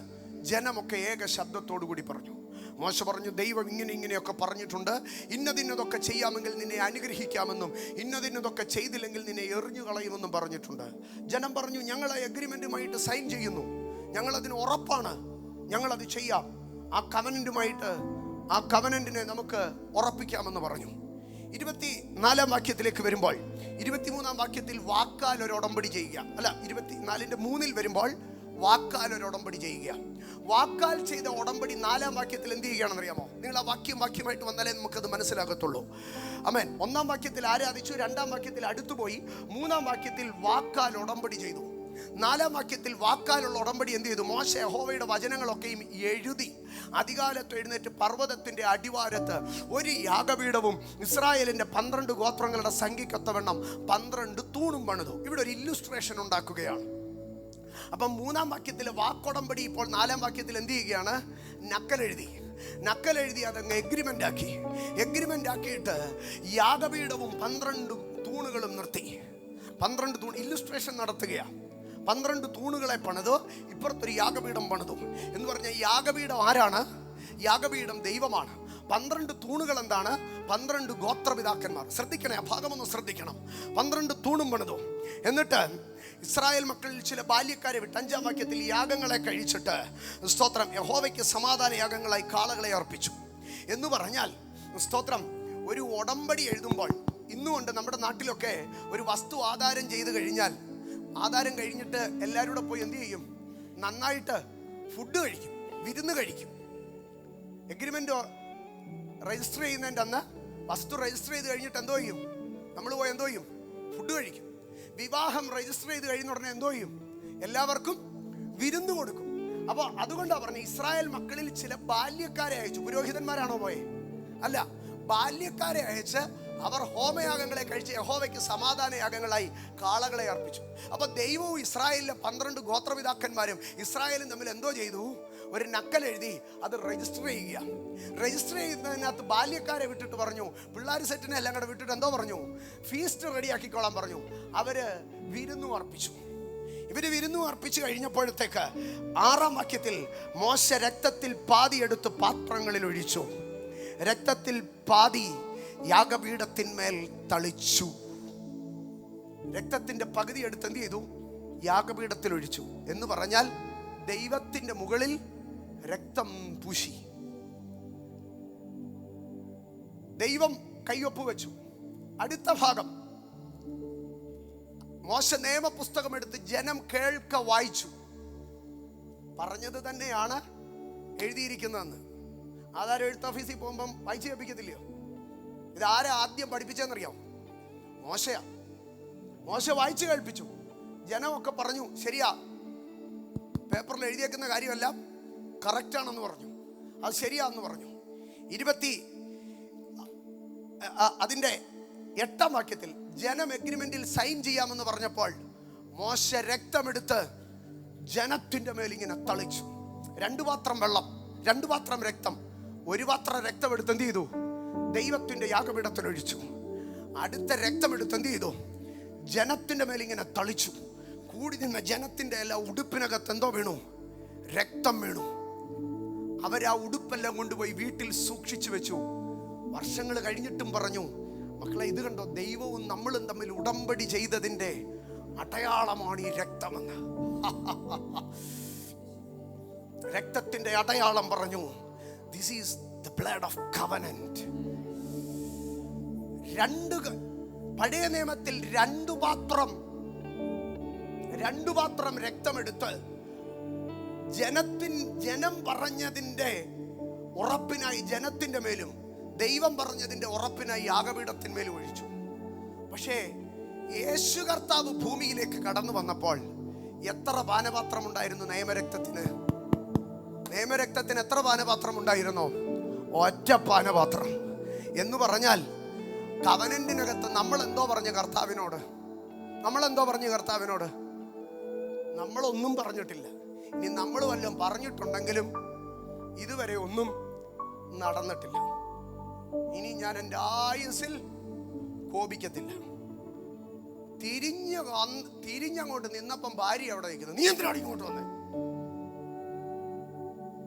ജനമൊക്കെ ഏക ശബ്ദത്തോടു കൂടി പറഞ്ഞു. മോശ പറഞ്ഞു, ദൈവം ഇങ്ങനെയൊക്കെ പറഞ്ഞിട്ടുണ്ട്. ഇന്നതൊക്കെ ചെയ്യാമെങ്കിൽ നിന്നെ അനുഗ്രഹിക്കാമെന്നും ഇന്നതൊക്കെ ചെയ്തില്ലെങ്കിൽ നിന്നെ എറിഞ്ഞു കളയുമെന്നും പറഞ്ഞിട്ടുണ്ട്. ജനം പറഞ്ഞു, ഞങ്ങൾ ആ എഗ്രിമെൻറ്റുമായിട്ട് സൈൻ ചെയ്യുന്നു, ഞങ്ങളതിന് ഉറപ്പാണ്, ഞങ്ങളത് ചെയ്യാം. ആ കവനന്റിനെ നമുക്ക് ഉറപ്പിക്കാമെന്ന് പറഞ്ഞു. 24-ാം വാക്യത്തിലേക്ക് വരുമ്പോൾ 23-ാം വാക്യത്തിൽ വാക്കാൽ ഒരു ഉടമ്പടി ചെയ്യുക. അല്ല, 24-ന്റെ 3-ൽ വരുമ്പോൾ വാക്കാൽ ഒരു ഉടമ്പടി ചെയ്യുക. വാക്കാൽ ചെയ്ത ഉടമ്പടി 4-ാം വാക്യത്തിൽ എന്ത് ചെയ്യുകയാണെന്ന് അറിയാമോ? നിങ്ങൾ ആ വാക്യമായിട്ട് വന്നാലേ നമുക്കത് മനസ്സിലാകത്തുള്ളൂ. ആമേൻ. 1-ാം വാക്യത്തിൽ ആരാധിച്ചു, 2-ാം വാക്യത്തിൽ അടുത്തുപോയി, 3-ാം വാക്യത്തിൽ വാക്കാൽ ഉടമ്പടി ചെയ്തു. 4-ാം വാക്യത്തിൽ വാക്കാലുള്ള ഉടമ്പടി എന്ത് ചെയ്തു? മോശ യഹോവയുടെ വചനങ്ങളൊക്കെയും എഴുതി അധികാലത്ത് എഴുന്നേറ്റ് പർവ്വതത്തിൻ്റെ അടിവാരത്ത് ഒരു യാഗപീഠവും ഇസ്രായേലിൻ്റെ 12 ഗോത്രങ്ങളുടെ സംഖ്യക്കൊത്തവണ്ണം 12 തൂണും പണിതു. ഇവിടെ ഒരു ഇല്ലുസ്ട്രേഷൻ ഉണ്ടാക്കുകയാണ്. അപ്പം 3-ാം വാക്യത്തിലെ വാക്കുടമ്പടി ഇപ്പോൾ 4-ാം വാക്യത്തിൽ എന്ത് ചെയ്യുകയാണ്? നക്കലെഴുതി. നക്കലെഴുതി അതങ്ങ് എഗ്രിമെന്റ് ആക്കിയിട്ട് യാഗപീഠവും 12 തൂണുകളും നിർത്തി. 12 തൂൺ ഇല്ലുസ്ട്രേഷൻ നടത്തുകയാണ്. 12 തൂണുകളെ പണിതു, ഇപ്പുറത്തൊരു യാഗപീഠം പണിതു. എന്ന് പറഞ്ഞാൽ യാഗപീഠം ആരാണ്? യാഗപീഠം ദൈവമാണ്. 12 തൂണുകൾ എന്താണ്? 12 ഗോത്രപിതാക്കന്മാർ. ശ്രദ്ധിക്കണേ, ആ ഭാഗമൊന്ന് ശ്രദ്ധിക്കണം. 12 തൂണും പണിതു. എന്നിട്ട് ഇസ്രായേൽ മക്കളിൽ ചില ബാല്യക്കാരെ വിട്ട് 5-ാം വാക്യത്തിൽ യാഗങ്ങളെ കഴിച്ചിട്ട് സ്തോത്രം യഹോവയ്ക്ക് സമാധാന യാഗങ്ങളായി കാളകളെ അർപ്പിച്ചു എന്ന് പറഞ്ഞാൽ സ്തോത്രം ഒരു ഉടമ്പടി എഴുതുമ്പോൾ ഇന്നുകൊണ്ട് നമ്മുടെ നാട്ടിലൊക്കെ ഒരു വസ്തു ആധാരം ചെയ്ത് കഴിഞ്ഞാൽ ആധാരം കഴിഞ്ഞിട്ട് എല്ലാവരും കൂടെ പോയി എന്ത് ചെയ്യും? നന്നായിട്ട് ഫുഡ് കഴിക്കും, വിരുന്ന് കഴിക്കും. എഗ്രിമെന്റ് രജിസ്റ്റർ ചെയ്യുന്നതിൻ്റെ അന്ന് വസ്തു രജിസ്റ്റർ ചെയ്ത് കഴിഞ്ഞിട്ട് എന്തോ ചെയ്യും? നമ്മൾ പോയി എന്തോ ചെയ്യും? ഫുഡ് കഴിക്കും. വിവാഹം രജിസ്റ്റർ ചെയ്ത് കഴിയുന്ന ഉടനെ എന്തോ ചെയ്യും? എല്ലാവർക്കും വിരുന്ന് കൊടുക്കും. അപ്പോൾ അതുകൊണ്ടാണ് പറഞ്ഞത് ഇസ്രായേൽ മക്കളിൽ ചില ബാല്യക്കാരെ അയച്ചു. പുരോഹിതന്മാരാണോ പോയെ? അല്ല, ബാല്യക്കാരെ അയച്ച് അവർ ഹോമയാഗങ്ങളെ കഴിച്ച് യഹോവയ്ക്ക് സമാധാന യാഗങ്ങളായി കാളകളെ അർപ്പിച്ചു. അപ്പോൾ ദൈവവും ഇസ്രായേലിലെ 12 ഗോത്രപിതാക്കന്മാരും ഇസ്രായേലും തമ്മിൽ എന്തോ ചെയ്തു? ഒരു നക്കലെഴുതി അത് രജിസ്റ്റർ ചെയ്യുക. രജിസ്റ്റർ ചെയ്യുന്നതിനകത്ത് ബാല്യക്കാരെ വിട്ടിട്ട് പറഞ്ഞു, പിള്ളേർ സെറ്റിനെ എല്ലാം കൂടെ വിട്ടിട്ട് എന്തോ പറഞ്ഞു? ഫീസ്റ്റ് റെഡിയാക്കിക്കോളാൻ പറഞ്ഞു. അവര് വിരുന്നു അർപ്പിച്ചു. ഇവര് വിരുന്നു അർപ്പിച്ചു കഴിഞ്ഞപ്പോഴത്തേക്ക് 6-ാം വാക്യത്തിൽ മോശ രക്തത്തിൽ പാതി എടുത്ത് പാത്രങ്ങളിൽ ഒഴിച്ചു, രക്തത്തിൽ പാതി യാഗപീഠത്തിന്മേൽ തളിച്ചു. രക്തത്തിന്റെ പകുതി എടുത്ത് എന്ത് ചെയ്തു? യാഗപീഠത്തിൽ ഒഴിച്ചു. എന്ന് പറഞ്ഞാൽ ദൈവത്തിന്റെ മുകളിൽ രക്തം പൂശി. ദൈവം കയ്യൊപ്പ് വെച്ചു. അടുത്ത ഭാഗം മോശ നിയമപുസ്തകം എടുത്ത് ജനം കേൾക്ക വായിച്ചു. പറഞ്ഞത് തന്നെയാണ് എഴുതിയിരിക്കുന്നതെന്ന്. ആധാരം എഴുത്ത് ഓഫീസിൽ പോകുമ്പം വായിച്ചു കേൾപ്പിക്കത്തില്ലയോ? ഇതാരാ ആദ്യം പഠിപ്പിച്ചെന്നറിയാം? മോശയാ. മോശ വായിച്ചു കേൾപ്പിച്ചു. ജനമൊക്കെ പറഞ്ഞു ശരിയാ, പേപ്പറിൽ എഴുതിയേക്കുന്ന കാര്യമെല്ലാം കറക്റ്റാണെന്ന് പറഞ്ഞു. അത് ശരിയാന്ന് പറഞ്ഞു. അതിൻ്റെ 8-ാം വാക്യത്തിൽ ജനം എഗ്രിമെന്റിൽ സൈൻ ചെയ്യാമെന്ന് പറഞ്ഞപ്പോൾ മോശ രക്തമെടുത്ത് ജനത്തിൻ്റെ മേലിങ്ങനെ തളിച്ചു. 2 പാത്രം വെള്ളം, 2 പാത്രം രക്തം, 1 പാത്രം രക്തം എടുത്ത് എന്ത് ചെയ്തു? ദൈവത്തിൻ്റെ യാഗപീഠത്തിൽ ഒഴിച്ചു. അടുത്ത രക്തം എടുത്ത് എന്ത് ചെയ്തു? ജനത്തിൻ്റെ മേലിങ്ങനെ തളിച്ചു. കൂടി നിന്ന ജനത്തിൻ്റെ എല്ലാ ഉടുപ്പിനകത്ത് എന്തോ വീണു? രക്തം വീണു. അവരാ ഉടുപ്പെല്ലാം കൊണ്ടുപോയി വീട്ടിൽ സൂക്ഷിച്ചു വെച്ചു. വർഷങ്ങൾ കഴിഞ്ഞിട്ടും പറഞ്ഞു, മക്കളെ ഇത് കണ്ടോ, ദൈവവും നമ്മളും തമ്മിൽ ഉടമ്പടി ചെയ്തതിൻ്റെ അടയാളമാണ് ഈ രക്തമെന്ന്. രക്തത്തിന്റെ അടയാളം പറഞ്ഞു. This is the blood of covenant. പഴയ നിയമത്തിൽ 2 പാത്രം രക്തമെടുത്ത് ജനം പറഞ്ഞതിൻ്റെ ഉറപ്പിനായി ജനത്തിൻ്റെ മേലും ദൈവം പറഞ്ഞതിൻ്റെ ഉറപ്പിനായി യാഗപീഠത്തിന്മേലും ഒഴിച്ചു. പക്ഷേ യേശു കർത്താവ് ഭൂമിയിലേക്ക് കടന്നു വന്നപ്പോൾ എത്ര പാനപാത്രം ഉണ്ടായിരുന്നു നിയമരക്തത്തിന്? നിയമരക്തത്തിന് എത്ര പാനപാത്രം ഉണ്ടായിരുന്നോ? ഒറ്റ പാനപാത്രം. എന്ന് പറഞ്ഞാൽ കവനന്റിനകത്ത് നമ്മളെന്തോ പറഞ്ഞു കർത്താവിനോട്? നമ്മളൊന്നും പറഞ്ഞിട്ടില്ല. ഇനി നമ്മൾ വല്ലതും പറഞ്ഞിട്ടുണ്ടെങ്കിലും ഇതുവരെ ഒന്നും നടന്നിട്ടില്ല. ഇനി ഞാൻ എൻ്റെ ആയുസ്സിൽ കോപിക്കത്തില്ല. തിരിഞ്ഞങ്ങോട്ട് നിന്നപ്പം ഭാര്യ അവിടെ നിൽക്കുന്നു. നീ എന്തിനാണ് ഇങ്ങോട്ട് വന്നേ?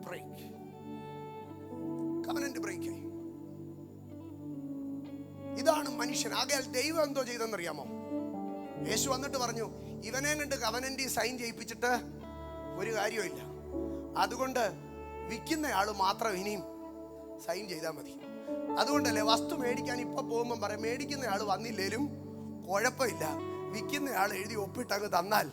ബ്രേക്ക്. കവനന്റ് ബ്രേക്കായി. ഇതാണ് മനുഷ്യൻ. ആകയാൽ ദൈവം എന്തോ ചെയ്തെന്നറിയാമോ? യേശു വന്നിട്ട് പറഞ്ഞു, ഇവനെ കണ്ട് കവനന്റ് സൈൻ ചെയ്യിപ്പിച്ചിട്ട് ഒരു കാര്യമില്ല. അതുകൊണ്ട് വിൽക്കുന്നയാൾ മാത്രം ഇനിയും സൈൻ ചെയ്താൽ മതി. അതുകൊണ്ടല്ലേ വസ്തു മേടിക്കാൻ ഇപ്പൊ പോകുമ്പോൾ പറയാം, മേടിക്കുന്നയാൾ വന്നില്ലേലും കുഴപ്പമില്ല, വിൽക്കുന്നയാൾ എഴുതി ഒപ്പിട്ടങ്ങ് തന്നാൽ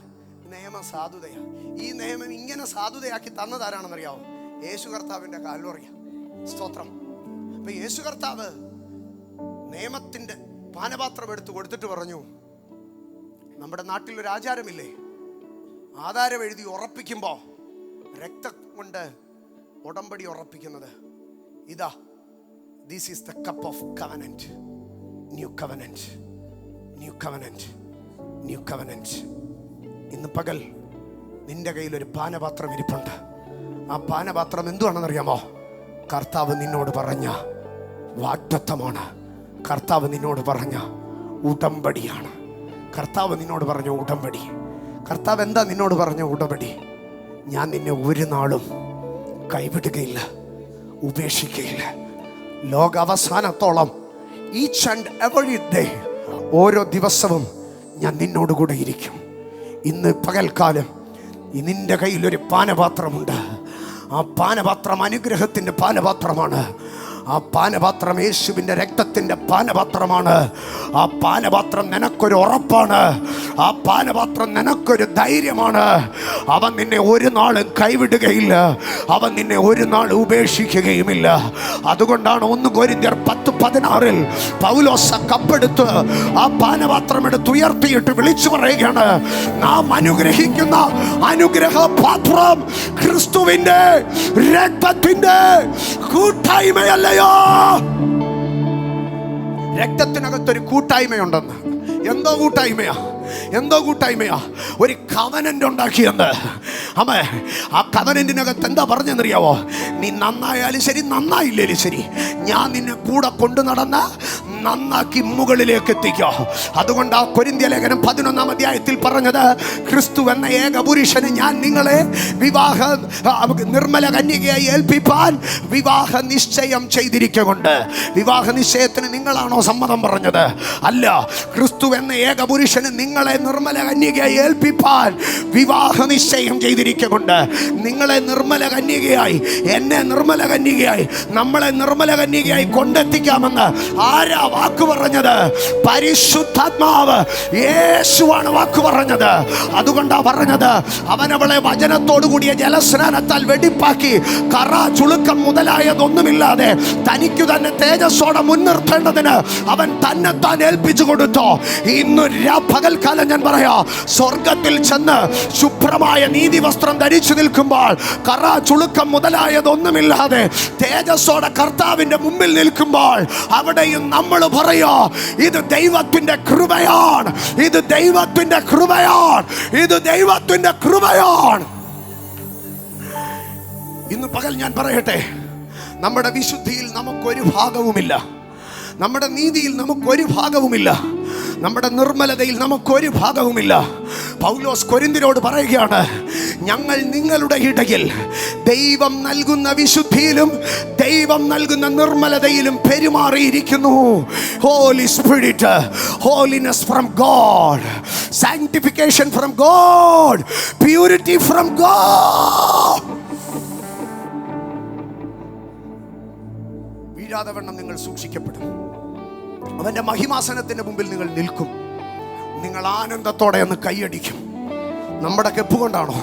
നിയമം സാധുതയാണ്. ഈ നിയമം ഇങ്ങനെ സാധുതയാക്കി തന്നതാരാണെന്നറിയാമോ? യേശു കർത്താവിൻ്റെ കാൽവറിയ. സ്തോത്രം. അപ്പൊ യേശു കർത്താവ് നിയമത്തിന്റെ പാനപാത്രം എടുത്ത് കൊടുത്തിട്ട് പറഞ്ഞു, നമ്മുടെ നാട്ടിലൊരു ആചാരമില്ലേ, ആധാരം എഴുതി ഉറപ്പിക്കുമ്പോൾ രക്തം കൊണ്ട് ഉടമ്പടി ഉറപ്പിക്കുന്നത്. ഇതാ, this is the cup of covenant, new covenant, new covenant, new covenant. ഇന്ന് പകൽ നിന്റെ കയ്യിൽ ഒരു പാനപാത്രം ഇരിപ്പുണ്ട്. ആ പാനപാത്രം എന്തുവാണെന്നറിയാമോ? കർത്താവ് നിന്നോട് പറഞ്ഞ വാഗ്ദത്തമാണ്. കർത്താവ് നിന്നോട് പറഞ്ഞ ഉടമ്പടിയാണ്. കർത്താവ് നിന്നോട് പറഞ്ഞ ഉടമ്പടി. കർത്താവ് എന്താ നിന്നോട് പറഞ്ഞ ഉടമ്പടി? ഞാൻ നിന്നെ ഒരു നാളും കൈവിടുകയില്ല, ഉപേക്ഷിക്കുകയില്ല. ലോക അവസാനത്തോളം ഈച്ച് ആൻഡ് എവറി ഡേ, ഓരോ ദിവസവും ഞാൻ നിന്നോട് കൂടെ ഇരിക്കും. ഇന്ന് പകൽക്കാലം നിന്റെ കയ്യിലൊരു പാനപാത്രമുണ്ട്. ആ പാനപാത്രം അനുഗ്രഹത്തിൻ്റെ പാനപാത്രമാണ്. ആ പാനപാത്രം യേശുവിൻ്റെ രക്തത്തിൻ്റെ പാനപാത്രമാണ്. ആ പാനപാത്രം നിനക്കൊരു ഉറപ്പാണ്. ആ പാനപാത്രം നിനക്കൊരു ധൈര്യമാണ്. അവൻ നിന്നെ ഒരു നാളും കൈവിടുകയില്ല. അവൻ നിന്നെ ഒരു നാൾ ഉപേക്ഷിക്കുകയുമില്ല. അതുകൊണ്ടാണ് 1 കൊരിന്ത്യർ 10:16 പൗലോസ് കപ്പെടുത്ത് ആ പാനപാത്രം എടുത്ത് ഉയർത്തിയിട്ട് വിളിച്ചു പറയുകയാണ്, നാം അനുഗ്രഹിക്കുന്ന അനുഗ്രഹ പാത്രം ക്രിസ്തുവിൻ്റെ രക്തത്തിൻ്റെ കൂട്ടായ്മയല്ല. രക്തത്തിനകത്തൊരു കൂട്ടായ്മയുണ്ടെന്ന്. എന്തോ കൂട്ടായ്മയാ? ഒരു കവനന്റ് ഉണ്ടാക്കിയെന്ന്. അമ്മേ, ആ കവനന്റിനകത്ത് എന്താ പറഞ്ഞെന്നറിയാവോ? നീ നന്നായാലും ശരി, നന്നായില്ലേലും ശരി, ഞാൻ നിന്നെ കൂടെ കൊണ്ടു നടന്ന് നന്നാക്കി മുകളിലേക്ക് എത്തിക്കോ. അതുകൊണ്ട് ആ കൊരിന്ത്യ ലേഖനം 11-ാം അധ്യായത്തിൽ പറഞ്ഞത്, ക്രിസ്തു എന്ന ഏക പുരുഷന് ഞാൻ നിങ്ങളെ നിർമ്മല കന്യകയായി ഏൽപ്പിപ്പാൻ വിവാഹ നിശ്ചയം ചെയ്തിരിക്കുന്നുണ്ട്. വിവാഹ നിശ്ചയത്തിന് നിങ്ങളാണോ സമ്മതം പറഞ്ഞത്? അല്ല. ക്രിസ്തു എന്ന ഏക പുരുഷന് നിങ്ങളെ നിർമ്മല കന്യകയായി ഏൽപ്പിപ്പാൻ വിവാഹ നിശ്ചയം ചെയ്തിരിക്കുന്നുണ്ട്. നിങ്ങളെ നിർമ്മല കന്യകയായി, എന്നെ നിർമ്മല കന്യകയായി, നമ്മളെ നിർമ്മല കന്യകയായി കൊണ്ടെത്തിക്കാമെന്ന് ആരാ വാക്ക് പറഞ്ഞത്? പരിശുദ്ധാത്മാവ്, യേശുവാണ് വാക്ക് പറഞ്ഞത്. അതുകൊണ്ടാ പറഞ്ഞത്, അവനവളെ വചനത്തോടു കൂടിയ ജലസ്നാനത്താൽ വെടിപ്പാക്കി കറ ചുളുക്കം മുതലായതൊന്നുമില്ലാതെ തനിക്കു തന്നെ തേജസ്സോടെ മുൻനിർത്തേണ്ടതിന് അവൻ തന്നെത്താൻ ഏൽപ്പിച്ചു കൊടുത്തു. ഇന്ന് പകൽക്കാലം ഞാൻ പറയാ, സ്വർഗത്തിൽ ചെന്ന് ശുഭ്രമായ നീതി വസ്ത്രം ധരിച്ചു നിൽക്കുമ്പോൾ, കറ ചുളുക്കം മുതലായതൊന്നുമില്ലാതെ തേജസ്സോടെ കർത്താവിന്റെ മുമ്പിൽ നിൽക്കുമ്പോൾ, അവിടെയും നമ്മൾ പറയാ, ഇത് ദൈവത്തിന്റെ കൃപയാണ്, ഇത് ദൈവത്തിന്റെ കൃപയാണ്, ഇത് ദൈവത്തിന്റെ കൃപയാണ്. ഇന്ന് പകൽ ഞാൻ പറയട്ടെ, നമ്മുടെ വിശുദ്ധിയിൽ നമുക്കൊരു ഭാഗവുമില്ല, നമ്മുടെ നീതിയിൽ നമുക്കൊരു ഭാഗവുമില്ല, നമ്മുടെ നിർമ്മലതയിൽ നമുക്കൊരു ഭാഗവുമില്ല. പൗലോസ് കൊരിന്ത്യരോട് പറയുകയാണ്, ഞങ്ങൾ നിങ്ങളുടെ ഇടയിൽ ദൈവം നൽകുന്ന വിശുദ്ധിയിലും ദൈവം നൽകുന്ന നിർമ്മലതയിലും പെരുമാറിയിരിക്കുന്നു. Holy spirit, holiness from God, sanctification from God, purity from God. വീഴാതെ വണ്ണം നിങ്ങൾ സൂക്ഷിക്കപ്പെടും. അവന്റെ മഹിമാസനത്തിന്റെ മുമ്പിൽ നിങ്ങൾ നിൽക്കും. നിങ്ങൾ ആനന്ദത്തോടെ ഒന്ന് കൈയടിക്കും. നമ്മുടെ കെപ്പ് കൊണ്ടാണോ?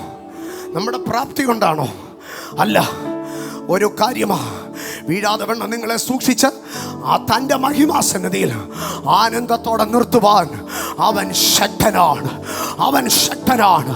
നമ്മുടെ പ്രാപ്തി കൊണ്ടാണോ? അല്ല. ഒരു കാര്യമാ, വീഴാതെ വണ്ണം നിങ്ങളെ സൂക്ഷിച്ച് ആ തൻ്റെ മഹിമാസന്നതിയിൽ ആനന്ദത്തോടെ നിർത്തുവാൻ അവൻ ശക്തനാണ്. അവൻ ശക്തനാണ്.